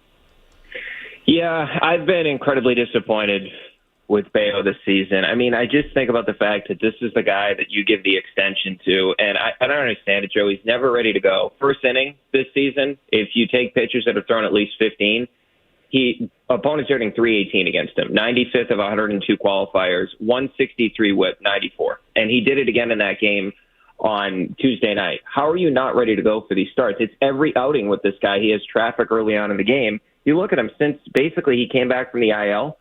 Yeah, I've been incredibly disappointed with Bayo this season. I mean, I just think about the fact that this is the guy that you give the extension to, and I don't understand it, Joe. He's never ready to go. First inning this season, if you take pitchers that have thrown at least 15, opponents are hitting 318 against him, 95th of 102 qualifiers, 163 whip, 94. And he did it again in that game on Tuesday night. How are you not ready to go for these starts? It's every outing with this guy. He has traffic early on in the game. You look at him since basically he came back from the IL,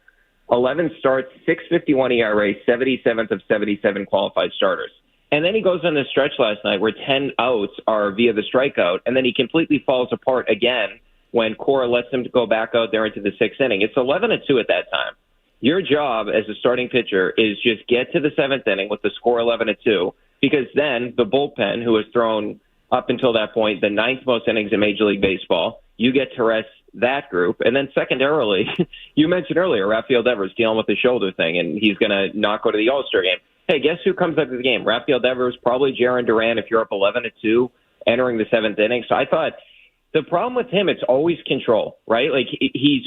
11 starts, 6.51 ERA, 77th of 77 qualified starters. And then he goes on this stretch last night where 10 outs are via the strikeout, and then he completely falls apart again when Cora lets him go back out there into the 6th inning. It's 11-2 at that time. Your job as a starting pitcher is just get to the 7th inning with the score 11-2, because then the bullpen, who has thrown up until that point the 9th most innings in Major League Baseball, you get to rest that group. And then secondarily, you mentioned earlier, Rafael Devers dealing with the shoulder thing, and he's going to not go to the All-Star game. Hey, guess who comes up to the game? Rafael Devers, probably Jarren Duran if you're up 11-2 entering the 7th inning. So I thought the problem with him, it's always control, right?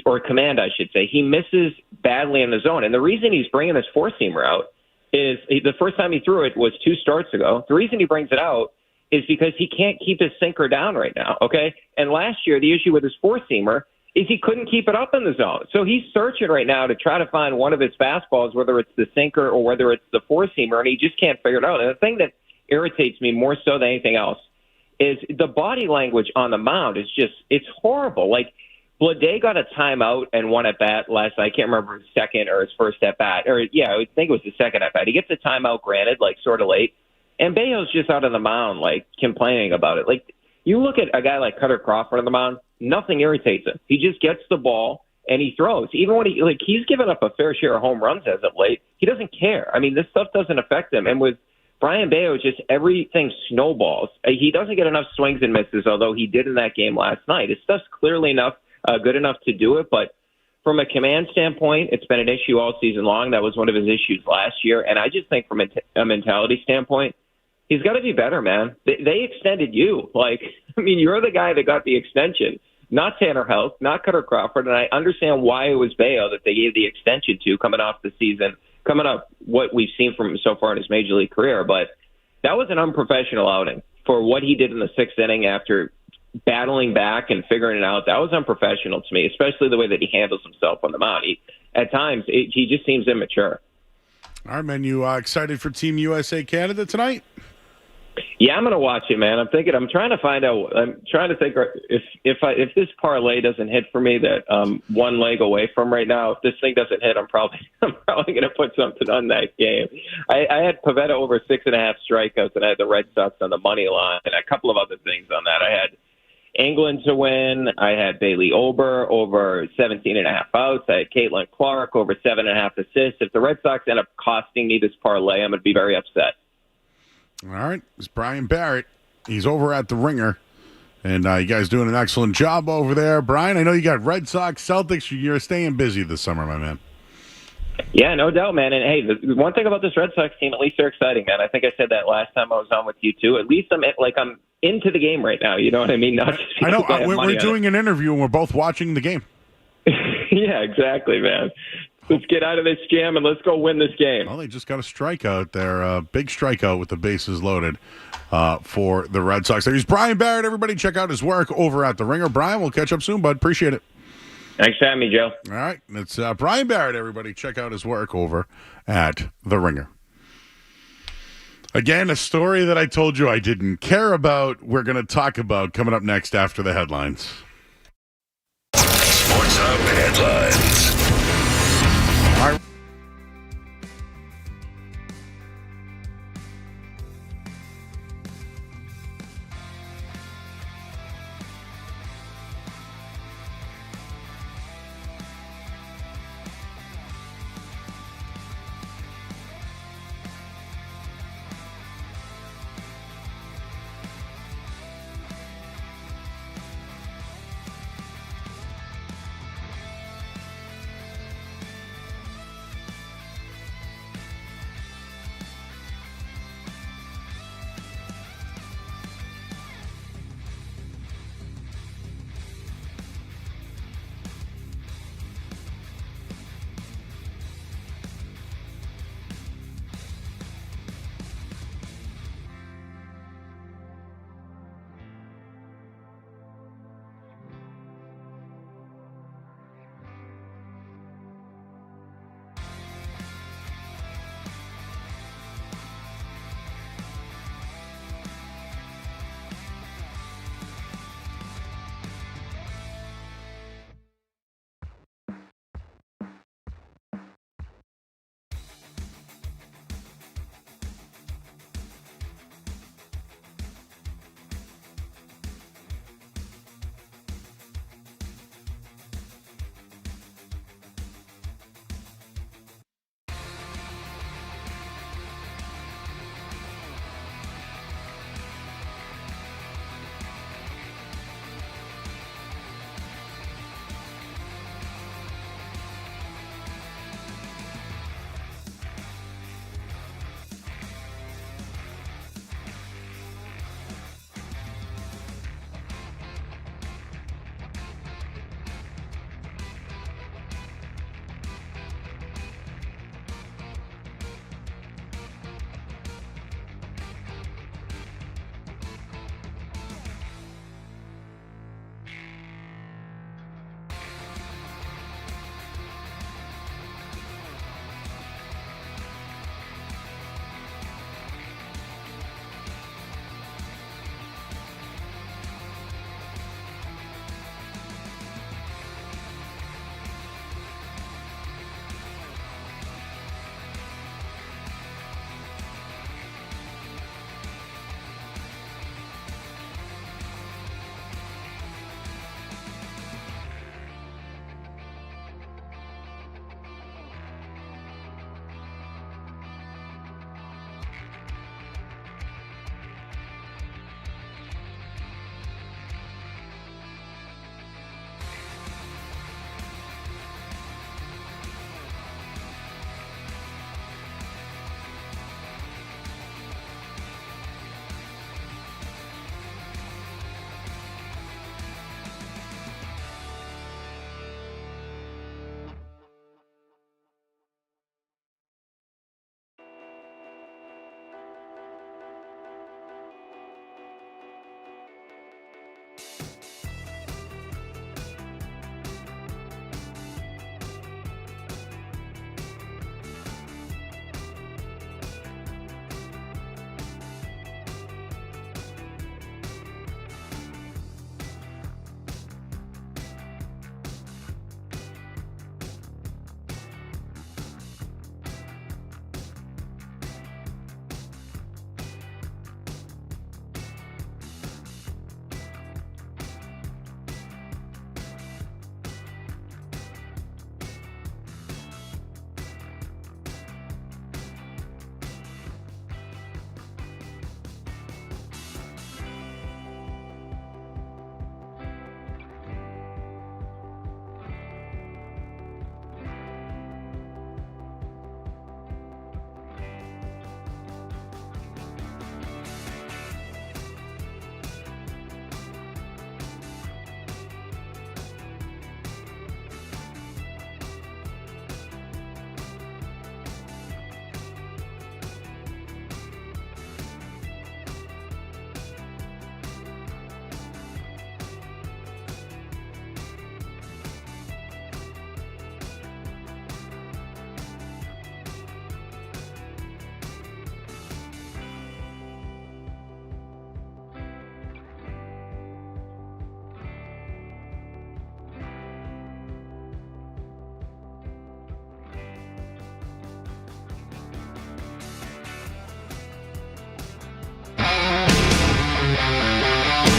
Or command, I should say. He misses badly in the zone. And the reason he's bringing this four-seamer out is the first time he threw it was 2 starts ago. The reason he brings it out is because he can't keep his sinker down right now, okay? And last year, the issue with his four-seamer is he couldn't keep it up in the zone. So he's searching right now to try to find one of his fastballs, whether it's the sinker or whether it's the four-seamer, and he just can't figure it out. And the thing that irritates me more so than anything else is the body language on the mound is just, it's horrible. Blade got a timeout and one at-bat last night. I can't remember his second or his first at-bat. I think it was the second at-bat. He gets a timeout granted, sort of late. And Bayo's just out on the mound, complaining about it. You look at a guy like Cutter Crawford on the mound, nothing irritates him. He just gets the ball and he throws. Even when he's given up a fair share of home runs as of late, he doesn't care. I mean, this stuff doesn't affect him. And with Brian Bayo, just everything snowballs. He doesn't get enough swings and misses, although he did in that game last night. His stuff's clearly good enough to do it, but from a command standpoint, it's been an issue all season long. That was one of his issues last year. And I just think from a mentality standpoint, he's got to be better, man. They extended you. You're the guy that got the extension, not Tanner Houck, not Cutter Crawford. And I understand why it was Bayo that they gave the extension to coming off the season, coming up what we've seen from him so far in his Major League career. But that was an unprofessional outing for what he did in the 6th inning after battling back and figuring it out. That was unprofessional to me, especially the way that he handles himself on the mound. At times, he just seems immature. All right, man. You excited for Team USA Canada tonight? Yeah, I'm going to watch it, man. I'm trying to think if this parlay doesn't hit for me that I'm one leg away from right now. If this thing doesn't hit, I'm probably going to put something on that game. I had Pivetta over 6.5 strikeouts, and I had the Red Sox on the money line, and a couple of other things on that. I had England to win. I had Bailey Ober over 17.5 outs. I had Caitlin Clark over 7.5 assists. If the Red Sox end up costing me this parlay, I'm going to be very upset. All right. It's Brian Barrett. He's over at The Ringer. And you guys doing an excellent job over there. Brian, I know you got Red Sox, Celtics. You're staying busy this summer, my man. Yeah, no doubt, man. And, hey, the one thing about this Red Sox team, at least they're exciting, man. I think I said that last time I was on with you, too. At least I'm into the game right now. You know what I mean? Not just I know. We're doing an interview, and we're both watching the game. Yeah, exactly, man. Let's get out of this jam and let's go win this game. Well, they just got a strikeout there, big strikeout with the bases loaded for the Red Sox. There's Brian Barrett. Everybody check out his work over at The Ringer. Brian, we'll catch up soon, bud. Appreciate it. Thanks for having me, Joe. All right. It's Brian Barrett, everybody. Check out his work over at The Ringer. Again, a story that I told you I didn't care about, we're going to talk about coming up next after the headlines. Sports Hub Headlines.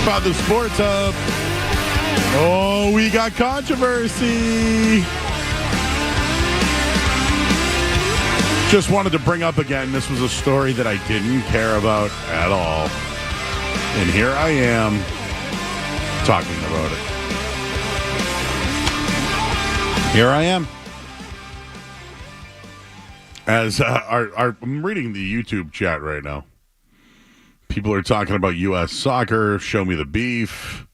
98.5 The Sports Hub. Oh, we got controversy. Just wanted to bring up again, this was a story that I didn't care about at all. And here I am talking about it. Here I am. As I'm reading the YouTube chat right now. People are talking about U.S. soccer, show me the beef,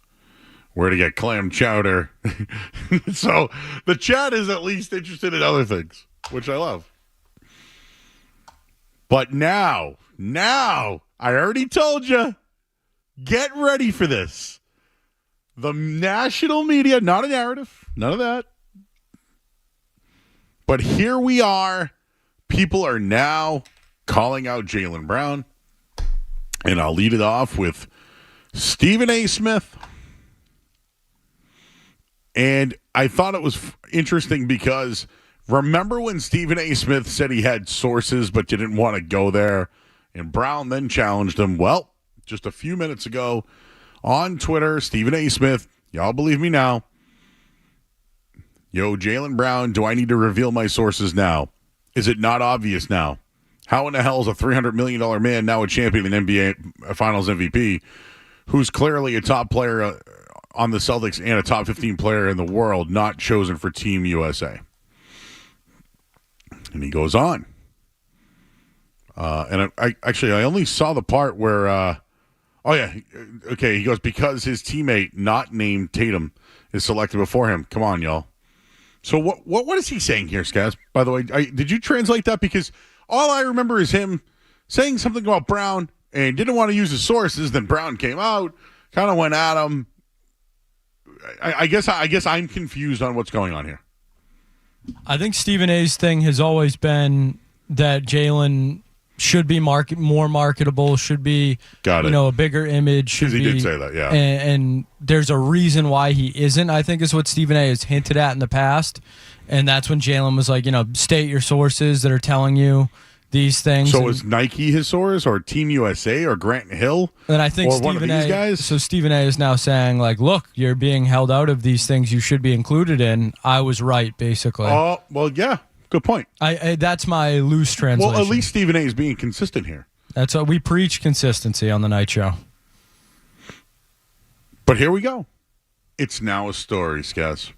where to get clam chowder. So the chat is at least interested in other things, which I love. But now, I already told you, get ready for this. The national media, not a narrative, none of that. But here we are. People are now calling out Jaylen Brown. And I'll lead it off with Stephen A. Smith. And I thought it was interesting because remember when Stephen A. Smith said he had sources but didn't want to go there? And Brown then challenged him. Well, just a few minutes ago on Twitter, Stephen A. Smith, y'all believe me now. Yo, Jaylen Brown, do I need to reveal my sources now? Is it not obvious now? How in the hell is a $300 million man now a champion in NBA Finals MVP who's clearly a top player on the Celtics and a top 15 player in the world not chosen for Team USA? And he goes on. And I only saw the part where, he goes, because his teammate not named Tatum is selected before him. Come on, y'all. So what is he saying here, Skaz? By the way, did you translate that? Because all I remember is him saying something about Brown and didn't want to use his sources. Then Brown came out, kind of went at him. I guess I'm confused on what's going on here. I think Stephen A's thing has always been that Jaylen should be more marketable, should be a bigger image. Because he did say that, yeah. And there's a reason why he isn't, I think, is what Stephen A has hinted at in the past. And that's when Jaylen was like, state your sources that are telling you these things. So is Nike his source, or Team USA, or Grant Hill? And I think one of these guys? So Stephen A is now saying, like, look, you're being held out of these things you should be included in. I was right, basically. Oh, well, yeah. Good point. That's my loose translation. Well, at least Stephen A is being consistent here. That's what we preach, consistency on the night show. But here we go. It's now a story, Skaz.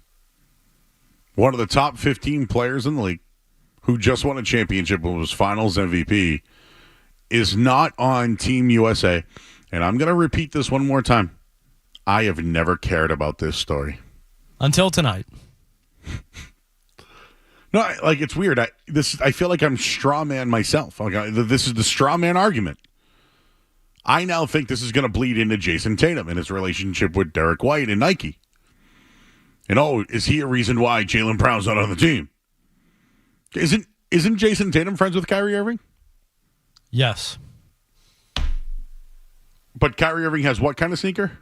One of the top 15 players in the league who just won a championship and was Finals MVP is not on Team USA. And I'm going to repeat this one more time. I have never cared about this story. Until tonight. No, it's weird. I feel like I'm straw man myself. This is the straw man argument. I now think this is going to bleed into Jason Tatum and his relationship with Derek White and Nike. And is he a reason why Jaylen Brown's not on the team? Isn't Jason Tatum friends with Kyrie Irving? Yes. But Kyrie Irving has what kind of sneaker?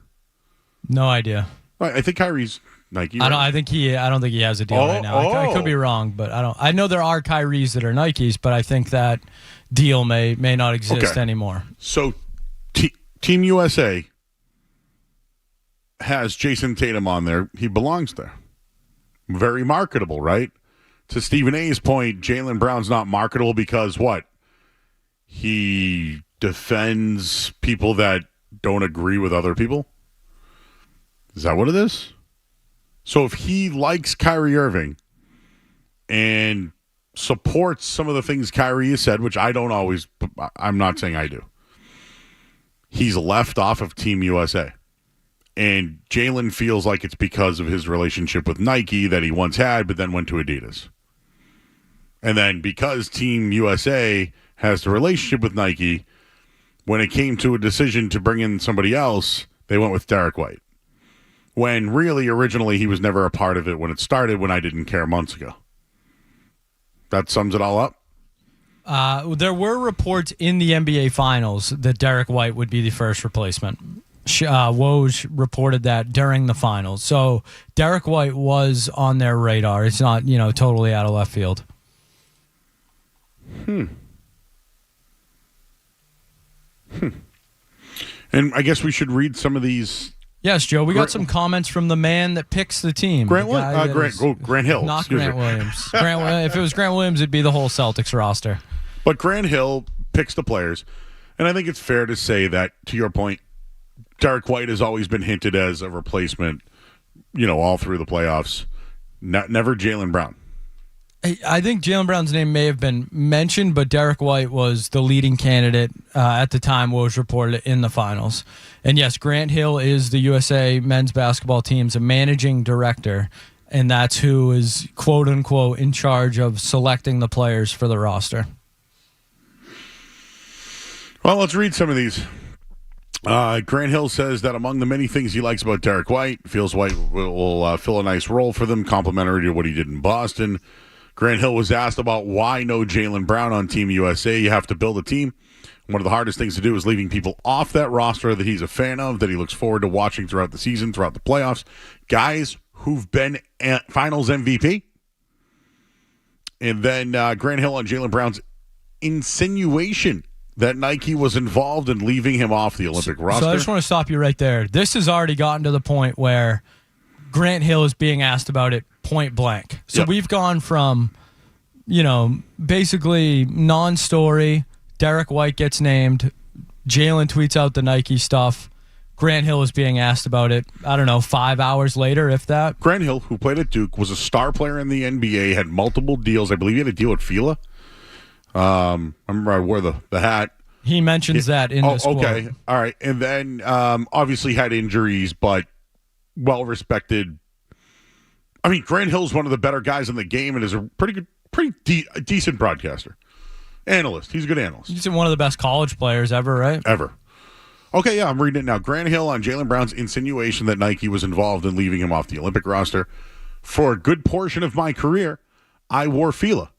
No idea. I think Kyrie's Nike. Right? I don't think he has a deal right now. I could be wrong, but I don't. I know there are Kyries that are Nikes, but I think that deal may not exist anymore. So, Team USA has Jason Tatum on there. He belongs there. Very marketable, right? To Stephen A's point, Jaylen Brown's not marketable because what? He defends people that don't agree with other people? Is that what it is? So if he likes Kyrie Irving and supports some of the things Kyrie has said, which I'm not saying I do, he's left off of Team USA. And Jaylen feels like it's because of his relationship with Nike that he once had, but then went to Adidas. And then because Team USA has the relationship with Nike, when it came to a decision to bring in somebody else, they went with Derek White. When really, originally, he was never a part of it when it started, when I didn't care months ago. That sums it all up? There were reports in the NBA Finals that Derek White would be the first replacement. Woj reported that during the Finals. So Derek White was on their radar. It's not, totally out of left field. And I guess we should read some of these. Yes, Joe. We got some comments from the man that picks the team. Grant Hill. Not Grant Williams. If it was Grant Williams, it'd be the whole Celtics roster. But Grant Hill picks the players. And I think it's fair to say that, to your point, Derek White has always been hinted as a replacement, all through the playoffs. Never Jaylen Brown. I think Jaylen Brown's name may have been mentioned, but Derek White was the leading candidate at the time, what was reported in the finals. And yes, Grant Hill is the USA men's basketball team's managing director, and that's who is, quote unquote, in charge of selecting the players for the roster. Well, let's read some of these. Grant Hill says that among the many things he likes about Derek White, feels White will fill a nice role for them, complimentary to what he did in Boston. Grant Hill was asked about why no Jaylen Brown on Team USA. You have to build a team. One of the hardest things to do is leaving people off that roster that he's a fan of, that he looks forward to watching throughout the season, throughout the playoffs. Guys who've been finals MVP. And then Grant Hill on Jaylen Brown's insinuation that Nike was involved in leaving him off the Olympic roster. So I just want to stop you right there. This has already gotten to the point where Grant Hill is being asked about it point blank. So we've gone from, basically non-story, Derek White gets named, Jaylen tweets out the Nike stuff, Grant Hill is being asked about it, 5 hours later, if that. Grant Hill, who played at Duke, was a star player in the NBA, had multiple deals. I believe he had a deal with Fila. I remember I wore the hat. He mentions that in this quote. Okay. All right. And then obviously had injuries, but well-respected. I mean, Grant Hill's one of the better guys in the game and is a pretty decent broadcaster. Analyst. He's a good analyst. He's one of the best college players ever, right? Ever. Okay, yeah, I'm reading it now. Grant Hill on Jaylen Brown's insinuation that Nike was involved in leaving him off the Olympic roster. For a good portion of my career, I wore Fila.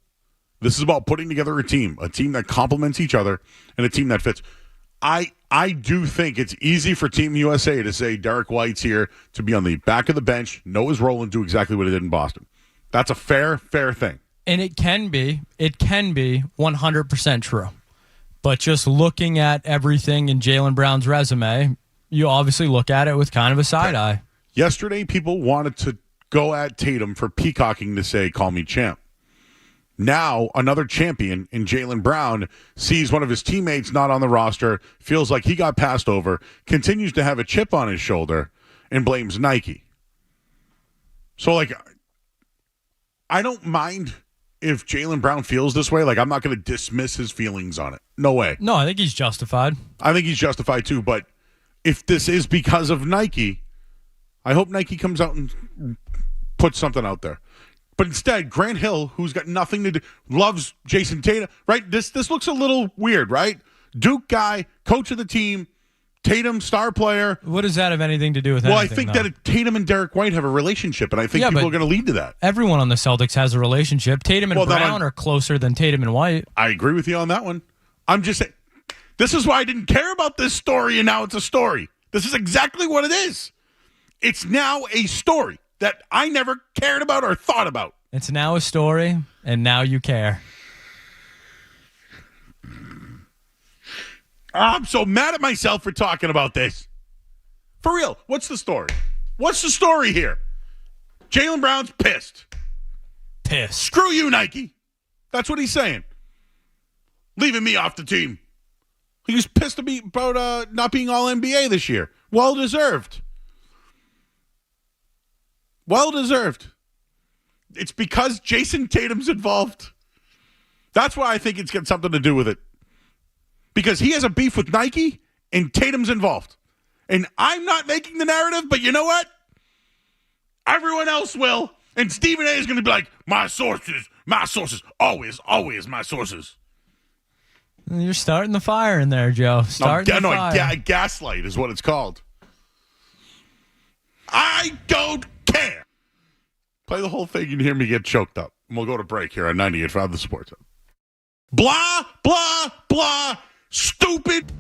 This is about putting together a team that complements each other, and a team that fits. I do think it's easy for Team USA to say Derek White's here to be on the back of the bench, know his role, and do exactly what he did in Boston. That's a fair thing. And it can be 100% true. But just looking at everything in Jaylen Brown's resume, you obviously look at it with kind of a side eye. Yesterday, people wanted to go at Tatum for peacocking to say, call me champ. Now, another champion in Jaylen Brown sees one of his teammates not on the roster, feels like he got passed over, continues to have a chip on his shoulder, and blames Nike. So, I don't mind if Jaylen Brown feels this way. I'm not going to dismiss his feelings on it. No way. No, I think he's justified. I think he's justified too, but if this is because of Nike, I hope Nike comes out and puts something out there. But instead, Grant Hill, who's got nothing to do, loves Jason Tatum, right? This looks a little weird, right? Duke guy, coach of the team, Tatum, star player. What does that have anything to do with anything? Well, I think that Tatum and Derek White have a relationship, and I think people are going to lead to that. Everyone on the Celtics has a relationship. Tatum and Brown are closer than Tatum and White. I agree with you on that one. I'm just saying, this is why I didn't care about this story, and now it's a story. This is exactly what it is. It's now a story that I never cared about or thought about. It's now a story, and now you care. I'm so mad at myself for talking about this. For real, what's the story? What's the story here? Jaylen Brown's pissed. Pissed. Screw you, Nike. That's what he's saying. Leaving me off the team. He was pissed about not being All-NBA this year. Well-deserved. Well-deserved. It's because Jason Tatum's involved. That's why I think it's got something to do with it. Because he has a beef with Nike, and Tatum's involved. And I'm not making the narrative, but you know what? Everyone else will. And Stephen A is going to be like, my sources, always my sources. You're starting the fire in there, Joe. Gaslight is what it's called. I don't care. Play the whole thing and hear me get choked up. And we'll go to break here on 98.5 The Sports Hub. Blah, blah, blah. Stupid.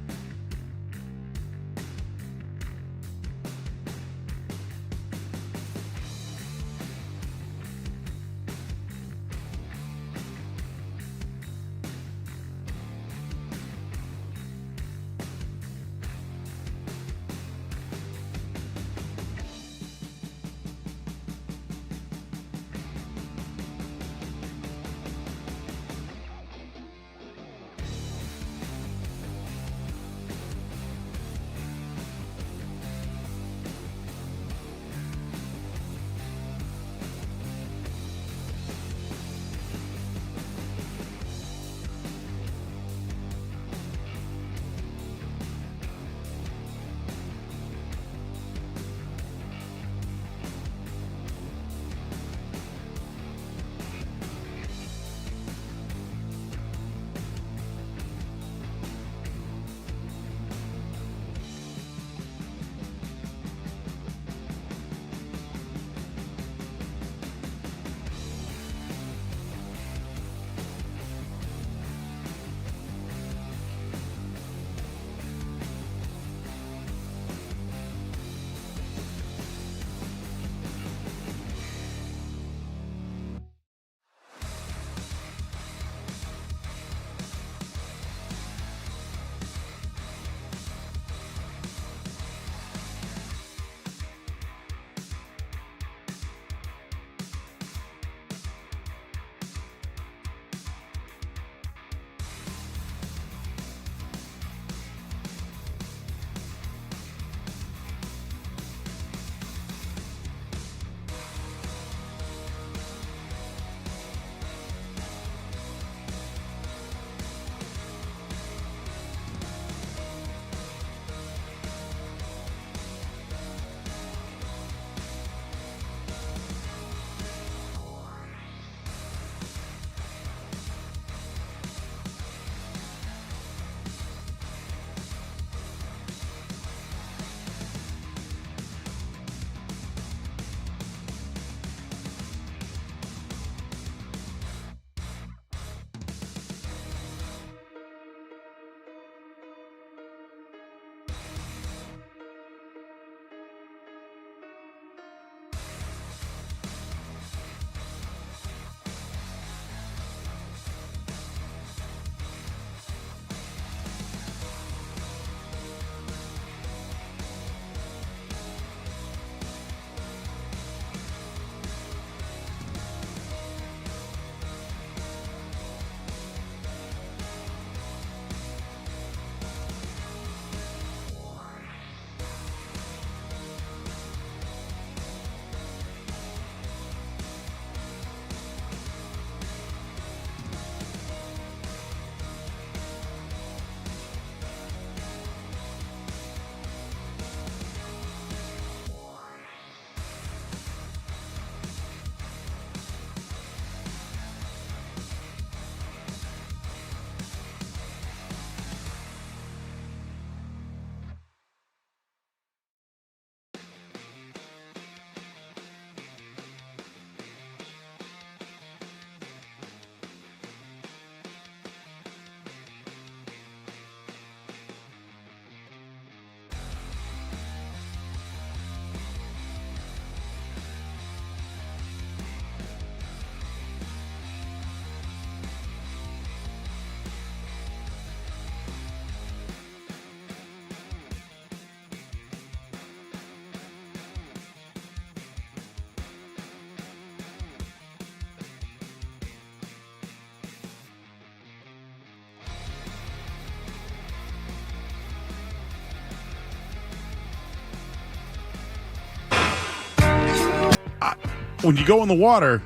when you go in the water,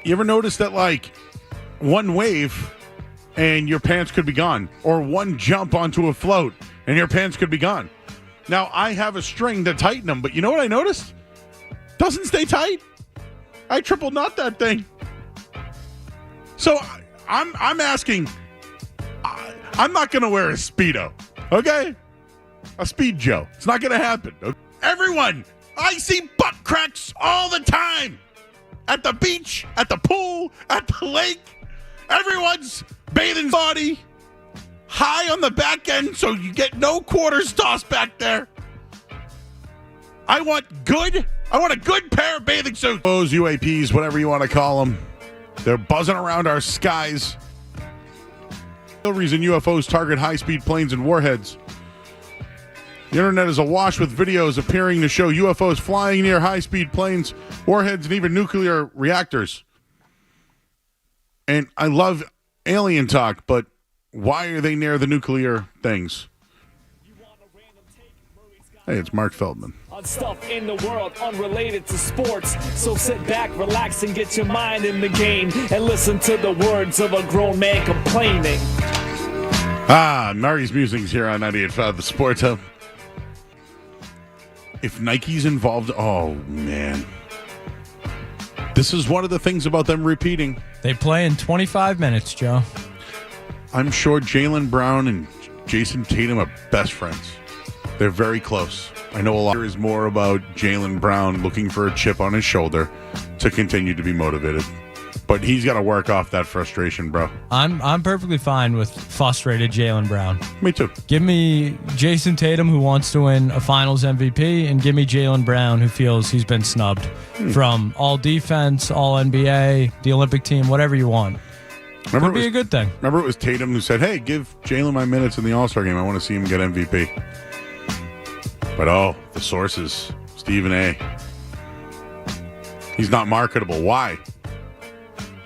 you ever notice that, like, one wave and your pants could be gone, or one jump onto a float and your pants could be gone? Now, I have a string to tighten them, but you know what I noticed? Doesn't stay tight. I triple knot that thing. So I'm asking, I'm not going to wear a Speedo, okay? A Speed Joe. It's not going to happen. Everyone, I see butt cracks all the time. At the beach, at the pool, at the lake. Everyone's bathing body high on the back end so you get no quarters tossed back there. I want a good pair of bathing suits. Those UAPs, whatever you want to call them. They're buzzing around our skies. The reason UFOs target high-speed planes and warheads. The internet is awash with videos appearing to show UFOs flying near high-speed planes, warheads, and even nuclear reactors. And I love alien talk, but why are they near the nuclear things? Hey, it's Mark Feldman. On stuff in the world unrelated to sports. So sit back, relax, and get your mind in the game and listen to the words of a grown man complaining. Murray's Musings here on 98.5 The Sports Hub. If Nike's involved, oh, man. This is one of the things about them repeating. They play in 25 minutes, Joe. I'm sure Jaylen Brown and Jason Tatum are best friends. They're very close. I know a lot is more about Jaylen Brown looking for a chip on his shoulder to continue to be motivated. But he's got to work off that frustration, bro. I'm perfectly fine with frustrated Jaylen Brown. Me too. Give me Jason Tatum, who wants to win a Finals MVP, and give me Jaylen Brown, who feels he's been snubbed from all defense, all NBA, the Olympic team, whatever you want. Remember, Could be a good thing. Remember, it was Tatum who said, "Hey, give Jaylen my minutes in the All-Star game. I want to see him get MVP." But the sources, Stephen A. He's not marketable. Why?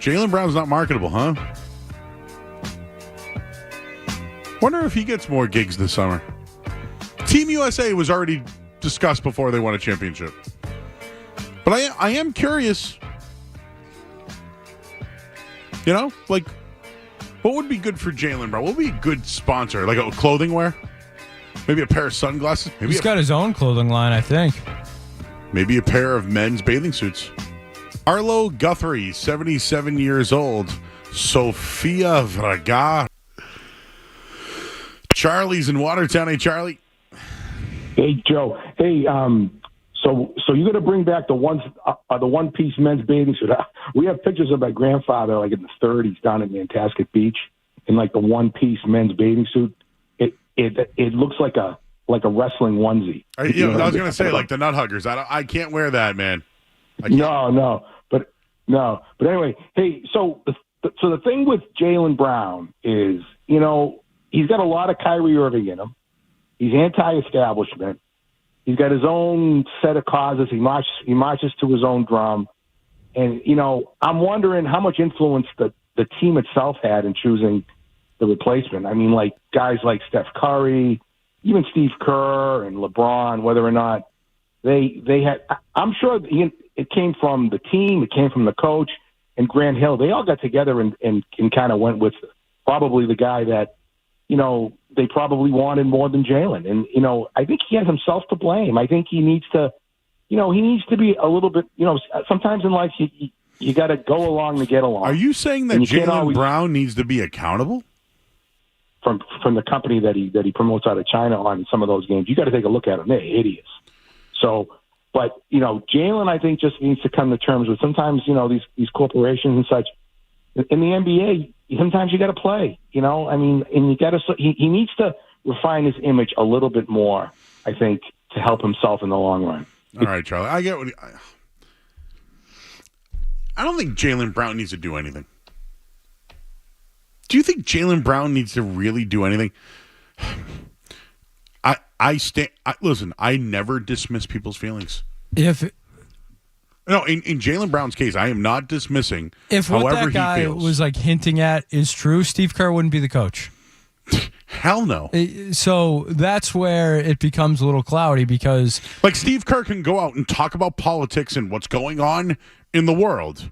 Jaylen Brown's not marketable, huh? Wonder if he gets more gigs this summer. Team USA was already discussed before they won a championship. But I am curious, you know, like, what would be good for Jaylen Brown? What would be a good sponsor? Like a clothing wear? Maybe a pair of sunglasses? Maybe He's got his own clothing line, I think. Maybe a pair of men's bathing suits. Arlo Guthrie, 77 years old. Sofia Vergara. Charlie's in Watertown. Hey, Charlie. Hey, Joe. Hey, so you're gonna bring back the one-piece men's bathing suit? We have pictures of my grandfather, like in the 30s, down at Nantasket Beach, in like the one-piece men's bathing suit. It looks like a wrestling onesie. I was gonna say like the nut huggers. I can't wear that, man. But anyway, hey, so the thing with Jaylen Brown is, you know, he's got a lot of Kyrie Irving in him. He's anti-establishment. He's got his own set of causes. He marches to his own drum. And, you know, I'm wondering how much influence the team itself had in choosing the replacement. I mean, like guys like Steph Curry, even Steve Kerr and LeBron, whether or not they had, I'm sure it came from the team, it came from the coach and Grant Hill. They all got together and kind of went with probably the guy that, you know, they probably wanted more than Jaylen. And, you know, I think he has himself to blame. I think he needs to, you know, he needs to be a little bit, you know, sometimes in life you got to go along to get along. Are you saying that Jaylen Brown needs to be accountable? From the company that he promotes out of China on some of those games, you got to take a look at them. They're idiots. So, but, you know, Jaylen, I think, just needs to come to terms with sometimes, you know, these corporations and such. In the NBA, sometimes you got to play, you know. I mean, and you got to. He needs to refine his image a little bit more, I think, to help himself in the long run. All right, Charlie. I get what. I don't think Jaylen Brown needs to do anything. Do you think Jaylen Brown needs to really do anything? Listen, I never dismiss people's feelings. In Jaylen Brown's case, I am not dismissing. If what that guy was like hinting at is true, Steve Kerr wouldn't be the coach. Hell no. So that's where it becomes a little cloudy because... Like Steve Kerr can go out and talk about politics and what's going on in the world,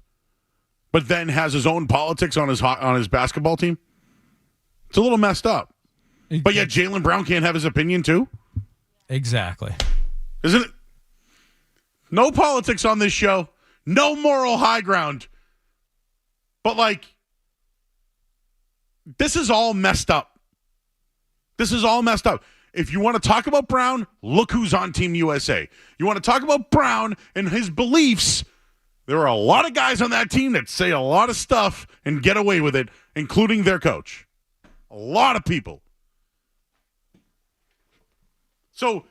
but then has his own politics on his basketball team. It's a little messed up. But yet Jaylen Brown can't have his opinion too? Exactly. Isn't it? No politics on this show. No moral high ground. But, like, this is all messed up. This is all messed up. If you want to talk about Brown, look who's on Team USA. You want to talk about Brown and his beliefs, there are a lot of guys on that team that say a lot of stuff and get away with it, including their coach. A lot of people. So,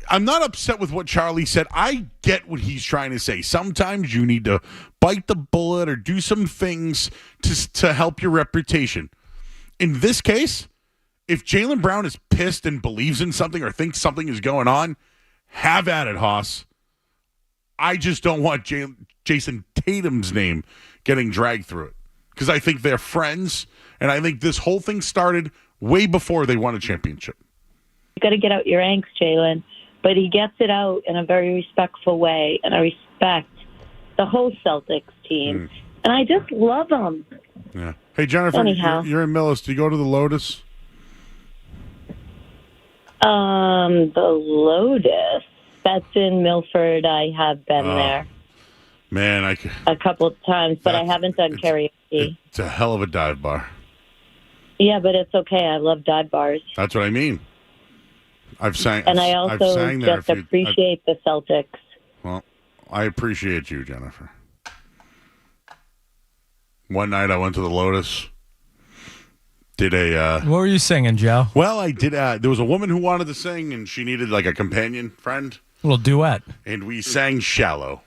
I'm not upset with what Charlie said. I get what he's trying to say. Sometimes you need to bite the bullet or do some things to help your reputation. In this case, if Jaylen Brown is pissed and believes in something or thinks something is going on, have at it, Haas. I just don't want Jason Tatum's name getting dragged through it because I think they're friends, and I think this whole thing started way before they won a championship. You got to get out your angst, Jaylen, but he gets it out in a very respectful way, and I respect the whole Celtics team, and I just love him. Yeah. Hey, Jennifer, you're in Millis. Do you go to the Lotus? The Lotus. That's in Milford. I have been there. Man, a couple of times, but I haven't done karaoke. It's a hell of a dive bar. Yeah, but it's okay. I love dive bars. That's what I mean. And I also just appreciate the Celtics. Well, I appreciate you, Jennifer. One night I went to the Lotus, did a... what were you singing, Joe? Well, I did... there was a woman who wanted to sing, and she needed, like, a companion friend. A little duet. And we sang Shallow.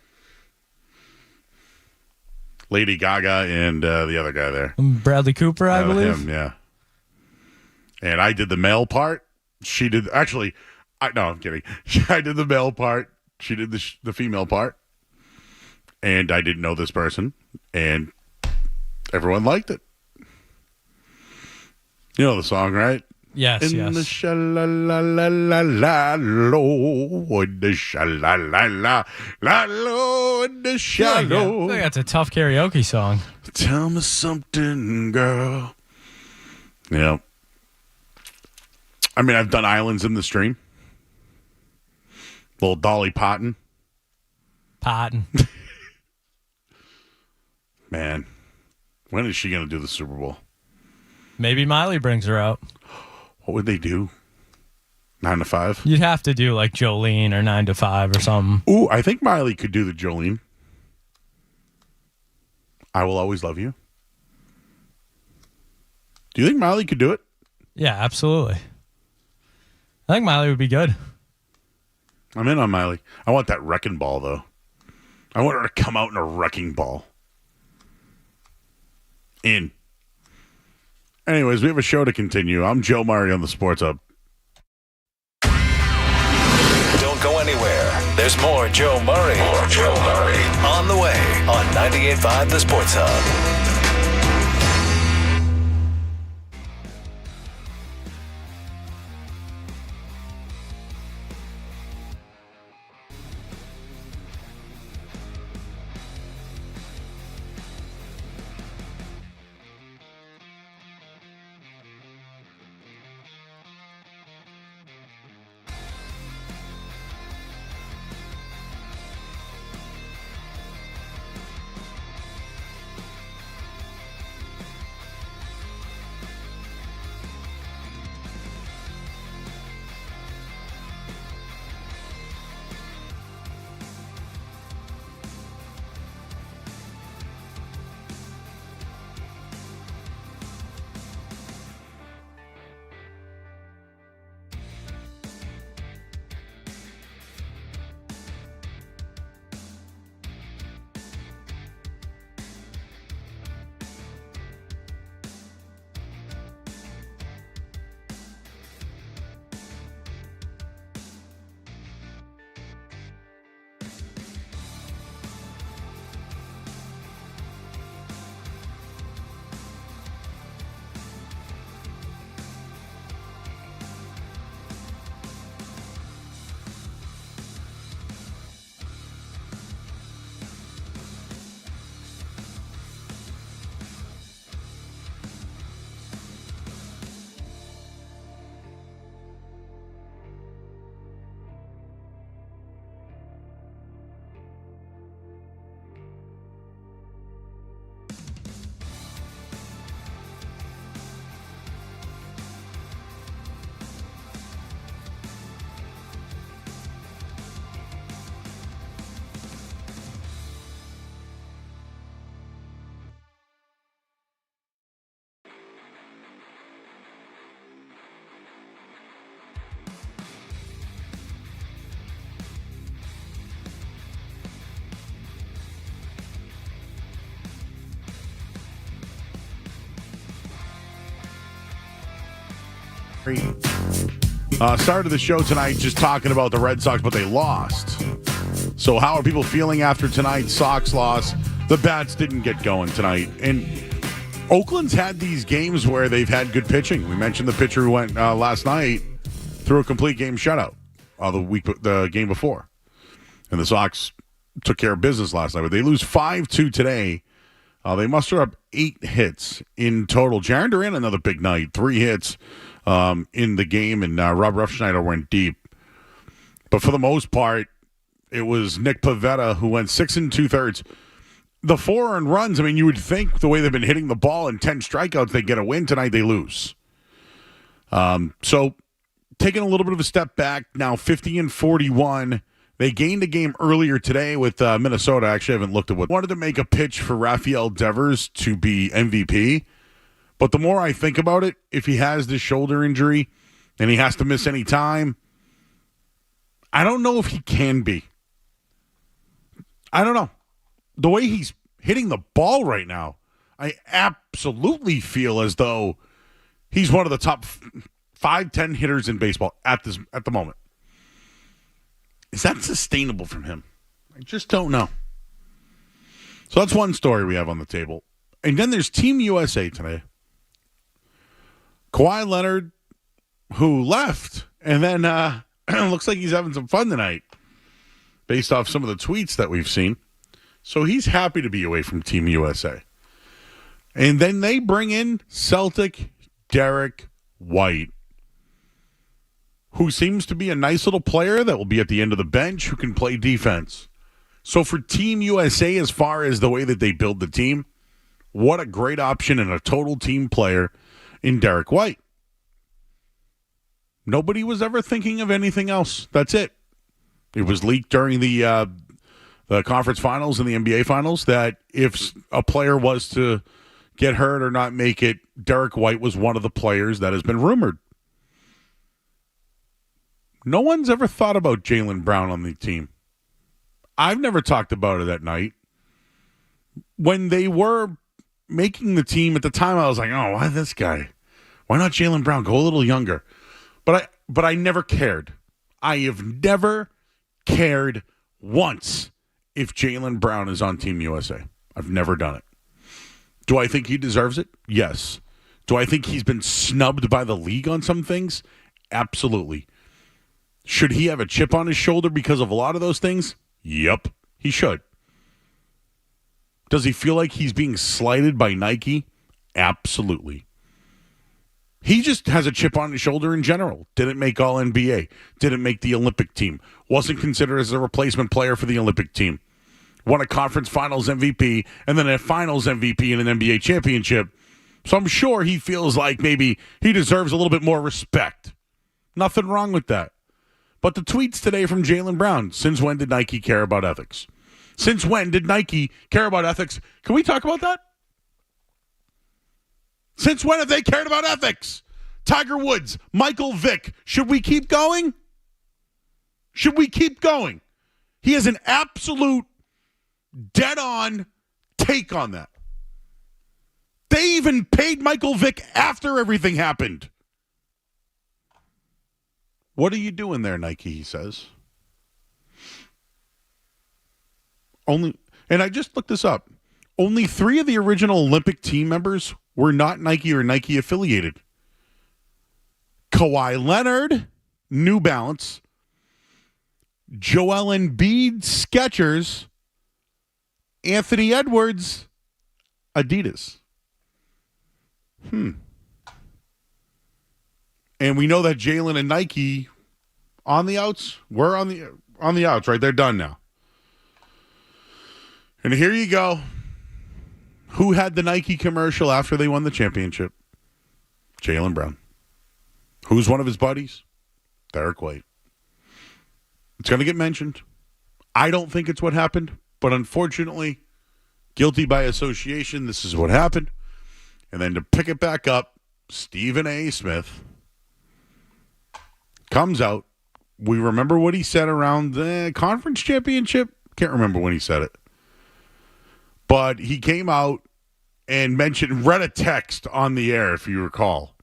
Lady Gaga and the other guy there. Bradley Cooper, I believe. Him, yeah. And I did the male part. She did... Actually, no, I'm kidding. I did the male part. She did the female part. And I didn't know this person. And... everyone liked it. You know the song, right? Yes, In the sha-la-la-la-la-la-lo, in the sha-la-la-la-la-lo, in the shallow. I think that's a tough karaoke song. Tell me something, girl. Yeah. I mean, I've done Islands in the Stream. Little Dolly Parton. Man. When is she going to do the Super Bowl? Maybe Miley brings her out. What would they do? 9 to 5? You'd have to do like Jolene or 9 to 5 or something. Ooh, I think Miley could do the Jolene. I Will Always Love You. Do you think Miley could do it? Yeah, absolutely. I think Miley would be good. I'm in on Miley. I want that wrecking ball, though. I want her to come out in a wrecking ball. In. Anyways, we have a show to continue. I'm Joe Murray on the Sports Hub. Don't go anywhere. There's more Joe Murray. More Joe Murray. On the way on 98.5 The Sports Hub. Started the show tonight just talking about the Red Sox, but they lost. So how are people feeling after tonight's Sox loss? The bats didn't get going tonight. And Oakland's had these games where they've had good pitching. We mentioned the pitcher who went last night through a complete game shutout the game before. And the Sox took care of business last night. But they lose 5-2 today. They muster up 8 hits in total. Jarren Duran, another big night. 3 hits in the game, and Rob Refsnyder went deep. But for the most part, it was Nick Pivetta who went 6 2/3. The 4 earned runs, I mean, you would think the way they've been hitting the ball and 10 strikeouts, they get a win. Tonight they lose. So taking a little bit of a step back, now 50-41. They gained a game earlier today with Minnesota. I actually haven't looked at what. Wanted to make a pitch for Rafael Devers to be MVP. But the more I think about it, if he has this shoulder injury and he has to miss any time, I don't know if he can be. I don't know. The way he's hitting the ball right now, I absolutely feel as though he's one of the top 5-10 hitters in baseball at the moment. Is that sustainable from him? I just don't know. So that's one story we have on the table. And then there's Team USA today. Kawhi Leonard, who left, and then looks like he's having some fun tonight based off some of the tweets that we've seen. So he's happy to be away from Team USA. And then they bring in Celtic Derek White, who seems to be a nice little player that will be at the end of the bench, who can play defense. So for Team USA, as far as the way that they build the team, what a great option and a total team player in Derek White. Nobody was ever thinking of anything else. That's it. It was leaked during the conference finals and the NBA finals that if a player was to get hurt or not make it, Derek White was one of the players that has been rumored. No one's ever thought about Jaylen Brown on the team. I've never talked about it at night. When they were making the team at the time, I was like, oh, why this guy? Why not Jaylen Brown? Go a little younger. But I never cared. I have never cared once if Jaylen Brown is on Team USA. I've never done it. Do I think he deserves it? Yes. Do I think he's been snubbed by the league on some things? Absolutely. Should he have a chip on his shoulder because of a lot of those things? Yep, he should. Does he feel like he's being slighted by Nike? Absolutely. He just has a chip on his shoulder in general. Didn't make All-NBA. Didn't make the Olympic team. Wasn't considered as a replacement player for the Olympic team. Won a conference finals MVP and then a finals MVP in an NBA championship. So I'm sure he feels like maybe he deserves a little bit more respect. Nothing wrong with that. But the tweets today from Jaylen Brown, since when did Nike care about ethics? Since when did Nike care about ethics? Can we talk about that? Since when have they cared about ethics? Tiger Woods, Michael Vick, should we keep going? Should we keep going? He has an absolute dead-on take on that. They even paid Michael Vick after everything happened. What are you doing there, Nike, he says. And I just looked this up. Only 3 of the original Olympic team members were not Nike or Nike affiliated. Kawhi Leonard, New Balance. Joel Embiid, Skechers. Anthony Edwards, Adidas. And we know that Jaylen and Nike on the outs. We're on the outs, right? They're done now. And here you go. Who had the Nike commercial after they won the championship? Jaylen Brown. Who's one of his buddies? Derek White. It's going to get mentioned. I don't think it's what happened, but unfortunately, guilty by association, this is what happened. And then to pick it back up, Stephen A. Smith comes out. We remember what he said around the conference championship. Can't remember when he said it. But he came out and read a text on the air, if you recall.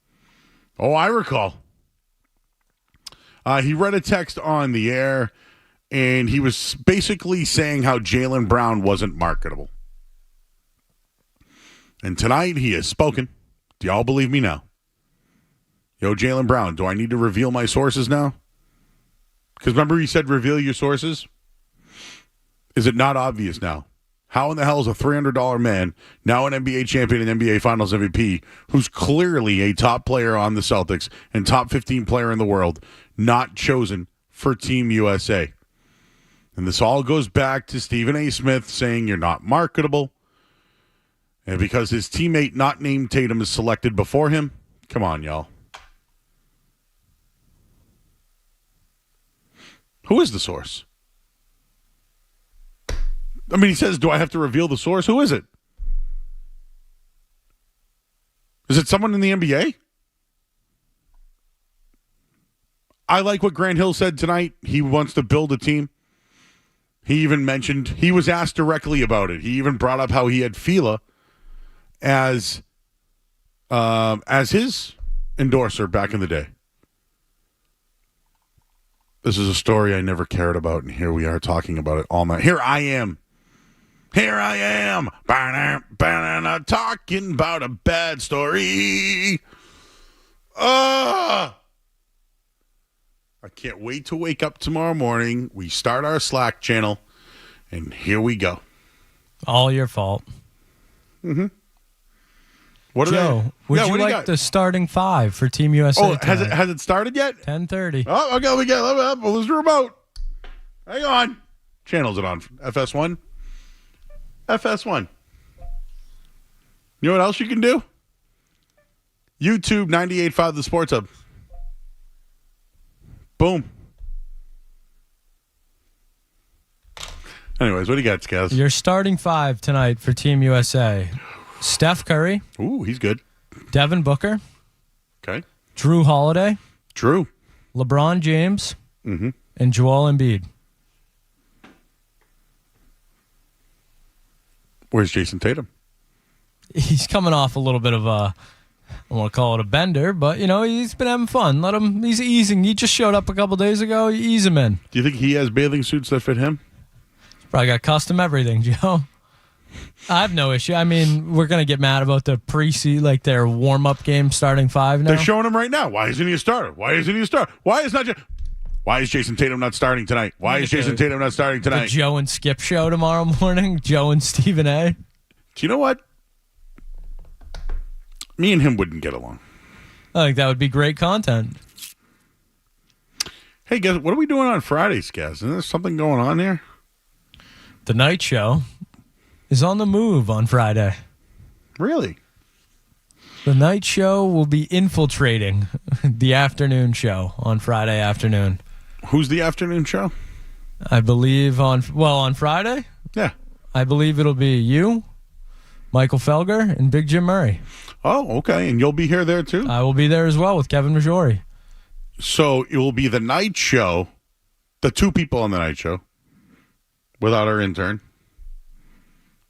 Oh, I recall. He read a text on the air, and he was basically saying how Jaylen Brown wasn't marketable. And tonight he has spoken. Do y'all believe me now? Yo, Jaylen Brown, do I need to reveal my sources now? Because remember he said reveal your sources? Is it not obvious now? How in the hell is a $300 man, now an NBA champion and NBA Finals MVP, who's clearly a top player on the Celtics and top 15 player in the world, not chosen for Team USA? And this all goes back to Stephen A. Smith saying you're not marketable. And because his teammate not named Tatum is selected before him, come on, y'all. Who is the source? I mean, he says, do I have to reveal the source? Who is it? Is it someone in the NBA? I like what Grant Hill said tonight. He wants to build a team. He even mentioned, he was asked directly about it. He even brought up how he had Fila as his endorser back in the day. This is a story I never cared about, and here we are talking about it all night. Here I am, talking about a bad story. I can't wait to wake up tomorrow morning. We start our Slack channel, and here we go. All your fault. Mm-hmm. Joe, would you like the starting five for Team USA? Oh, has it started yet? 10:30. Oh, okay. Let's lose the remote. Hang on. Channel's it on? FS1? FS1. You know what else you can do? YouTube 98.5 The Sports Hub. Boom. Anyways, what do you got, Skaz? Your starting five tonight for Team USA. Steph Curry. Ooh, he's good. Devin Booker. Okay. Drew Holiday. True. LeBron James. Mm-hmm. And Joel Embiid. Where's Jason Tatum? He's coming off a little bit of a, I want to call it a bender, but, he's been having fun. He's easing. He just showed up a couple days ago. You ease him in. Do you think he has bathing suits that fit him? Probably got custom everything, Joe. I have no issue. I mean, we're going to get mad about the their warm-up game starting five now. They're showing him right now. Why isn't he a starter? Why is Jason Tatum not starting tonight? Why is Jason Tatum not starting tonight? The Joe and Skip show tomorrow morning. Joe and Stephen A. Do you know what? Me and him wouldn't get along. I think that would be great content. Hey, guys, what are we doing on Fridays, guys? Isn't there something going on here? The night show is on the move on Friday. Really? The night show will be infiltrating the afternoon show on Friday afternoon. Who's the afternoon show? I believe on Friday? Yeah. I believe it'll be you, Michael Felger, and Big Jim Murray. Oh, okay. And you'll be there too? I will be there as well with Kevin Majori. So it will be the night show, the two people on the night show, without our intern.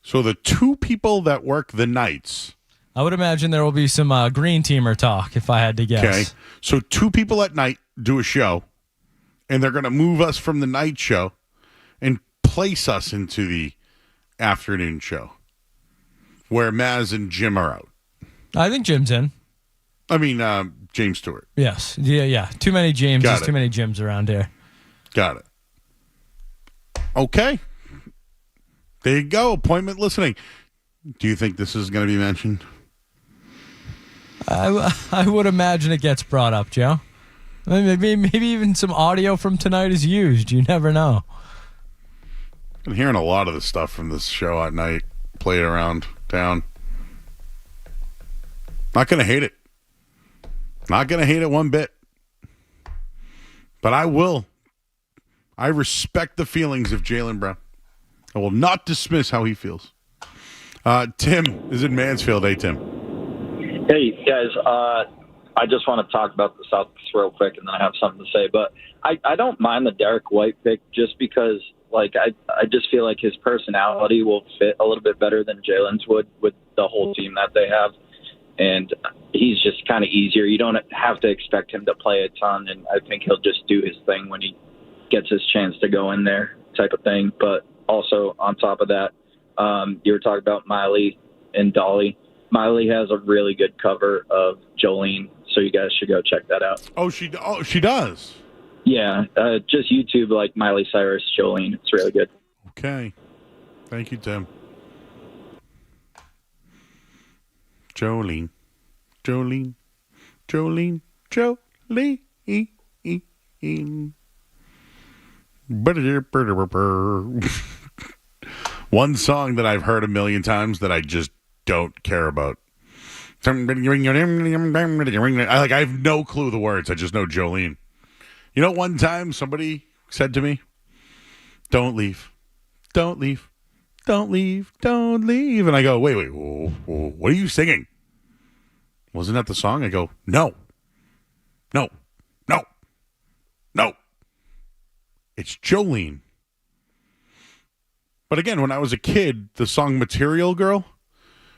So the two people that work the nights. I would imagine there will be some green teamer talk, if I had to guess. Okay. So two people at night do a show, and they're going to move us from the night show and place us into the afternoon show, where Maz and Jim are out. I think Jim's in. I mean, James Stewart. Yes. Yeah. Too many Jameses, too many Jims around here. Got it. Okay. There you go. Appointment listening. Do you think this is going to be mentioned? I would imagine it gets brought up, Joe. Maybe even some audio from tonight is used. You never know. I'm hearing a lot of the stuff from this show at night played around town. Not going to hate it. Not going to hate it one bit. But I will. I respect the feelings of Jaylen Brown. I will not dismiss how he feels. Tim is in Mansfield. Hey, Tim. Hey, guys. I just want to talk about the Celtics real quick, and then I have something to say. But I don't mind the Derek White pick just because, I just feel like his personality will fit a little bit better than Jalen's would with the whole team that they have. and he's just kind of easier. You don't have to expect him to play a ton, and I think he'll just do his thing when he gets his chance to go in there, type of thing. But also on top of that, you were talking about Miley and Dolly. Miley has a really good cover of Jolene, so you guys should go check that out. Oh, she does. Yeah, just YouTube like Miley Cyrus, Jolene. It's really good. Okay, thank you, Tim. Jolene. One song that I've heard a million times that I just don't care about. I have no clue the words. I just know Jolene. You know, one time somebody said to me, "Don't leave, don't leave, don't leave, don't leave," and I go, "Wait, what are you singing? Wasn't that the song?" I go, "No. It's Jolene." But again, when I was a kid, the song Material Girl,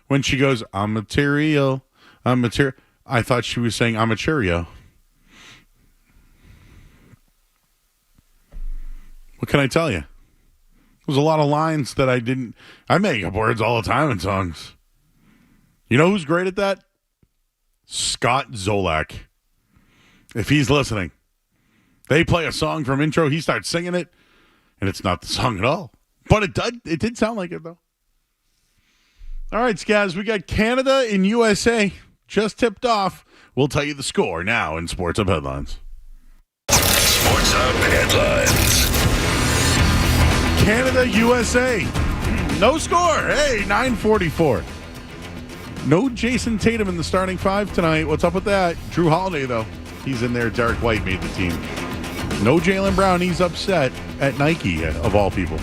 when she goes, I'm material, I thought she was saying I'm a Cheerio. What can I tell you? There's a lot of lines that I make up words all the time in songs. You know who's great at that? Scott Zolak. If he's listening. They play a song from intro, he starts singing it, and it's not the song at all. But it did sound like it, though. All right, Skaz, we got Canada and USA just tipped off. We'll tell you the score now in Sports Hub Headlines. Sports Hub Headlines. Canada, USA. No score. Hey, 9:44. No Jason Tatum in the starting five tonight. What's up with that? Drew Holiday, though. He's in there. Derek White made the team. No Jaylen Brown. He's upset at Nike, of all people.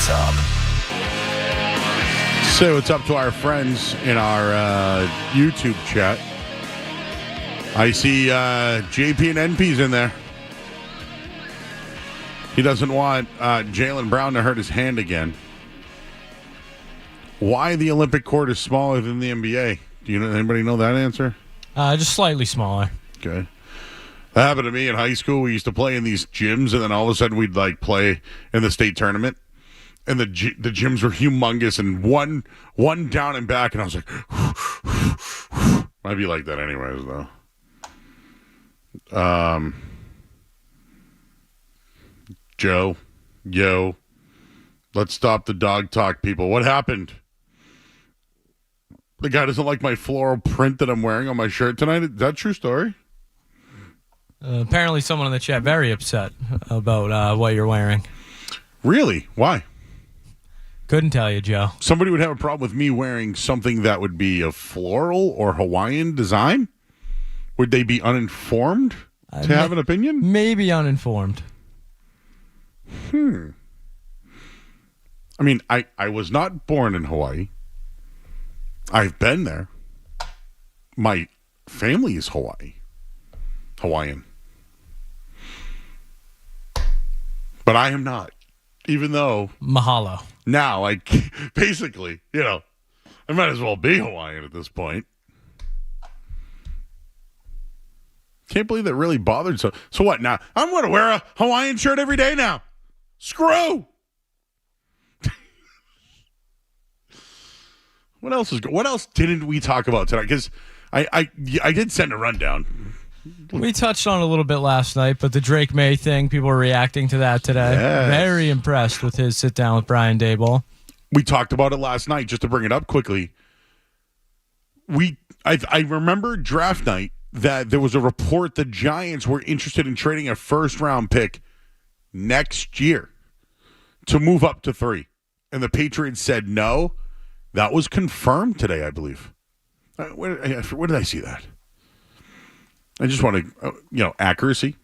Sports Hub. Say what's up to our friends in our YouTube chat. I see JP and NP's in there. He doesn't want Jaylen Brown to hurt his hand again. Why the Olympic court is smaller than the NBA? Do you know? Anybody know that answer? Just slightly smaller. Okay. That happened to me in high school. We used to play in these gyms, and then all of a sudden we'd play in the state tournament, and the gyms were humongous, and one down and back, and I was like, might be like that anyways, though. Joe, yo, let's stop the dog talk, people. What happened? The guy doesn't like my floral print that I'm wearing on my shirt tonight. Is that a true story? Apparently someone in the chat very upset about what you're wearing. Really? Why? Couldn't tell you, Joe. Somebody would have a problem with me wearing something that would be a floral or Hawaiian design? Would they be uninformed to have an opinion? Maybe uninformed. I mean, I was not born in Hawaii. I've been there. My family is Hawaiian. But I am not. Even though... Mahalo. Now, basically, I might as well be Hawaiian at this point. Can't believe that really bothered so. So what now? I'm going to wear a Hawaiian shirt every day now. Screw! What else didn't we talk about tonight? Because I did send a rundown. We touched on it a little bit last night, but the Drake May thing, people were reacting to that today. Yes. Very impressed with his sit down with Brian Daboll. We talked about it last night, just to bring it up quickly. I remember draft night that there was a report the Giants were interested in trading a first-round pick next year to move up to 3. And the Patriots said no. That was confirmed today, I believe. Where did I see that? I just want to, accuracy.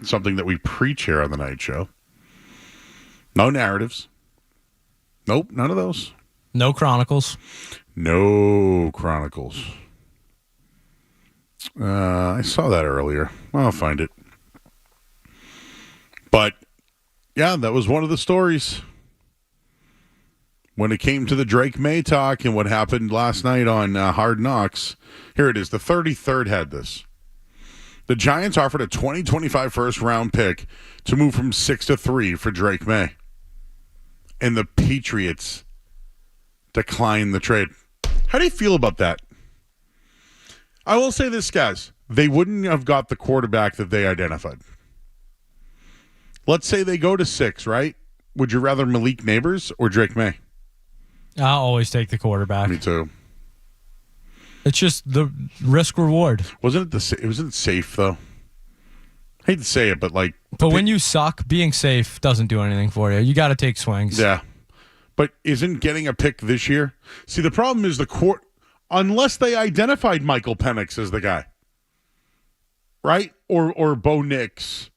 Something that we preach here on the night show. No narratives. Nope, none of those. No chronicles. No chronicles. I saw that earlier. I'll find it. But, yeah, that was one of the stories. When it came to the Drake May talk and what happened last night on Hard Knocks, here it is. The 33rd had this. The Giants offered a 2025 first-round pick to move from 6 to 3 for Drake May. And the Patriots declined the trade. How do you feel about that? I will say this, guys. They wouldn't have got the quarterback that they identified. Let's say they go to 6, right? Would you rather Malik Neighbors or Drake May? I'll always take the quarterback. Me too. It's just the risk reward. Wasn't safe though? I hate to say it, but when you suck, being safe doesn't do anything for you. You got to take swings. Yeah, but isn't getting a pick this year? See, the problem is the court. Unless they identified Michael Penix as the guy, right? Or Bo Nix.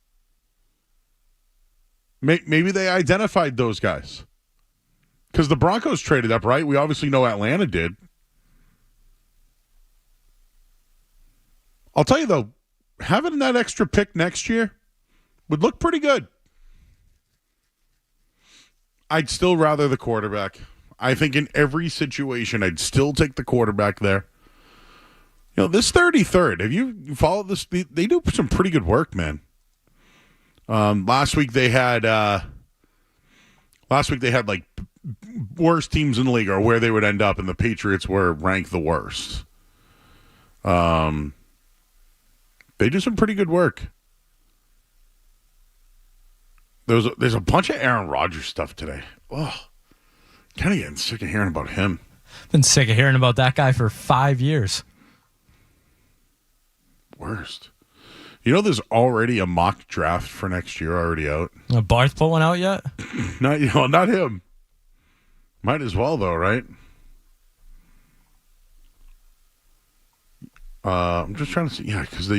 Maybe they identified those guys. Because the Broncos traded up, right? We obviously know Atlanta did. I'll tell you, though, having that extra pick next year would look pretty good. I'd still rather the quarterback. I think in every situation, I'd still take the quarterback there. This 33rd, have you followed this? They do some pretty good work, man. Last week they had worst teams in the league or where they would end up, and the Patriots were ranked the worst. They do some pretty good work. There's a bunch of Aaron Rodgers stuff today. Oh, kind of getting sick of hearing about him. Been sick of hearing about that guy for 5 years. Worst. There's already a mock draft for next year already out. Barth put one out yet? Not him. Might as well though, right? I'm just trying to see. Yeah, because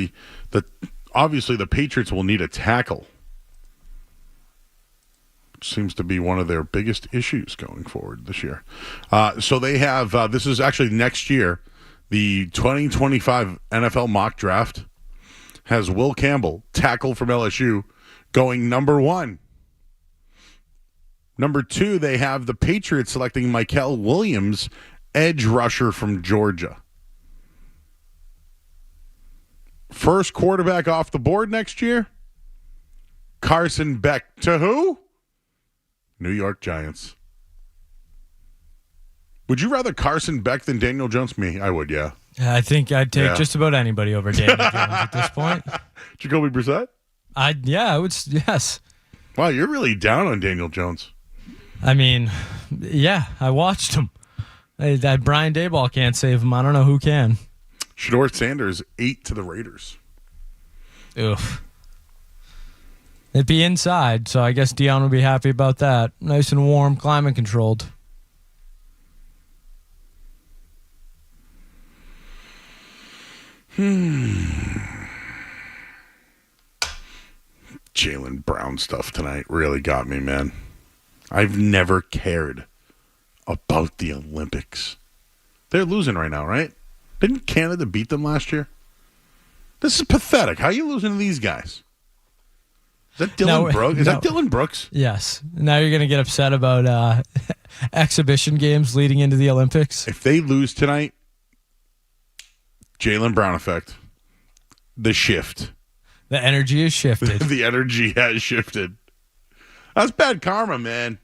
obviously the Patriots will need a tackle. Seems to be one of their biggest issues going forward this year. So they have, this is actually next year, the 2025 NFL mock draft has Will Campbell, tackle from LSU, going number 1. Number 2, they have the Patriots selecting Michael Williams, edge rusher from Georgia. First quarterback off the board next year, Carson Beck to who? New York Giants. Would you rather Carson Beck than Daniel Jones? Me, I would, yeah. I think I'd take just about anybody over Daniel Jones at this point. Jacoby Brissett? I would, yes. Wow, you're really down on Daniel Jones. I mean, yeah, I watched him. That Brian Daboll can't save him. I don't know who can. Shedeur Sanders, 8 to the Raiders. Oof. It'd be inside, so I guess Dion would be happy about that. Nice and warm, climate controlled. Jaylen Brown stuff tonight really got me, man. I've never cared about the Olympics. They're losing right now, right? Didn't Canada beat them last year? This is pathetic. How are you losing to these guys? Is that Dylan Brooks? Is that Dylan Brooks? Yes. Now you're going to get upset about exhibition games leading into the Olympics. If they lose tonight, Jaylen Brown effect. The shift. The energy is shifted. The energy has shifted. That's bad karma, man.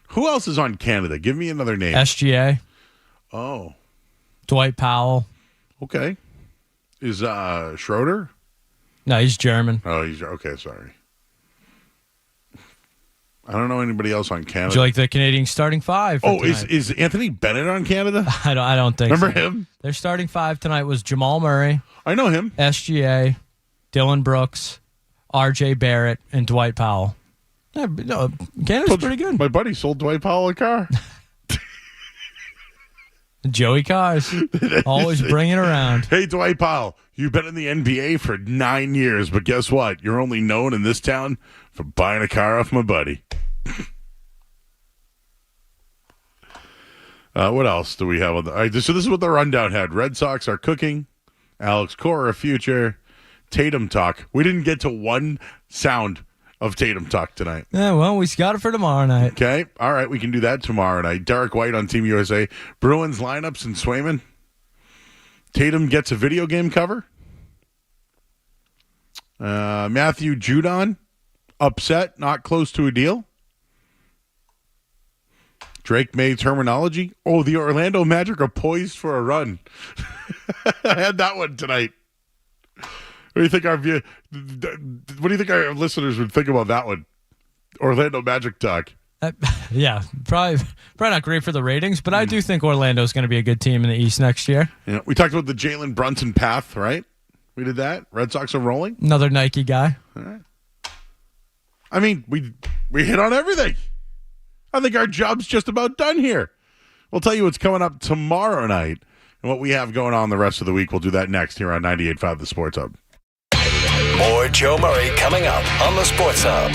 Who else is on Canada? Give me another name. SGA. Oh. Dwight Powell. Okay. Is Schroeder? No, he's German. Oh, he's okay. Sorry. I don't know anybody else on Canada. Would you like the Canadian starting 5? Oh, is Anthony Bennett on Canada? I don't think Remember so. him? Their starting 5 tonight was Jamal Murray. I know him. SGA, Dylan Brooks, RJ Barrett, and Dwight Powell. Yeah, no, Canada's pretty good. My buddy sold Dwight Powell a car. Joey Cars. Always bring it around. Hey, Dwight Powell, you've been in the NBA for 9 years, but guess what? You're only known in this town for buying a car off my buddy. What else do we have on the? All right, so this is what the rundown had. Red Sox are cooking. Alex Cora, future. Tatum talk. We didn't get to one sound of Tatum talk tonight. Yeah, well, we got it for tomorrow night. Okay. All right, we can do that tomorrow night. Derek White on Team USA. Bruins lineups and Swayman. Tatum gets a video game cover. Matthew Judon, upset, not close to a deal. Drake May terminology. Oh, the Orlando Magic are poised for a run. I had that one tonight. What do you think our listeners would think about that one? Orlando Magic talk. Yeah, probably not great for the ratings, but I do think Orlando's going to be a good team in the East next year. Yeah, we talked about the Jalen Brunson path, right? We did that. Red Sox are rolling. Another Nike guy. All right. I mean, we hit on everything. I think our job's just about done here. We'll tell you what's coming up tomorrow night and what we have going on the rest of the week. We'll do that next here on 98.5 The Sports Hub. More Joe Murray coming up on the Sports Hub.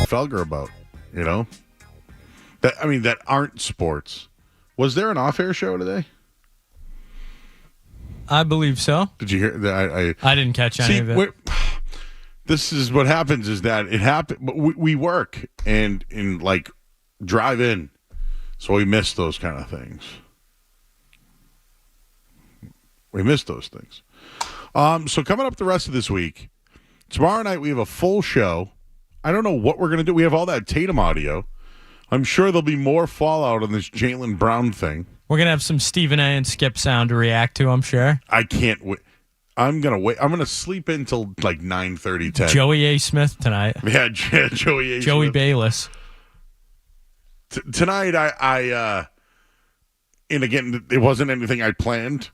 Felger about, you know? That aren't sports. Was there an off-air show today? I believe so. Did you hear that? I didn't catch any of it. This is what happens is that it happened. But we work and like drive in, so we miss those kind of things. We miss those things. So coming up the rest of this week, tomorrow night we have a full show. I don't know what we're going to do. We have all that Tatum audio. I'm sure there'll be more fallout on this Jaylen Brown thing. We're going to have some Stephen A. and Skip sound to react to, I'm sure. I can't wait. I'm going to wait. I'm going to sleep until like 9:30, 10. Joey A. Smith tonight. Yeah, Joey A. Joey Smith. Bayless. Tonight, and again, it wasn't anything I planned.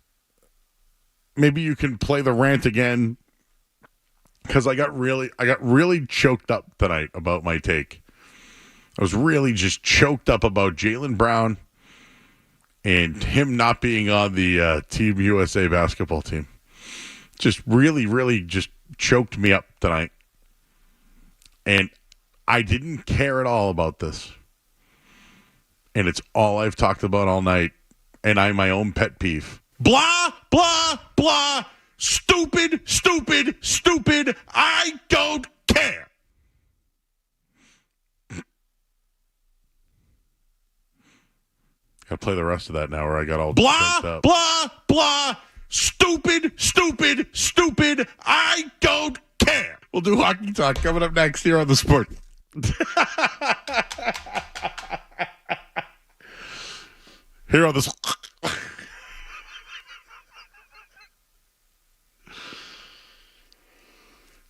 Maybe you can play the rant again, because I got really choked up tonight about my take. I was really just choked up about Jaylen Brown and him not being on the Team USA basketball team. Just really, really just choked me up tonight. And I didn't care at all about this. And it's all I've talked about all night. And I'm my own pet peeve. Blah, blah, blah. Stupid, stupid, stupid. I don't care. Gotta play the rest of that now where I got all Blah, up. blah, blah. Stupid, stupid, stupid. I don't care. We'll do hockey talk coming up next here on the Sport. Here on this.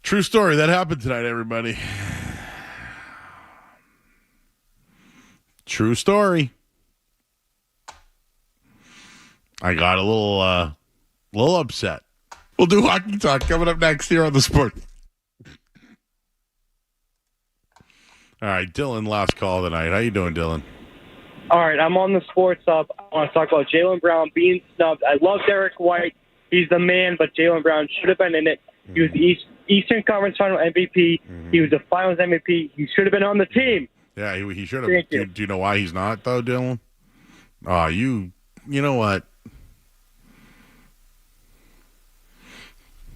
True story. That happened tonight, everybody. True story. I got a little upset. We'll do hockey talk coming up next here on the Sport. All right, Dylan, last call tonight. How you doing, Dylan? All right, I'm on the Sports Hub. I want to talk about Jaylen Brown being snubbed. I love Derek White. He's the man, but Jaylen Brown should have been in it. He was the Eastern Conference Final MVP. He was the Finals MVP. He should have been on the team. Yeah, he should have. Do you know why he's not, though, Dylan? You know what?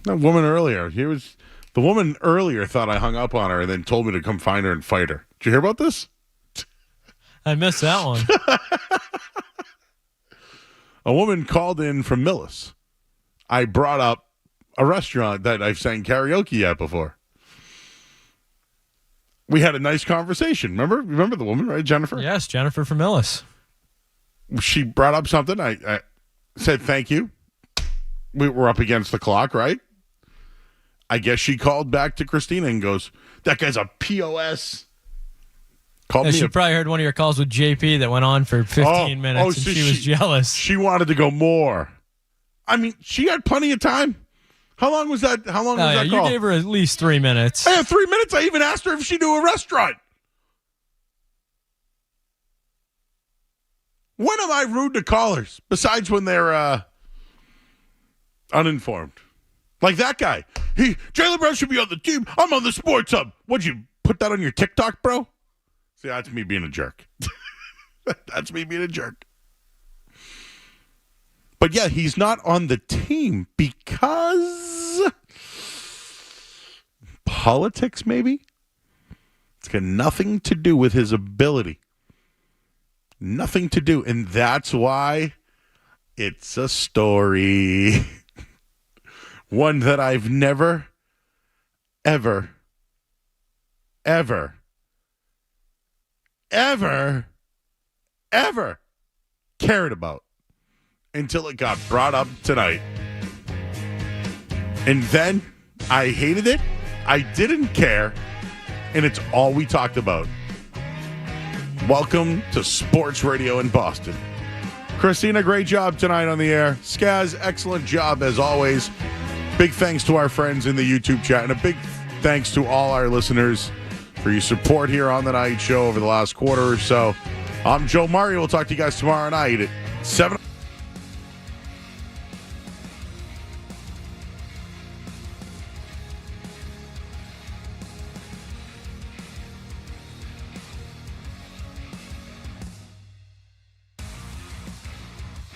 That woman earlier. The woman earlier thought I hung up on her and then told me to come find her and fight her. Did you hear about this? I missed that one. A woman called in from Millis. I brought up a restaurant that I've sang karaoke at before. We had a nice conversation. Remember the woman, right, Jennifer? Yes, Jennifer from Millis. She brought up something. I said thank you. We were up against the clock, right? I guess she called back to Christina and goes, that guy's a POS. She probably heard one of your calls with JP that went on for 15 minutes, and she was jealous. She wanted to go more. I mean, she had plenty of time. How long was that? How long was that call? You gave her at least 3 minutes. I had 3 minutes. I even asked her if she knew a restaurant. When am I rude to callers besides when they're uninformed? Like that guy. Jaylen Brown should be on the team. I'm on the Sports Hub. What'd you put that on your TikTok, bro? See, that's me being a jerk. That's me being a jerk. But yeah, he's not on the team because politics, maybe? It's got nothing to do with his ability. Nothing to do. And that's why it's a story. One that I've never, ever, ever, ever, ever cared about until it got brought up tonight. And then I hated it. I didn't care. And it's all we talked about. Welcome to Sports Radio in Boston. Christina, great job tonight on the air. Skaz, excellent job as always. Big thanks to our friends in the YouTube chat, and a big thanks to all our listeners for your support here on the night show over the last quarter or so. I'm Joe Murray. We'll talk to you guys tomorrow night at 7.